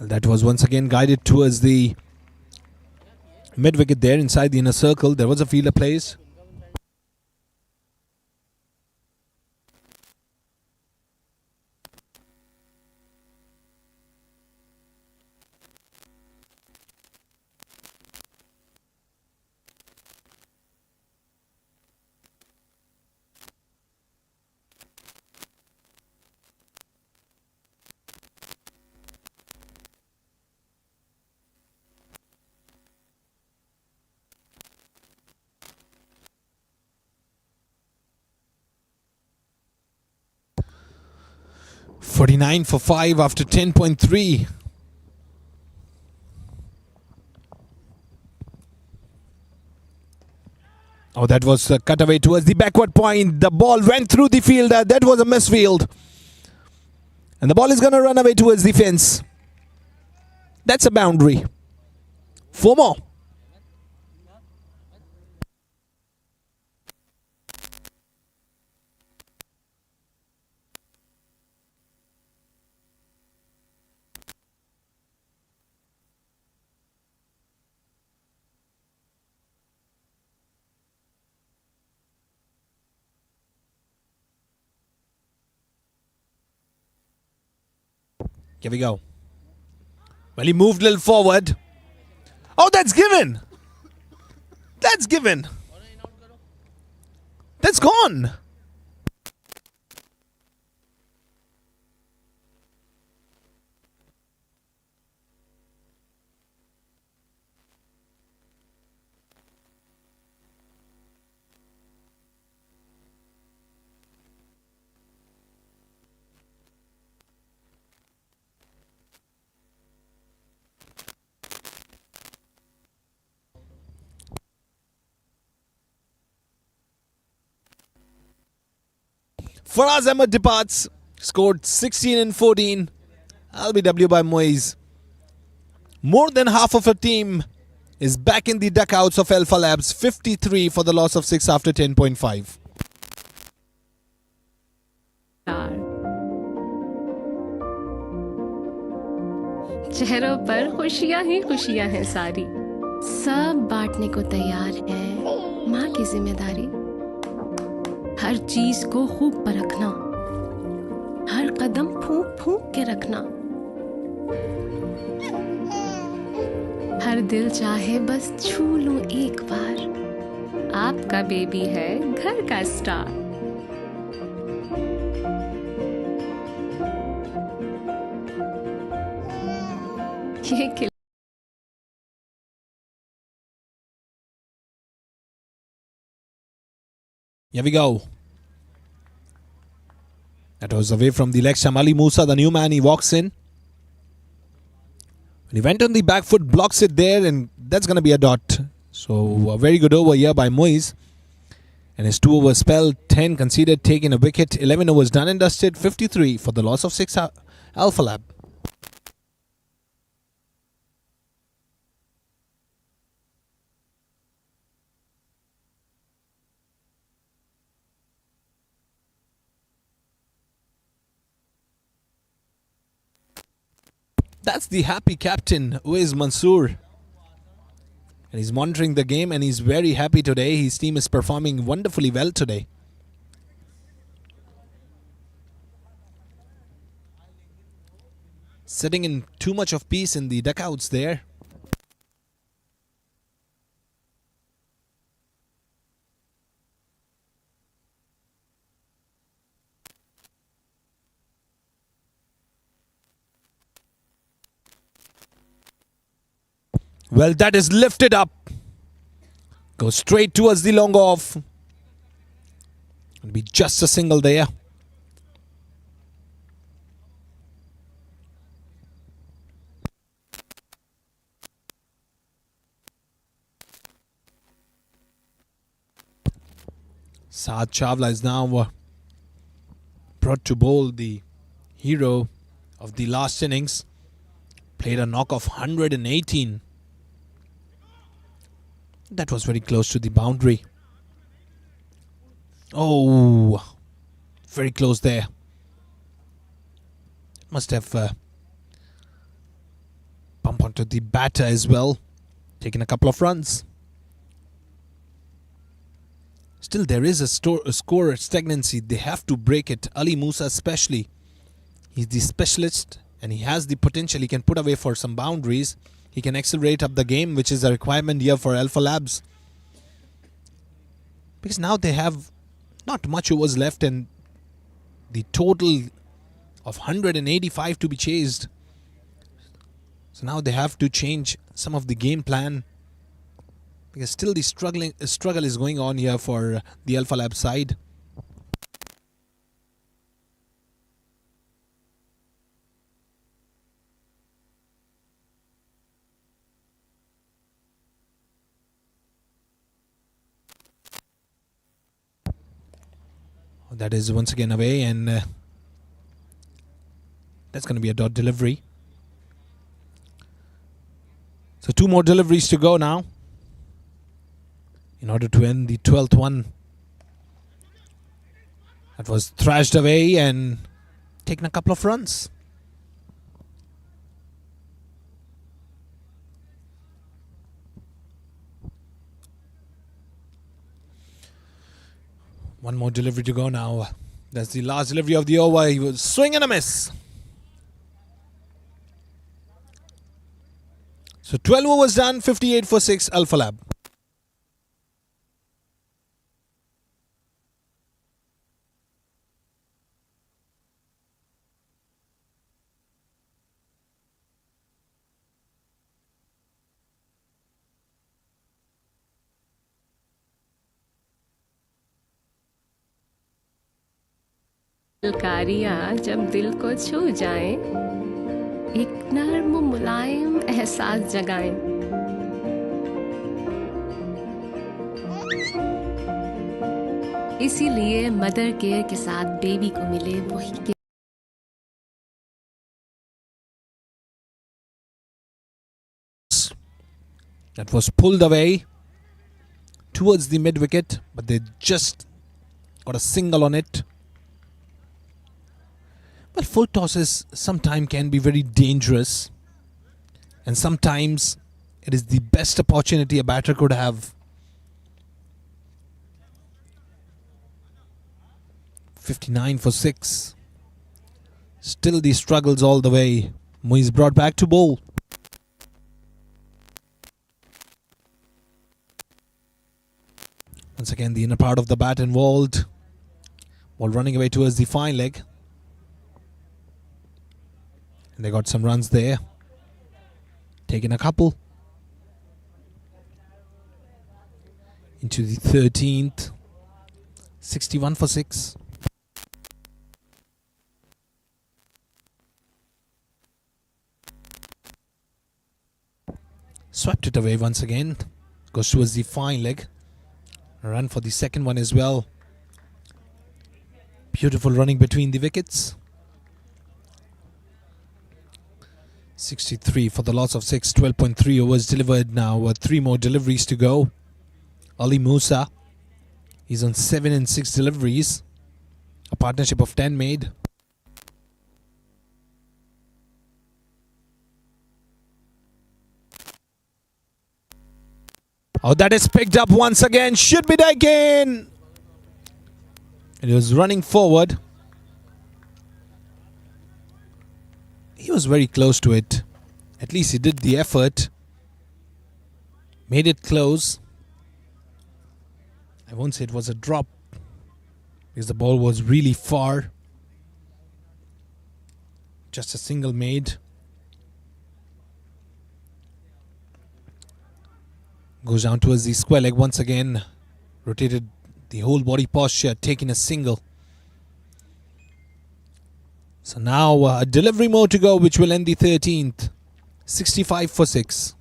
That was once again guided towards the mid-wicket there inside the inner circle. There was a fielder place. .49 for 5 after 10.3. Oh, that was a cutaway towards the backward point. The ball went through the fielder. That was a misfield. And the ball is going to run away towards the fence. That's a boundary. 4 more. Here we go. Well, he moved a little forward. Oh, that's given. That's given. That's gone. Faraz Ahmed departs, scored 16 and 14. LBW by Moise. More than half of a team is back in the duckouts of Alphalabs. 53 for the loss of 6 after 10.5. चेहरों पर खुशियां ही खुशियां हैं सारी, सब बांटने को तैयार है माँ की जिम्मेदारी। हर हर चीज को खूब परखना, हर कदम फूंक फूंक के रखना, हर दिल चाहे बस छू लूं एक बार, आपका बेबी है घर का स्टार। ये Here we go. That was away from the leg stump. Ali Musa, the new man, he walks in. When he went on the back foot, blocks it there, and that's going to be a dot. So a very good over here by Moise. And his 2 over spell, 10 conceded, taking a wicket, 11 overs done and dusted, 53 for the loss of 6 Alphalab. That's the happy captain, Uwais Mansoor. And he's monitoring the game and he's very happy today. His team is performing wonderfully well today. Setting in too much of peace in the duckouts there. Well, that is lifted up. Goes straight towards the long off. It'll be just a single there. Saad Chawla is now brought to bowl, the hero of the last innings. Played a knock of 118. That was very close to the boundary. Oh, very close there. Must have bumped onto the batter as well. Taken a couple of runs. Still, there is a score stagnancy. They have to break it. Ali Musa especially. He's the specialist and he has the potential. He can put away for some boundaries. He can accelerate up the game, which is a requirement here for Alphalabs. Because now they have not much overs left and the total of 185 to be chased. So now they have to change some of the game plan. Because still the struggle is going on here for the Alphalabs side. That is once again away, and that's going to be a dot delivery. So 2 more deliveries to go now in order to end the 12th one. That was thrashed away and taken a couple of runs. One more delivery to go now. That's the last delivery of the over. He was swing and a miss. So 12 overs done, 58 for 6, Alphalab. दिलकारियाँ जब दिल को छू जाएं, एक नर्म मुलायम एहसास जगाएं। इसीलिए mother care के साथ बेबी को मिले वही के That was pulled away towards the mid wicket, but they just got a single on it. But full tosses sometimes can be very dangerous, and sometimes it is the best opportunity a batter could have. 59 for 6. Still the struggles all the way. Muiz brought back to bowl. Once again, the inner part of the bat involved. Ball running away towards the fine leg. And they got some runs there. Taking a couple. Into the 13th. 61 for 6. Swept it away once again. Goes towards the fine leg. A run for the second one as well. Beautiful running between the wickets. 63 for the loss of 6. 12.3 overs delivered now. 3 more deliveries to go. Ali Musa. He's on 7 and 6 deliveries. A partnership of 10 made. Oh, that is picked up once again. Should be taken. And he was running forward. He was very close to it. At least he did the effort. Made it close. I won't say it was a drop, because the ball was really far. Just a single made. Goes down towards the square leg once again. Rotated the whole body posture, taking a single. So now a delivery more to go, which will end the 13th. 65 for 6.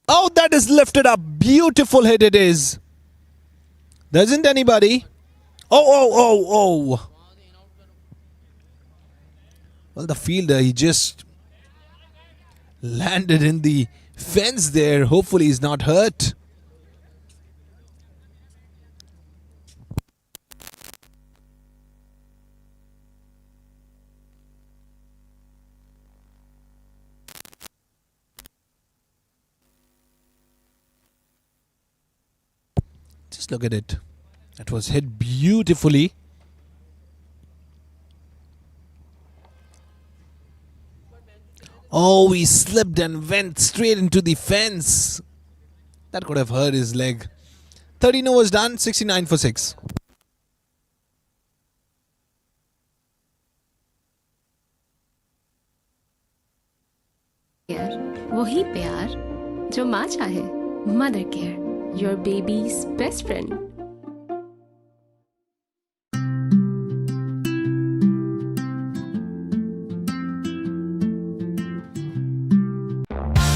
Oh, that is lifted up. Beautiful hit it is. There isn't anybody. Oh. Well, the fielder, he just landed in the fence there. Hopefully he's not hurt. Just look at it. That was hit beautifully. Oh, he slipped and went straight into the fence. That could have hurt his leg. 13 overs done, 69 for 6. वही प्यार जो माँ चाहे. Mother care, your baby's best friend.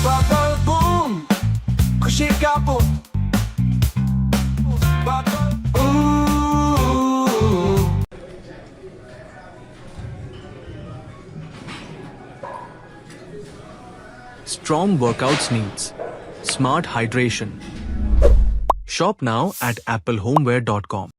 Bubble boom, खुशी का boom. Bubble boom. Strong workouts needs smart hydration. Shop now at applehomeware.com.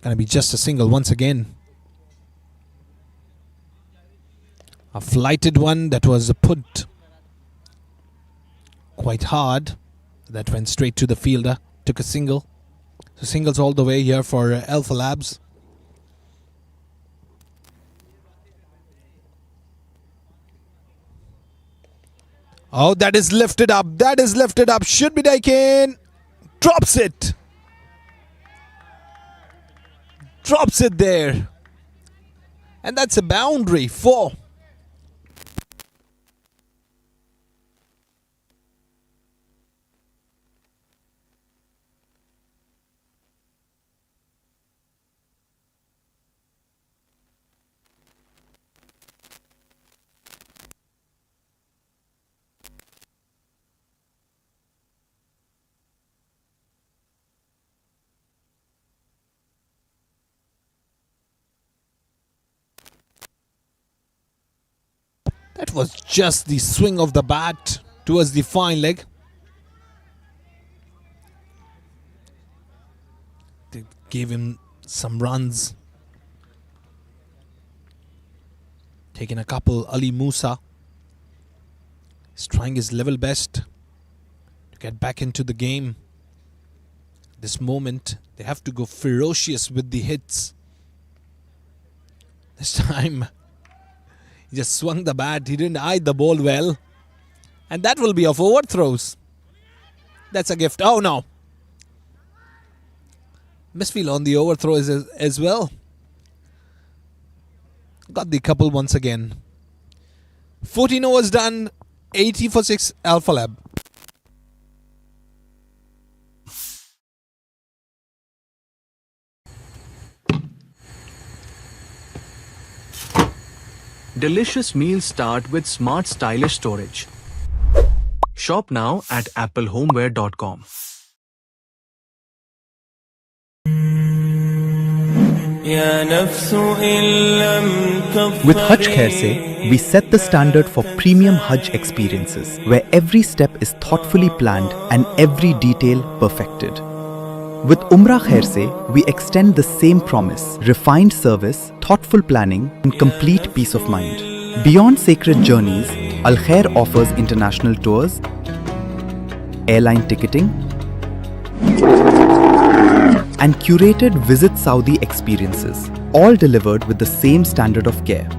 Gonna be just a single once again. A flighted one that was put quite hard. That went straight to the fielder. Took a single. So singles all the way here for Alphalabs. Oh, that is lifted up. That is lifted up. Should be taken. Drops it. drops it there. And that's a boundary. 4. That was just the swing of the bat towards the fine leg. They gave him some runs. Taking a couple. Ali Musa is trying his level best to get back into the game. This moment, they have to go ferocious with the hits. This time, he just swung the bat. He didn't eye the ball well. And that will be of overthrows. That's a gift. Oh no. Misfield on the overthrow as well. Got the couple once again. 14 overs done. 80 for 6 Alphalab. Delicious meals start with smart stylish storage. Shop now at applehomeware.com. With Hajj Khair Se, we set the standard for premium Hajj experiences, where every step is thoughtfully planned and every detail perfected. With Umrah Khair Se, we extend the same promise: refined service, thoughtful planning, and complete peace of mind. Beyond sacred journeys, Al Khair offers international tours, airline ticketing, and curated Visit Saudi experiences, all delivered with the same standard of care.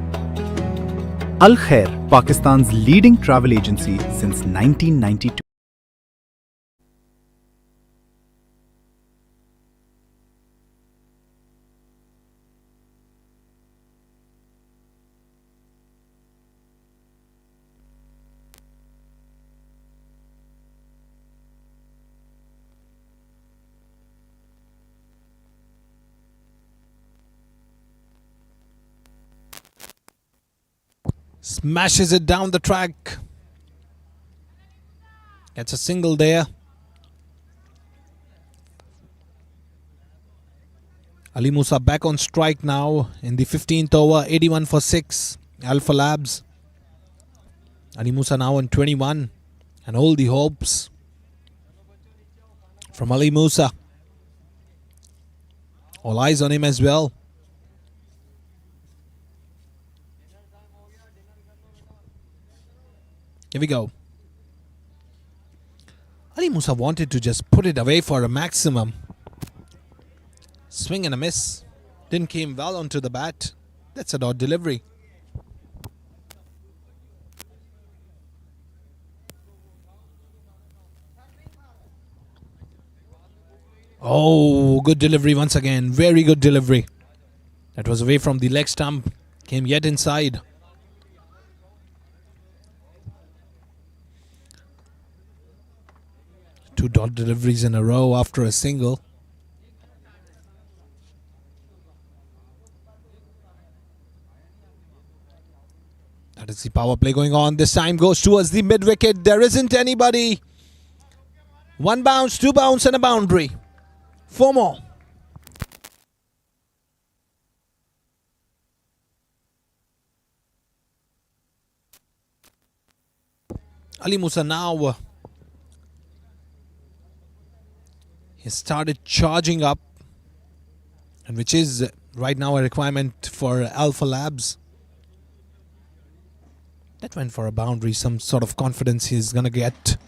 Al Khair, Pakistan's leading travel agency since 1992. Smashes it down the track. Gets a single there. Ali Musa back on strike now in the 15th over. 81 for 6. Alphalabs. Ali Musa now on 21. And all the hopes from Ali Musa. All eyes on him as well. Here we go. Ali Musa wanted to just put it away for a maximum. Swing and a miss. Didn't came well onto the bat. That's a dot delivery. Oh, good delivery once again. Very good delivery. That was away from the leg stump. Came yet inside. Two dot deliveries in a row after a single. That is the power play going on. This time goes towards the mid wicket. There isn't anybody. One bounce, two bounce, and a boundary. 4 more. Ali Musa now he started charging up, and which is right now a requirement for Alphalabs. That went for a boundary, some sort of confidence he's going to get.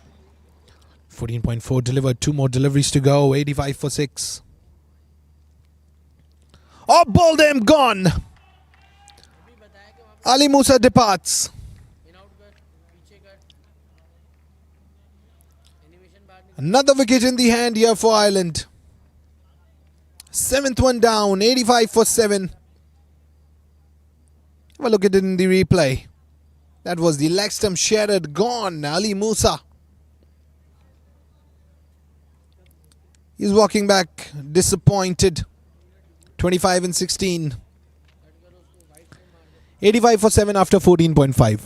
14.4 delivered, 2 more deliveries to go. 85 for 6. Oh, ball them gone. Ali Musa departs. Another wicket in the hand here for Eyeland. Seventh one down, 85 for 7. Have a look at it in the replay. That was the leg stump shattered, gone. Ali Musa. He's walking back, disappointed. 25 and 16. 85 for 7 after 14.5.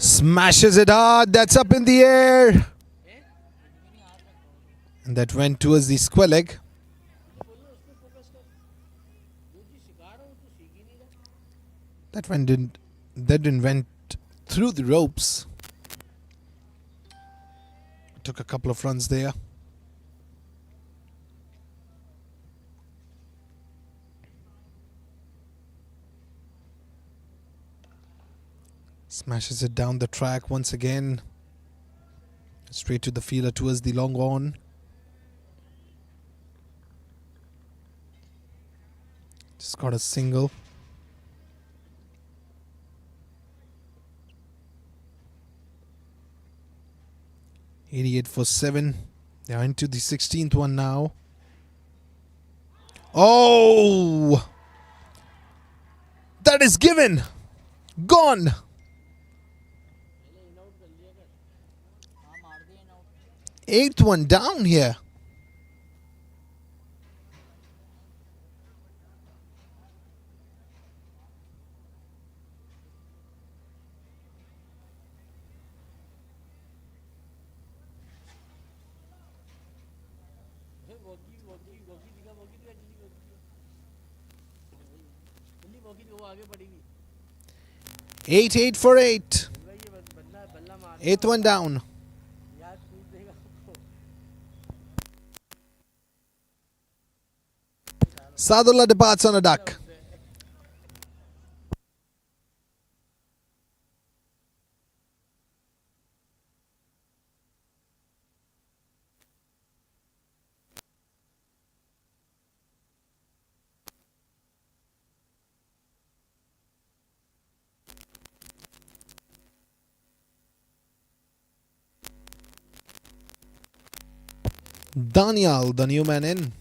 Smashes it hard. That's up in the air. And that went towards the square leg. That didn't went through the ropes. Took a couple of runs there. Smashes it down the track once again. Straight to the fielder towards the long on. Just got a single. $88 for 7. They are into the 16th one now. Oh! That is given. Gone. Eighth one down here. Eight for 8. Eighth one down. Sadullah departs on a duck. Daniel, the new man in.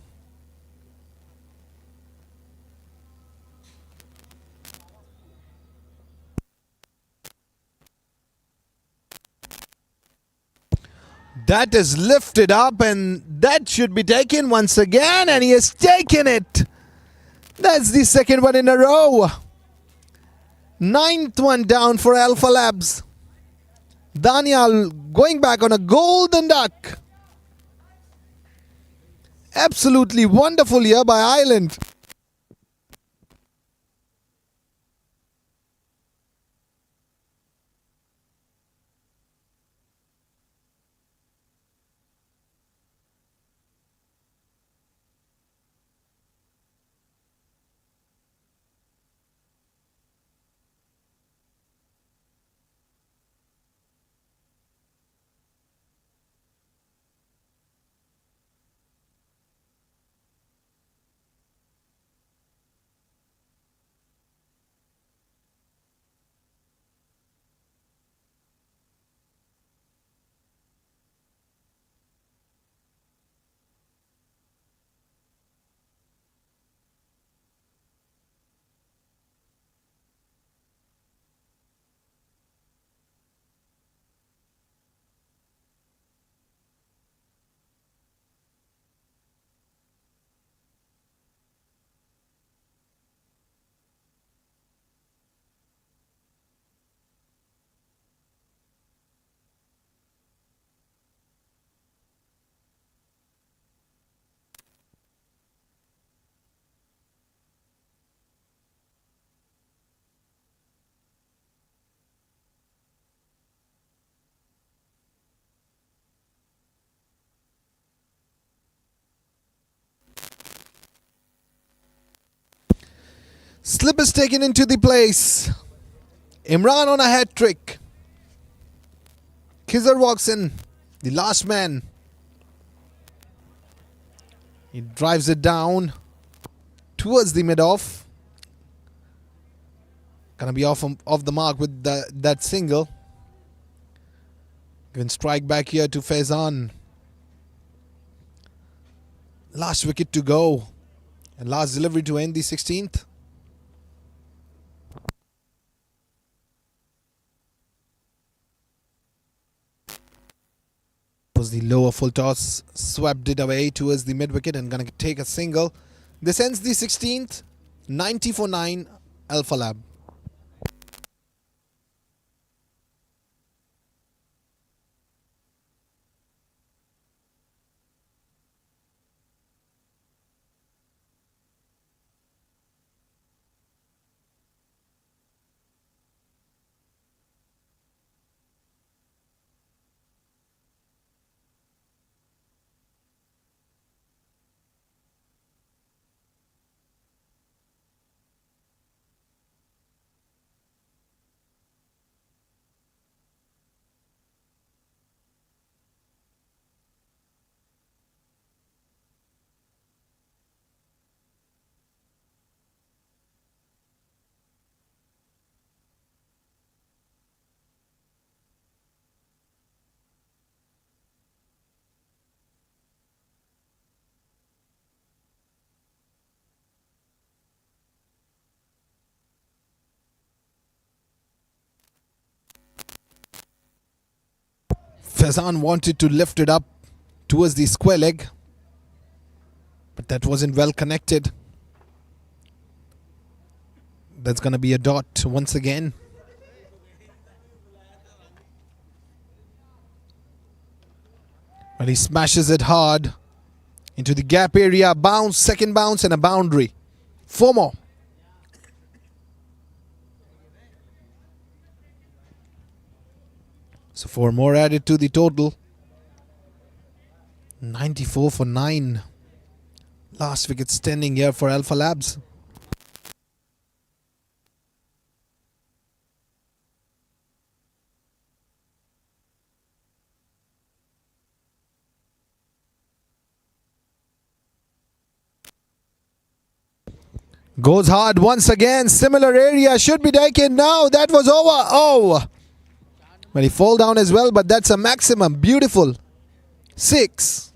That is lifted up and that should be taken once again, and he has taken it. That's the second one in a row. 9th one down for Alphalabs. Daniel going back on a golden duck. Absolutely wonderful here by Eyeland. Slip is taken into the place. Imran on a hat trick. Khizar walks in, the last man. He drives it down towards the mid-off. Gonna be off the mark with that single. Given strike back here to Faizan. Last wicket to go. And last delivery to end the 16th. Was the lower full toss, swept it away towards the mid wicket and gonna take a single. This ends the 16th. 90 for 9, Alphalab. Faizan wanted to lift it up towards the square leg, but that wasn't well connected. That's going to be a dot once again. But he smashes it hard into the gap area. Bounce, second bounce and a boundary. 4 more. So 4 more added to the total. 94 for 9. Last wicket standing here for Alphalabs. Goes hard once again. Similar area should be taken now. That was over. Oh. Well, he fall down as well, but that's a maximum. Beautiful. 6.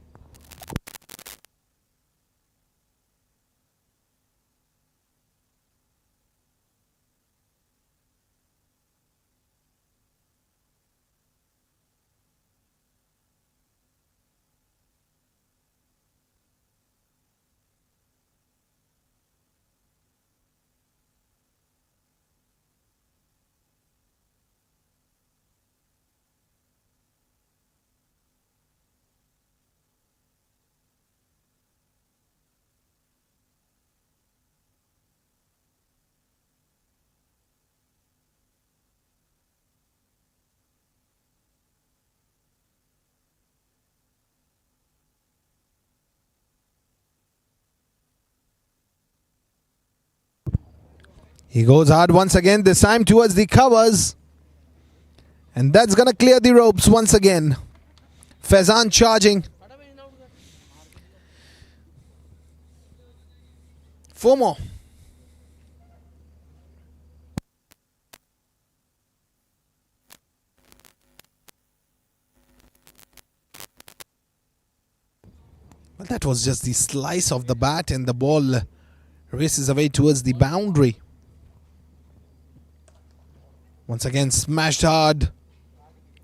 He goes hard once again, this time towards the covers. And that's going to clear the ropes once again. Faizan charging. 4 more. Well, that was just the slice of the bat, and the ball races away towards the boundary. Once again smashed hard.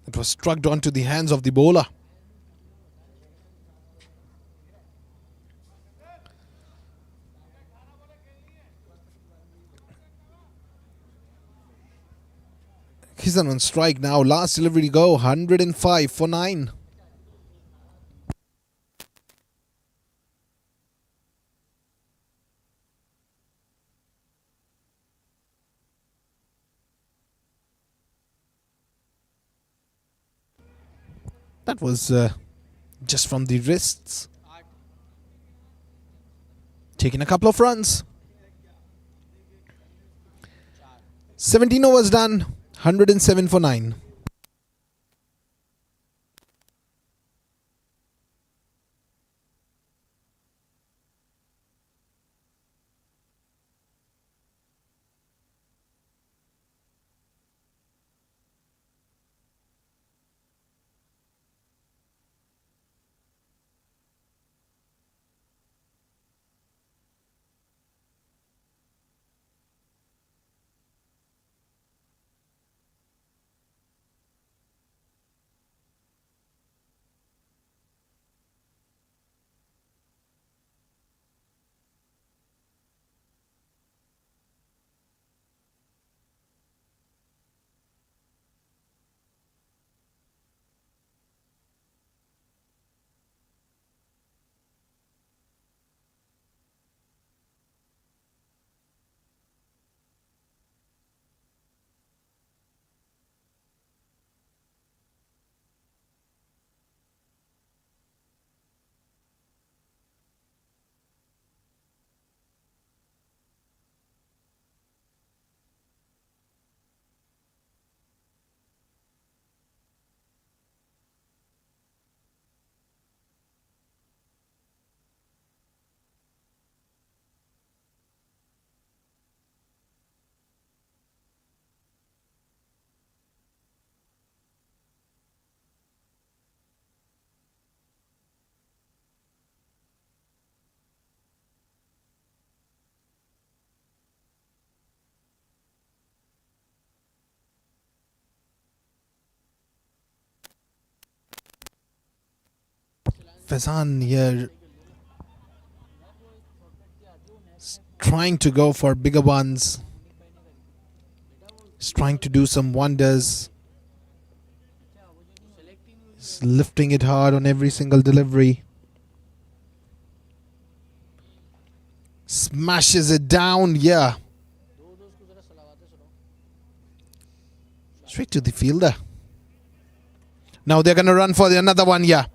It was struck onto the hands of the bowler. Kizan on strike now. Last delivery to go. 105 for 9. That was just from the wrists. Taking a couple of runs. 17 overs done. 107 for 9. Faizan here trying to go for bigger ones. He's trying to do some wonders. He's lifting it hard on every single delivery. Smashes it down, yeah. Straight to the fielder. Now they're going to run for another one, yeah.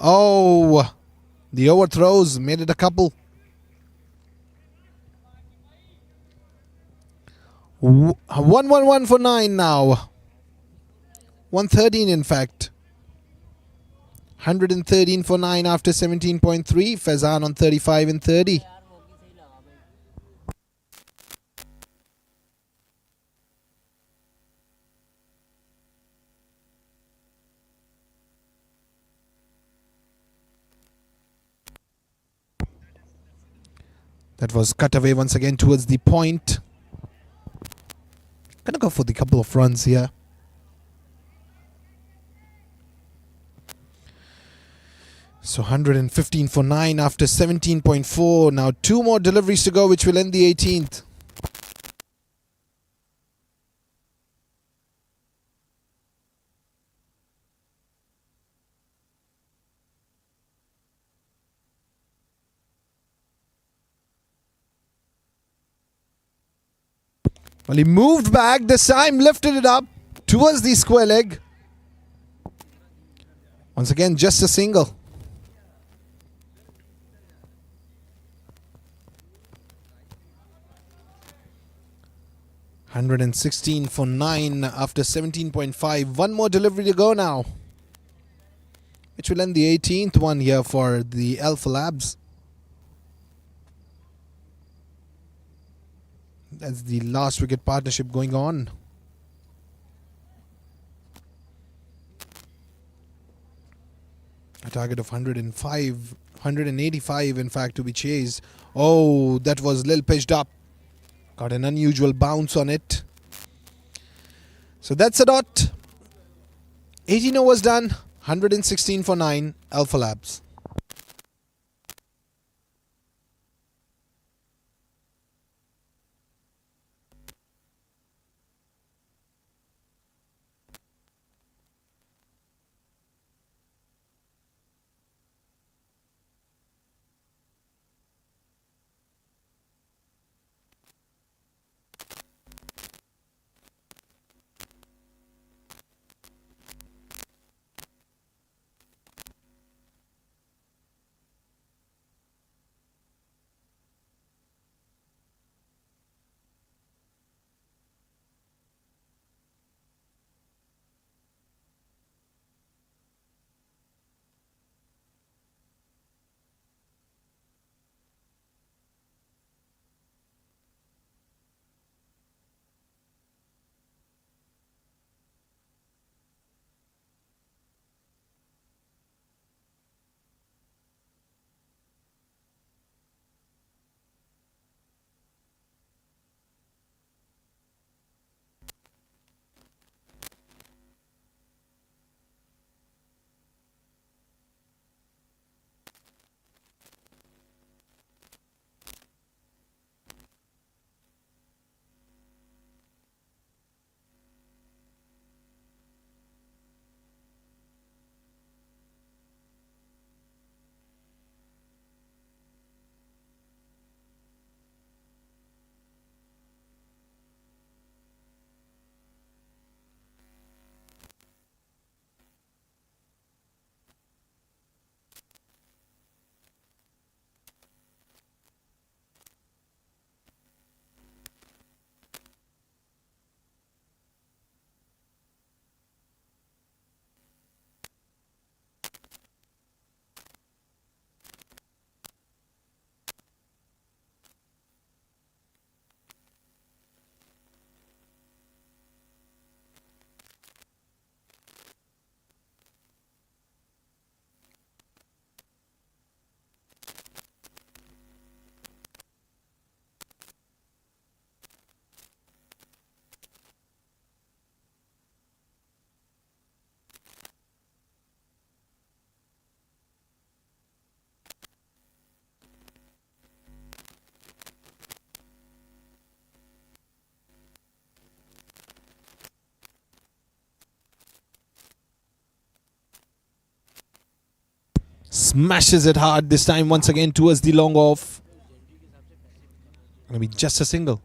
Oh, the overthrows made it a couple. 111 for 9 now. 113 in fact. 113 for 9 after 17.3. Faizan on 35 and 30. That was cut away once again towards the point. Gonna go for the couple of runs here. So 115 for 9 after 17.4. Now 2 more deliveries to go, which will end the 18th. Well, he moved back this time, lifted it up towards the square leg. Once again, just a single. 116 for 9 after 17.5. One more delivery to go now, which will end the 18th one here for the Alphalabs. That's the last wicket partnership going on. A target of 105, 185 in fact to be chased. Oh, that was little pitched up. Got an unusual bounce on it. So that's a dot. 18 overs done. 116 for 9. Alphalabs. Smashes it hard this time once again towards the long off. Gonna be just a single.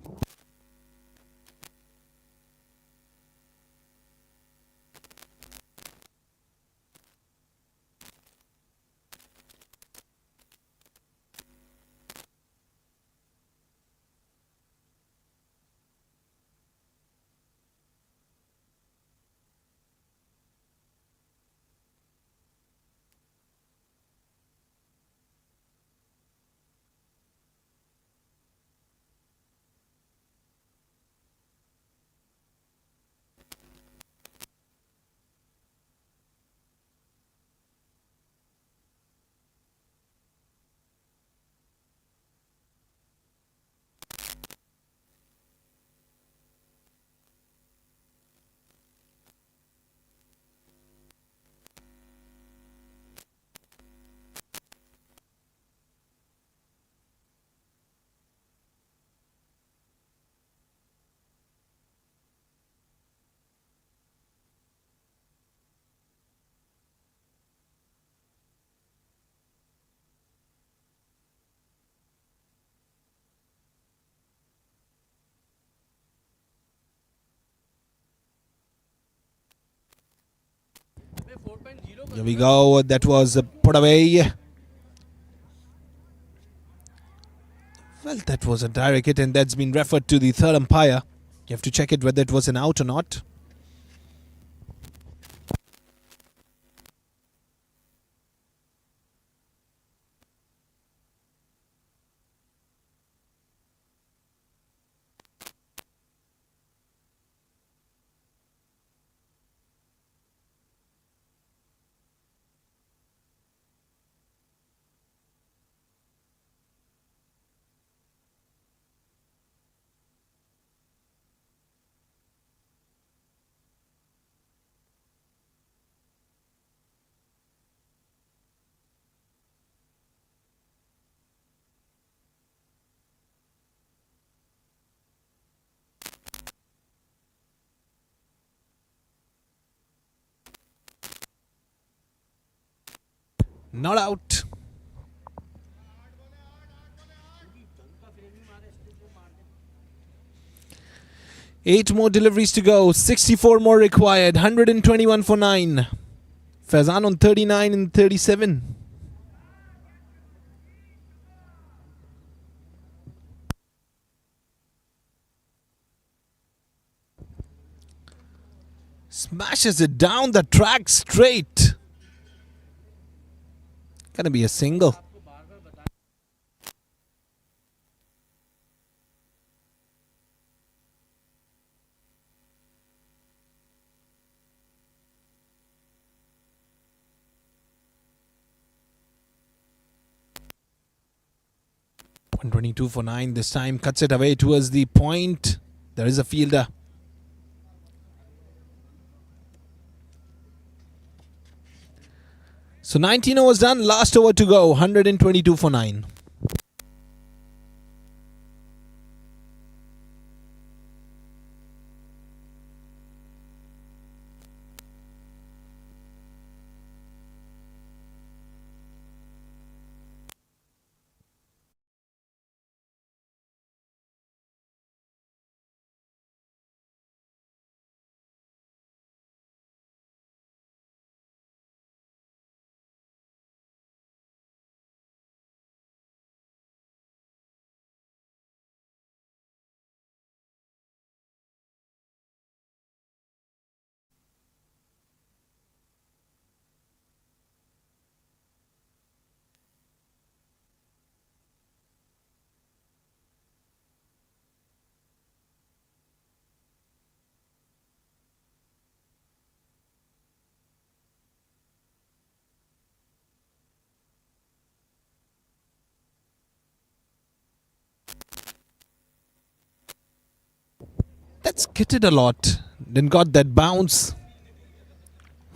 Here we go. That was put away. Well, that was a direct hit, and that's been referred to the third umpire. You have to check it whether it was an out or not. Not out. 8 more deliveries to go. 64 more required. 121 for 9. Faizan on 39 and 37. Smashes it down the track straight. Gonna be a single. .122 for 9 this time. Cuts it away towards the point. There is a fielder. So 19 overs done. Last over to go. 122 for 9. That's kitted a lot. Then got that bounce.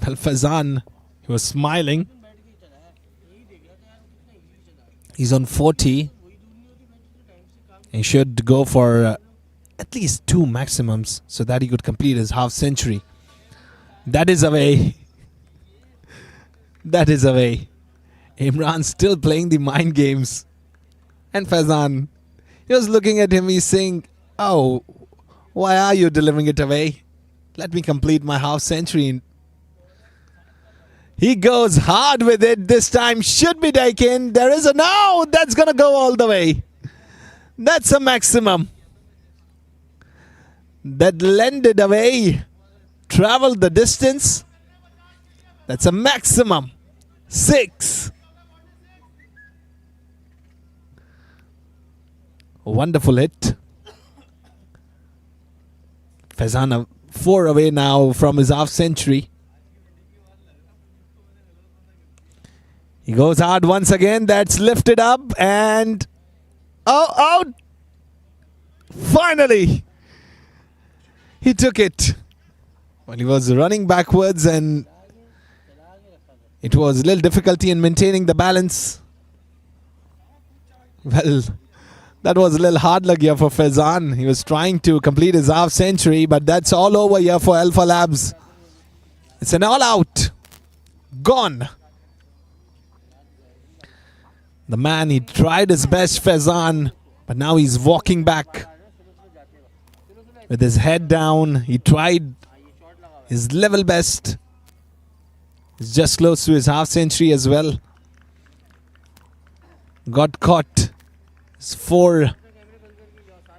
Well, Faizan, he was smiling. He's on 40. He should go for at least 2 maximums so that he could complete his half century. That is away. That is away. Imran still playing the mind games. And Faizan, he was looking at him. He's saying, "Oh, why are you delivering it away? Let me complete my half century." He goes hard with it this time. Should be taken. There is a no. That's going to go all the way. That's a maximum. That lended away. Traveled the distance. That's a maximum. 6. Wonderful hit. Faizan 4 away now from his half century. He goes hard once again. That's lifted up and out. Finally, he took it. Well, he was running backwards and it was a little difficulty in maintaining the balance. Well, that was a little hard luck here for Faizan. He was trying to complete his half century, but that's all over here for Alphalabs. It's an all out. Gone. The man, he tried his best, Faizan, but now he's walking back with his head down. He tried his level best. He's just close to his half century as well. Got caught. It's 4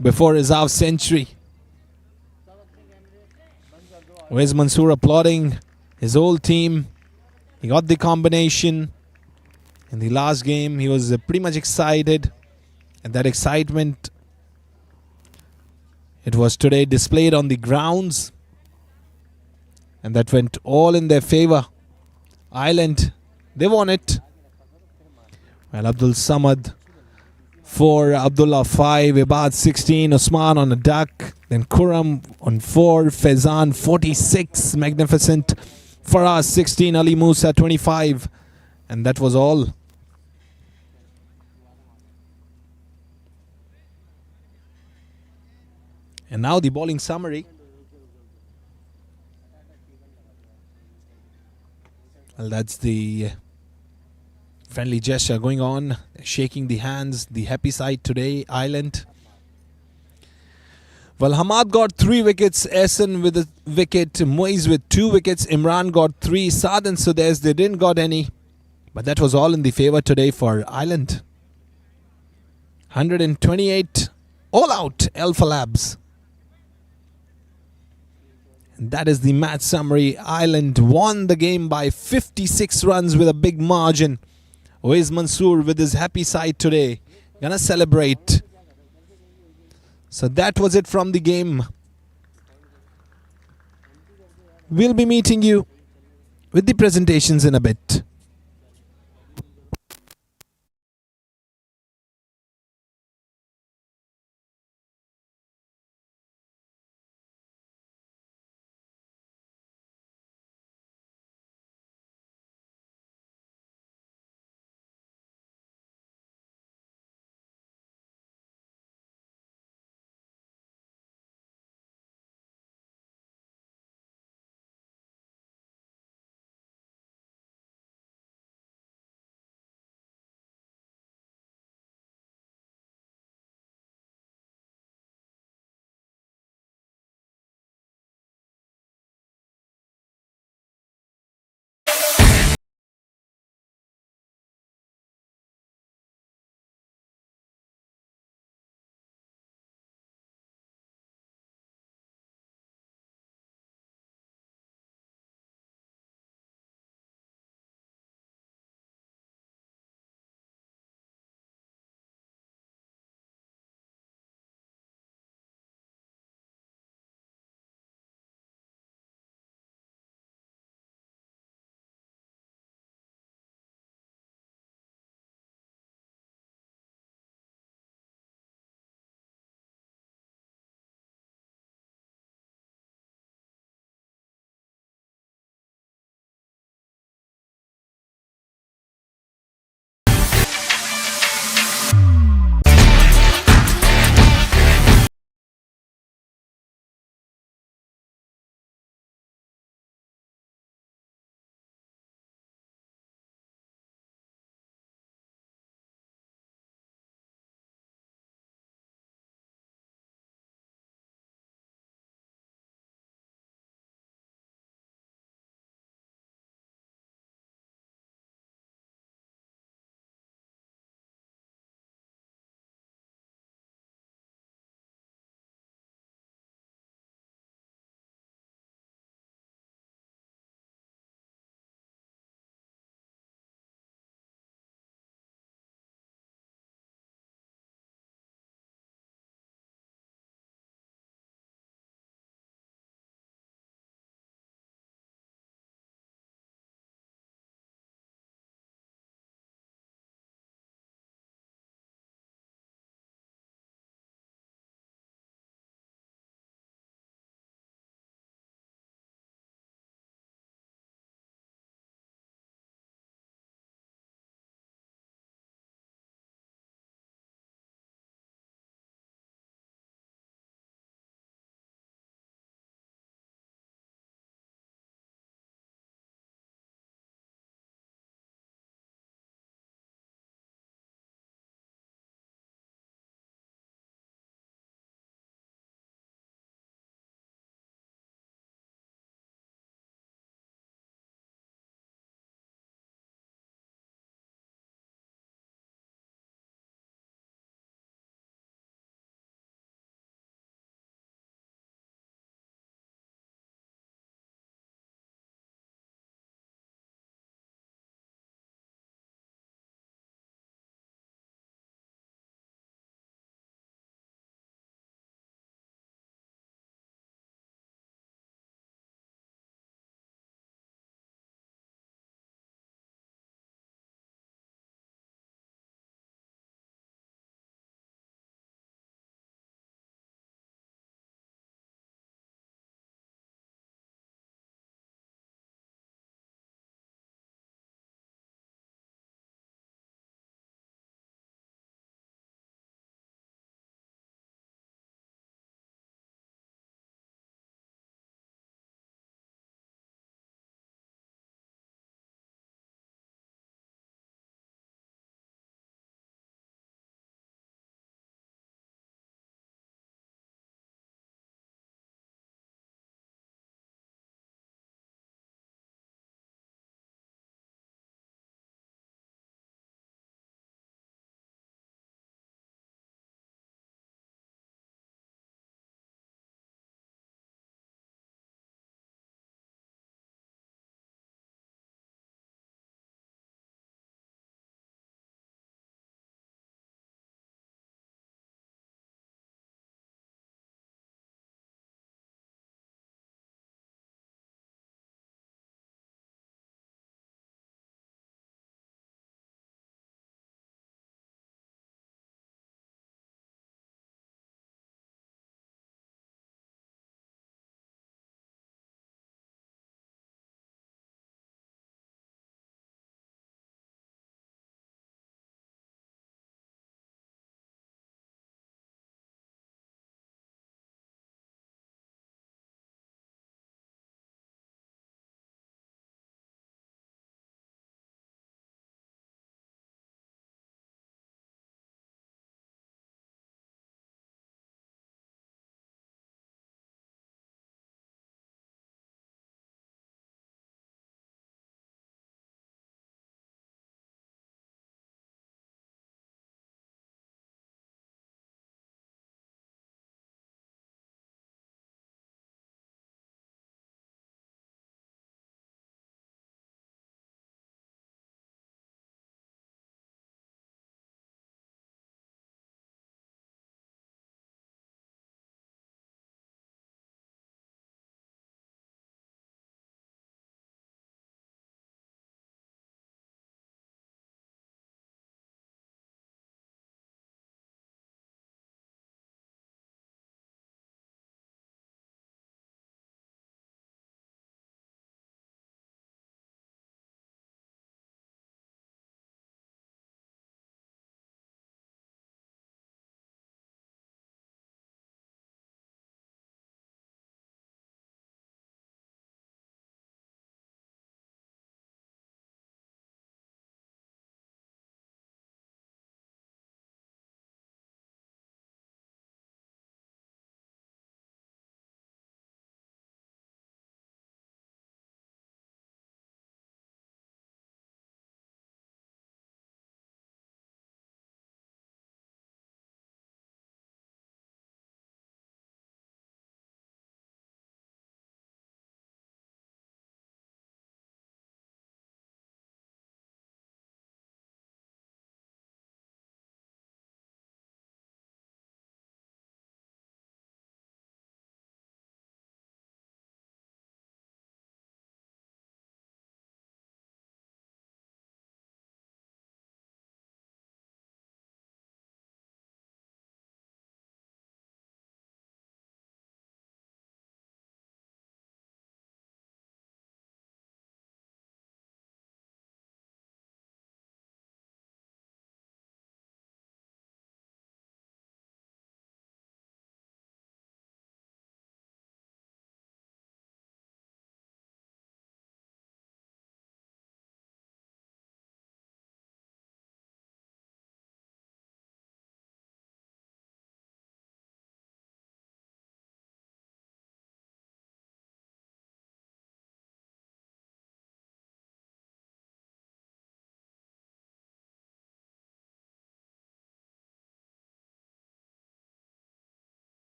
before his half century. Where's Mansoor applauding his whole team? He got the combination. In the last game, he was pretty much excited. And that excitement, it was today displayed on the grounds. And that went all in their favor. Eyeland, they won it. Well, Abdul Samad 4, Abdullah 5, Ibad 16, Osman on a duck. Then Kuram on 4, Faizan 46, magnificent. Faraz 16, Ali Musa 25. And that was all. And now the bowling summary. Well, that's the friendly gesture going on, shaking the hands, the happy side today, Eyeland. Well, Hamad got 3 wickets, Ehsan with a wicket, Muiz with 2 wickets, Imran got 3, Saad and Sudesh, they didn't got any. But that was all in the favour today for Eyeland. 128, all out, Alphalabs. And that is the match summary. Eyeland won the game by 56 runs with a big margin. Where's Mansoor with his happy side today? Gonna celebrate. So that was it from the game. We'll be meeting you with the presentations in a bit.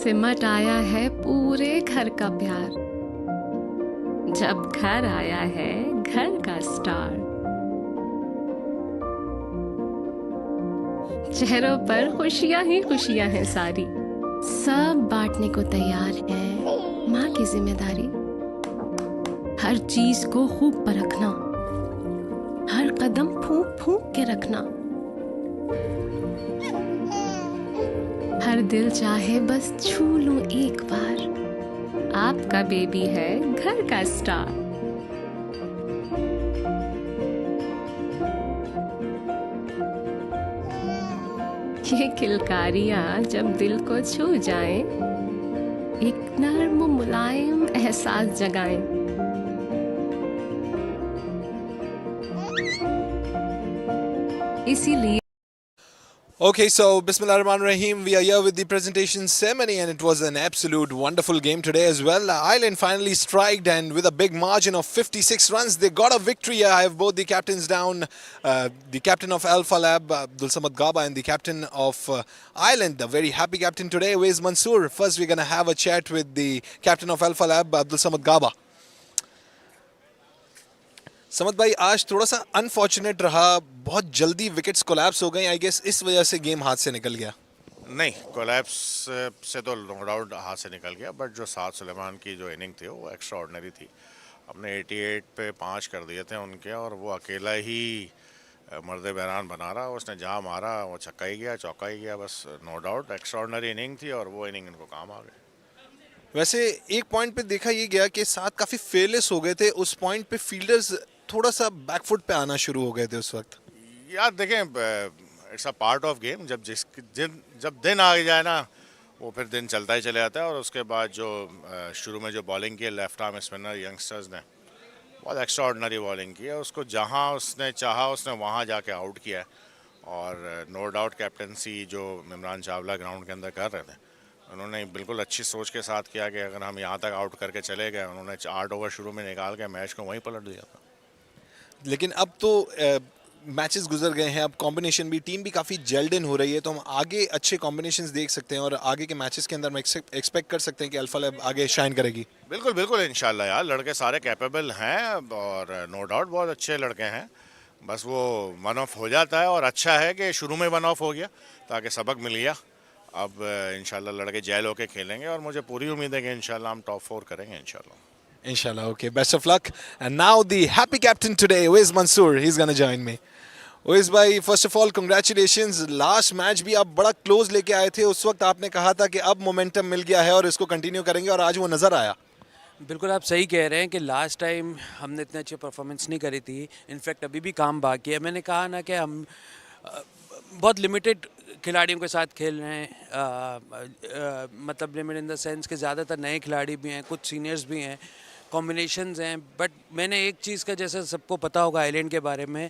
सिमट आया है पूरे घर का प्यार, जब घर आया है घर का स्टार। चेहरों पर खुशियां ही खुशियां हैं सारी, सब बांटने को तैयार है माँ की जिम्मेदारी। हर चीज को खूब परखना, हर कदम फूंक फूंक के रखना। हर दिल चाहे बस छू लूं एक बार, आपका बेबी है घर का स्टार। ये किलकारियां जब दिल को छू जाएं, एक नर्म मुलायम एहसास जगाएं। इसीलिए Okay, so Bismillahirrahmanirrahim. We are here with the presentation ceremony, and it was an absolute wonderful game today as well. Eyeland finally striked, and with a big margin of 56 runs, they got a victory. I have both the captains down, the captain of Alphalabs, Abdul Samad Gaba, and the captain of Eyeland, the very happy captain today, Wais Mansoor. First, we're going to have a chat with the captain of Alphalabs, Abdul Samad Gaba. Samad भाई, आज थोड़ा सा unfortunate रहा, बहुत जल्दी wickets collapse हो गए। I guess इस वजह से गेम हाथ से निकल गया। नहीं, कोलैप्स से तो नो डाउट हाथ से निकल गया, बट जो साद सुलेमान की जो इनिंग थी वो एक्स्ट्रा ऑर्डिनरी थी। हमने 88 पे 5 कर दिए थे उनके, और वो अकेला ही मर्द बहरान बना रहा। उसने जहाँ मारा वो छक्का ही गया, चौका ही गया। बस no doubt extraordinary inning थी, और वो इनिंग इनको काम आ गई। वैसे एक पॉइंट पे देखा ये गया कि साथ काफ़ी फेयरलेस हो गए थे। उस पॉइंट पे फील्डर्स थोड़ा सा बैकफुट पे आना शुरू हो गए थे उस वक्त। यार देखें, it's a part of game. जब दिन आ जाए ना, वो फिर दिन चलता ही चले जाता है। और उसके बाद जो शुरू में जो बॉलिंग की लेफ्ट आर्म स्पिनर यंगस्टर्स ने बहुत एक्स्ट्रा ऑर्डिनरी बॉलिंग की है। उसको जहाँ उसने चाहा उसने वहाँ जाके आउट किया है। और नो डाउट कैप्टनसी जो इमरान चावला ग्राउंड के अंदर कर रहे थे, उन्होंने बिल्कुल अच्छी सोच के साथ किया कि अगर हम यहाँ तक आउट करके चले गए। उन्होंने 8 ओवर शुरू में निकाल के मैच को वहीं पलट दिया था। लेकिन अब तो मैचेस गुजर गए हैं, अब कॉम्बिनेशन भी, टीम भी काफ़ी जेल्ड इन हो रही है, तो हम आगे अच्छे कॉम्बिनेशंस देख सकते हैं और आगे के मैचेस के अंदर हम एक्सपेक्ट कर सकते हैं कि अल्फालैब आगे शाइन करेगी। बिल्कुल बिल्कुल, इंशाल्लाह यार, लड़के सारे कैपेबल हैं और नो डाउट बहुत अच्छे लड़के हैं। बस वो वन ऑफ हो जाता है, और अच्छा है कि शुरू में वन ऑफ हो गया ताकि सबक मिल गया। अब इंशाल्लाह लड़के जेल होके खेलेंगे, और मुझे पूरी उम्मीद है कि इंशाल्लाह हम टॉप 4 करेंगे इंशाल्लाह। Inshallah, okay. Best of luck. And now the happy captain today, Wais Mansoor. He's going to join me. Wais bhai, first of all, congratulations. Last match भी आप बड़ा क्लोज लेके आए थे। उस वक्त आपने कहा था कि अब मोमेंटम मिल गया है और इसको कंटिन्यू करेंगे, और आज वो नज़र आया। बिल्कुल आप सही कह रहे हैं कि लास्ट टाइम हमने इतनी अच्छी परफॉर्मेंस नहीं करी थी। इनफैक्ट अभी भी काम बाकी है। मैंने कहा ना कि हम बहुत लिमिटेड खिलाड़ियों के साथ खेल रहे हैं। मतलब लिमिट इन द सेंस कि ज़्यादातर नए खिलाड़ी भी हैं, कुछ सीनियर्स भी हैं, कॉम्बिनेशंस हैं। बट मैंने एक चीज़ का, जैसे सबको पता होगा आइलैंड के बारे में,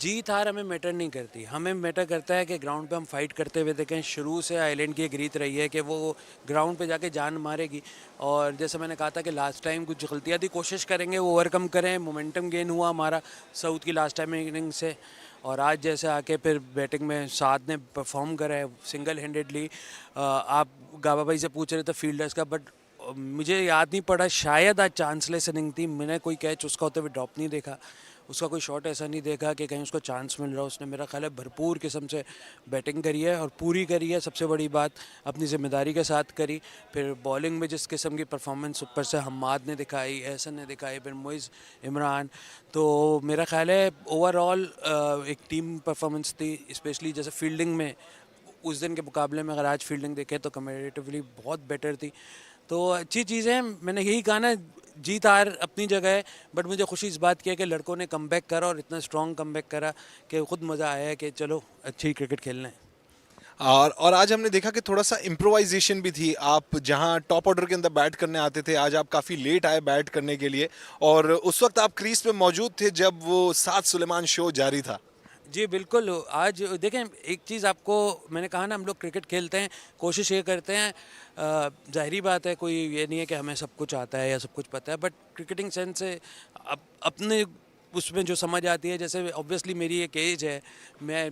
जीत हार हमें मैटर नहीं करती। हमें मैटर करता है कि ग्राउंड पे हम फाइट करते हुए देखें। शुरू से आइलैंड की एक रीत रही है कि वो ग्राउंड पे जाके जान मारेगी। और जैसे मैंने कहा था कि लास्ट टाइम कुछ गलतियाँ थी, कोशिश करेंगे वो ओवरकम करें। मोमेंटम गेन हुआ हमारा साउथ की लास्ट टाइम इनिंग से, और आज जैसे आके फिर बैटिंग में साथ ने परफॉर्म करा है सिंगल हैंडेडली। आप गाबा भाई से पूछ रहे थे फील्डर्स का, बट मुझे याद नहीं पड़ा, शायद आज चांसलेस इनिंग थी। मैंने कोई कैच उसका होते हुए ड्रॉप नहीं देखा, उसका कोई शॉट ऐसा नहीं देखा कि कहीं उसको चांस मिल रहा। उसने मेरा ख्याल है भरपूर किस्म से बैटिंग करी है और पूरी करी है। सबसे बड़ी बात, अपनी ज़िम्मेदारी के साथ करी। फिर बॉलिंग में जिस किस्म की परफॉर्मेंस ऊपर से हम्माद ने दिखाई, एहसन ने दिखाई, फिर मोइज़, इमरान, तो मेरा ख्याल है ओवरऑल एक टीम परफॉर्मेंस थी। स्पेशली जैसे फील्डिंग में उस दिन के मुकाबले में अगर आज फील्डिंग देखें तो कंपैरेटिवली बहुत बेटर थी। तो अच्छी चीज़ है। मैंने यही कहा ना, जीत हार अपनी जगह है, बट मुझे खुशी इस बात की है कि लड़कों ने कमबैक करा, और इतना स्ट्रॉन्ग कमबैक करा कि खुद मज़ा आया है कि चलो अच्छी क्रिकेट खेलना है। और आज हमने देखा कि थोड़ा सा इम्प्रोवाइजेशन भी थी। आप जहां टॉप ऑर्डर के अंदर बैट करने आते थे, आज आप काफ़ी लेट आए बैट करने के लिए, और उस वक्त आप क्रीज पे मौजूद थे जब वो साद सुलेमान शो जारी था। जी बिल्कुल। आज देखें, एक चीज़ आपको मैंने कहा ना, हम लोग क्रिकेट खेलते हैं, कोशिश ये करते हैं, ज़ाहिरी बात है कोई ये नहीं है कि हमें सब कुछ आता है या सब कुछ पता है, बट क्रिकेटिंग सेंस से अपने उसमें जो समझ आती है। जैसे ऑब्वियसली मेरी एक एज है, मैं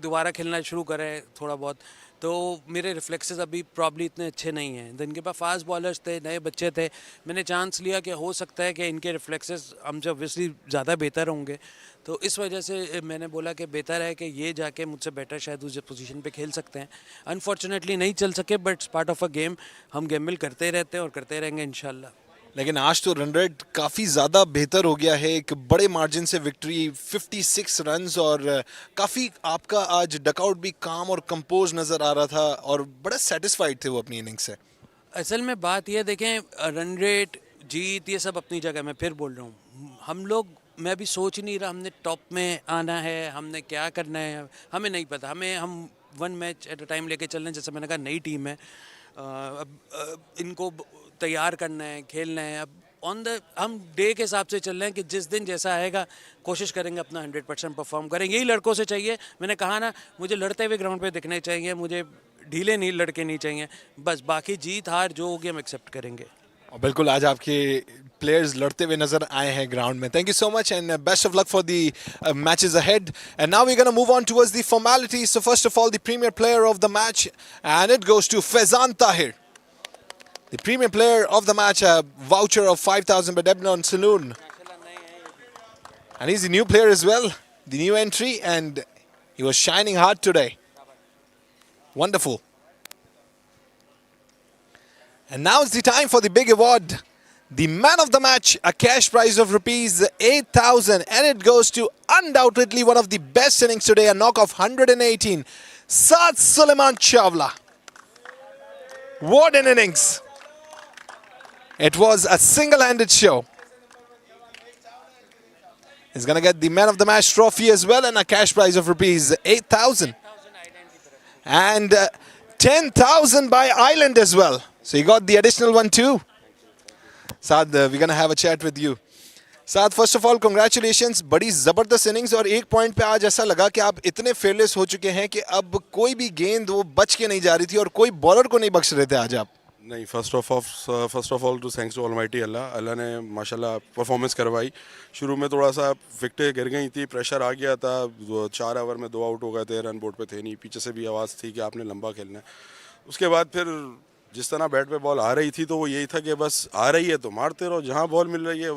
दोबारा खेलना शुरू करें थोड़ा बहुत, तो मेरे रिफ्लेक्सेस अभी प्रॉब्ली इतने अच्छे नहीं हैं। तो इनके पास फास्ट बॉलर्स थे, नए बच्चे थे, मैंने चांस लिया कि हो सकता है कि इनके रिफ्लेक्सेस हमसे ऑब्वियसली ज़्यादा बेहतर होंगे, तो इस वजह से मैंने बोला कि बेहतर है कि ये जाके मुझसे बेटर शायद उस पोजीशन पे खेल सकते हैं। अनफॉर्चुनेटली नहीं चल सके, but part of a game, हम गेमिल करते रहते हैं और करते रहेंगे इंशाल्लाह। लेकिन आज तो रन रेट काफ़ी ज़्यादा बेहतर हो गया है, एक बड़े मार्जिन से विक्ट्री 56 रन्स, और काफ़ी आपका आज डकआउट भी काम और कंपोज नज़र आ रहा था और बड़ा सेटिस्फाइड थे वो अपनी इनिंग से। असल में बात यह देखें, रन रेट, जीत, ये सब अपनी जगह, मैं फिर बोल रहा हूँ, हम लोग, मैं अभी सोच नहीं रहा हमने टॉप में आना है, हमने क्या करना है, हमें नहीं पता। हम one match at a time लेके चल रहे हैं। जैसे मैंने कहा, नई टीम है, अब इनको तैयार करना है, खेलना है। अब हम डे के हिसाब से चल रहे हैं कि जिस दिन जैसा आएगा कोशिश करेंगे अपना 100% परफॉर्म करेंगे। यही लड़कों से चाहिए। मैंने कहा ना, मुझे लड़ते हुए ग्राउंड पे दिखने चाहिए, मुझे ढीले नहीं लड़के नहीं चाहिए, बस बाकी जीत हार जो होगी हम एक्सेप्ट करेंगे। और बिल्कुल आज आपके प्लेयर्स लड़ते हुए नजर आए हैं ग्राउंड में। Thank you so much and best of luck for the matches ahead. And now we gonna move on towards the formalities. So first of all the premier player of the match and it goes to Faizan Tahir, the premium player of the match, a voucher of 5,000 by Debnon Saloon. And he's the new player as well, the new entry, and he was shining hard today. Wonderful. And now it's the time for the big award. The man of the match, a cash prize of rupees 8,000, and it goes to undoubtedly one of the best innings today, a knock of 118, Saad Suleiman Chawla. What an innings! It was a single-handed show. He's going to get the Man of the Match trophy as well and a cash prize of rupees 8,000. And 10,000 by Eyeland as well. So you got the additional one too. Saad, we're going to have a chat with you. Saad, first of all, congratulations. बड़ी ज़बरदस्त innings, और एक point पे आज ऐसा लगा कि आप इतने फेयरलेस हो चुके हैं कि अब कोई भी गेंद वो बच के नहीं जा रही थी और कोई बॉलर को नहीं बख्श रहे थे आज आप। नहीं, first of all to thanks to almighty Allah ने माशाल्लाह परफॉर्मेंस करवाई। शुरू में थोड़ा सा विकेटें गिर गई थी, प्रेशर आ गया था, 4 ओवर में 2 आउट हो गए थे, रन बोर्ड पे थे नहीं, पीछे से भी आवाज़ थी कि आपने लंबा खेलना है। उसके बाद फिर जिस तरह बैट पे बॉल आ रही थी तो वो यही था कि बस आ रही है तो मारते रहो, जहाँ बॉल मिल रही है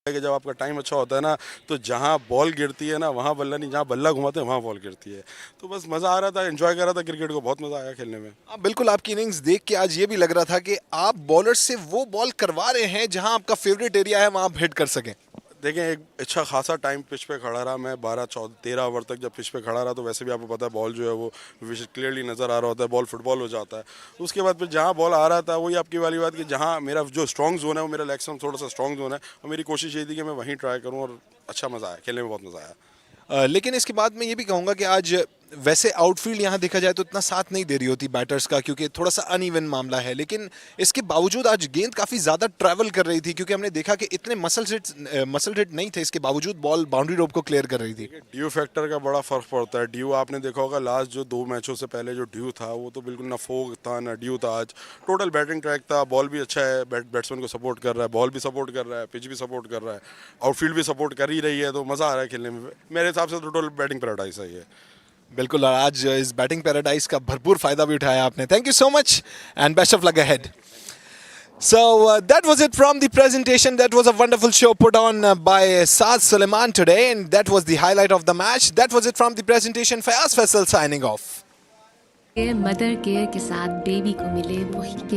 कि जब आपका टाइम अच्छा होता है ना, तो जहाँ बॉल गिरती है ना वहाँ बल्ला नहीं, जहाँ बल्ला घुमाते हैं वहाँ बॉल गिरती है। तो बस मज़ा आ रहा था, एंजॉय कर रहा था क्रिकेट को, बहुत मज़ा आया खेलने में। बिल्कुल, आपकी इनिंग्स देख के आज ये भी लग रहा था कि आप बॉलर से वो बॉल करवा रहे हैं जहाँ आपका फेवरेट एरिया है, वहाँ आप हिट कर सकें। देखें, एक अच्छा खासा टाइम पिच पे खड़ा रहा मैं, 12-13 ओवर तक जब पिच पे खड़ा रहा, तो वैसे भी आपको पता है बॉल जो है वो क्लियरली नज़र आ रहा होता है, बॉल फुटबॉल हो जाता है। उसके बाद फिर जहाँ बॉल आ रहा था वही आपकी वाली बात कि जहाँ मेरा जो स्ट्रॉन्ग जोन है वो मेरा लेग स्टंप थोड़ा सा स्ट्रॉन्ग जोन है, और मेरी कोशिश ये थी कि मैं वहीं ट्राई करूँ, और अच्छा मज़ा आया, खेलने में बहुत मज़ा आया। लेकिन इसके बाद मैं ये भी कहूँगा कि आज वैसे आउटफील्ड यहाँ देखा जाए तो इतना साथ नहीं दे रही होती बैटर्स का, क्योंकि थोड़ा सा अनइवन मामला है, लेकिन इसके बावजूद आज गेंद काफ़ी ज़्यादा ट्रैवल कर रही थी, क्योंकि हमने देखा कि इतने मसल हिट नहीं थे, इसके बावजूद बॉल बाउंड्री रोप को क्लियर कर रही थी। ड्यू फैक्टर का बड़ा फ़र्क पड़ता है। ड्यू आपने देखा होगा लास्ट जो 2 मैचों से पहले जो ड्यू था वो तो बिल्कुल ना फोग था ना ड्यू था। आज टोटल बैटिंग ट्रैक था, बॉल भी अच्छा है, बैट्समैन को सपोर्ट कर रहा है, बॉल भी सपोर्ट कर रहा है, पिच भी सपोर्ट कर रहा है, आउटफील्ड भी सपोर्ट कर ही रही है, तो मज़ा आ रहा है खेलने में। मेरे हिसाब से तो टोटल बैटिंग पैराडाइज है ये। बिल्कुल, आज इस बैटिंग पैराडाइज का भरपूर फायदा भी उठाया आपने। Thank you so much and best of luck ahead. So that was it from the presentation. That was a wonderful show put on by Saad Suleiman today, and that was the highlight of the match. That was it from the presentation. Fayaz Faisal signing off. Mother care के साथ baby को मिले वही care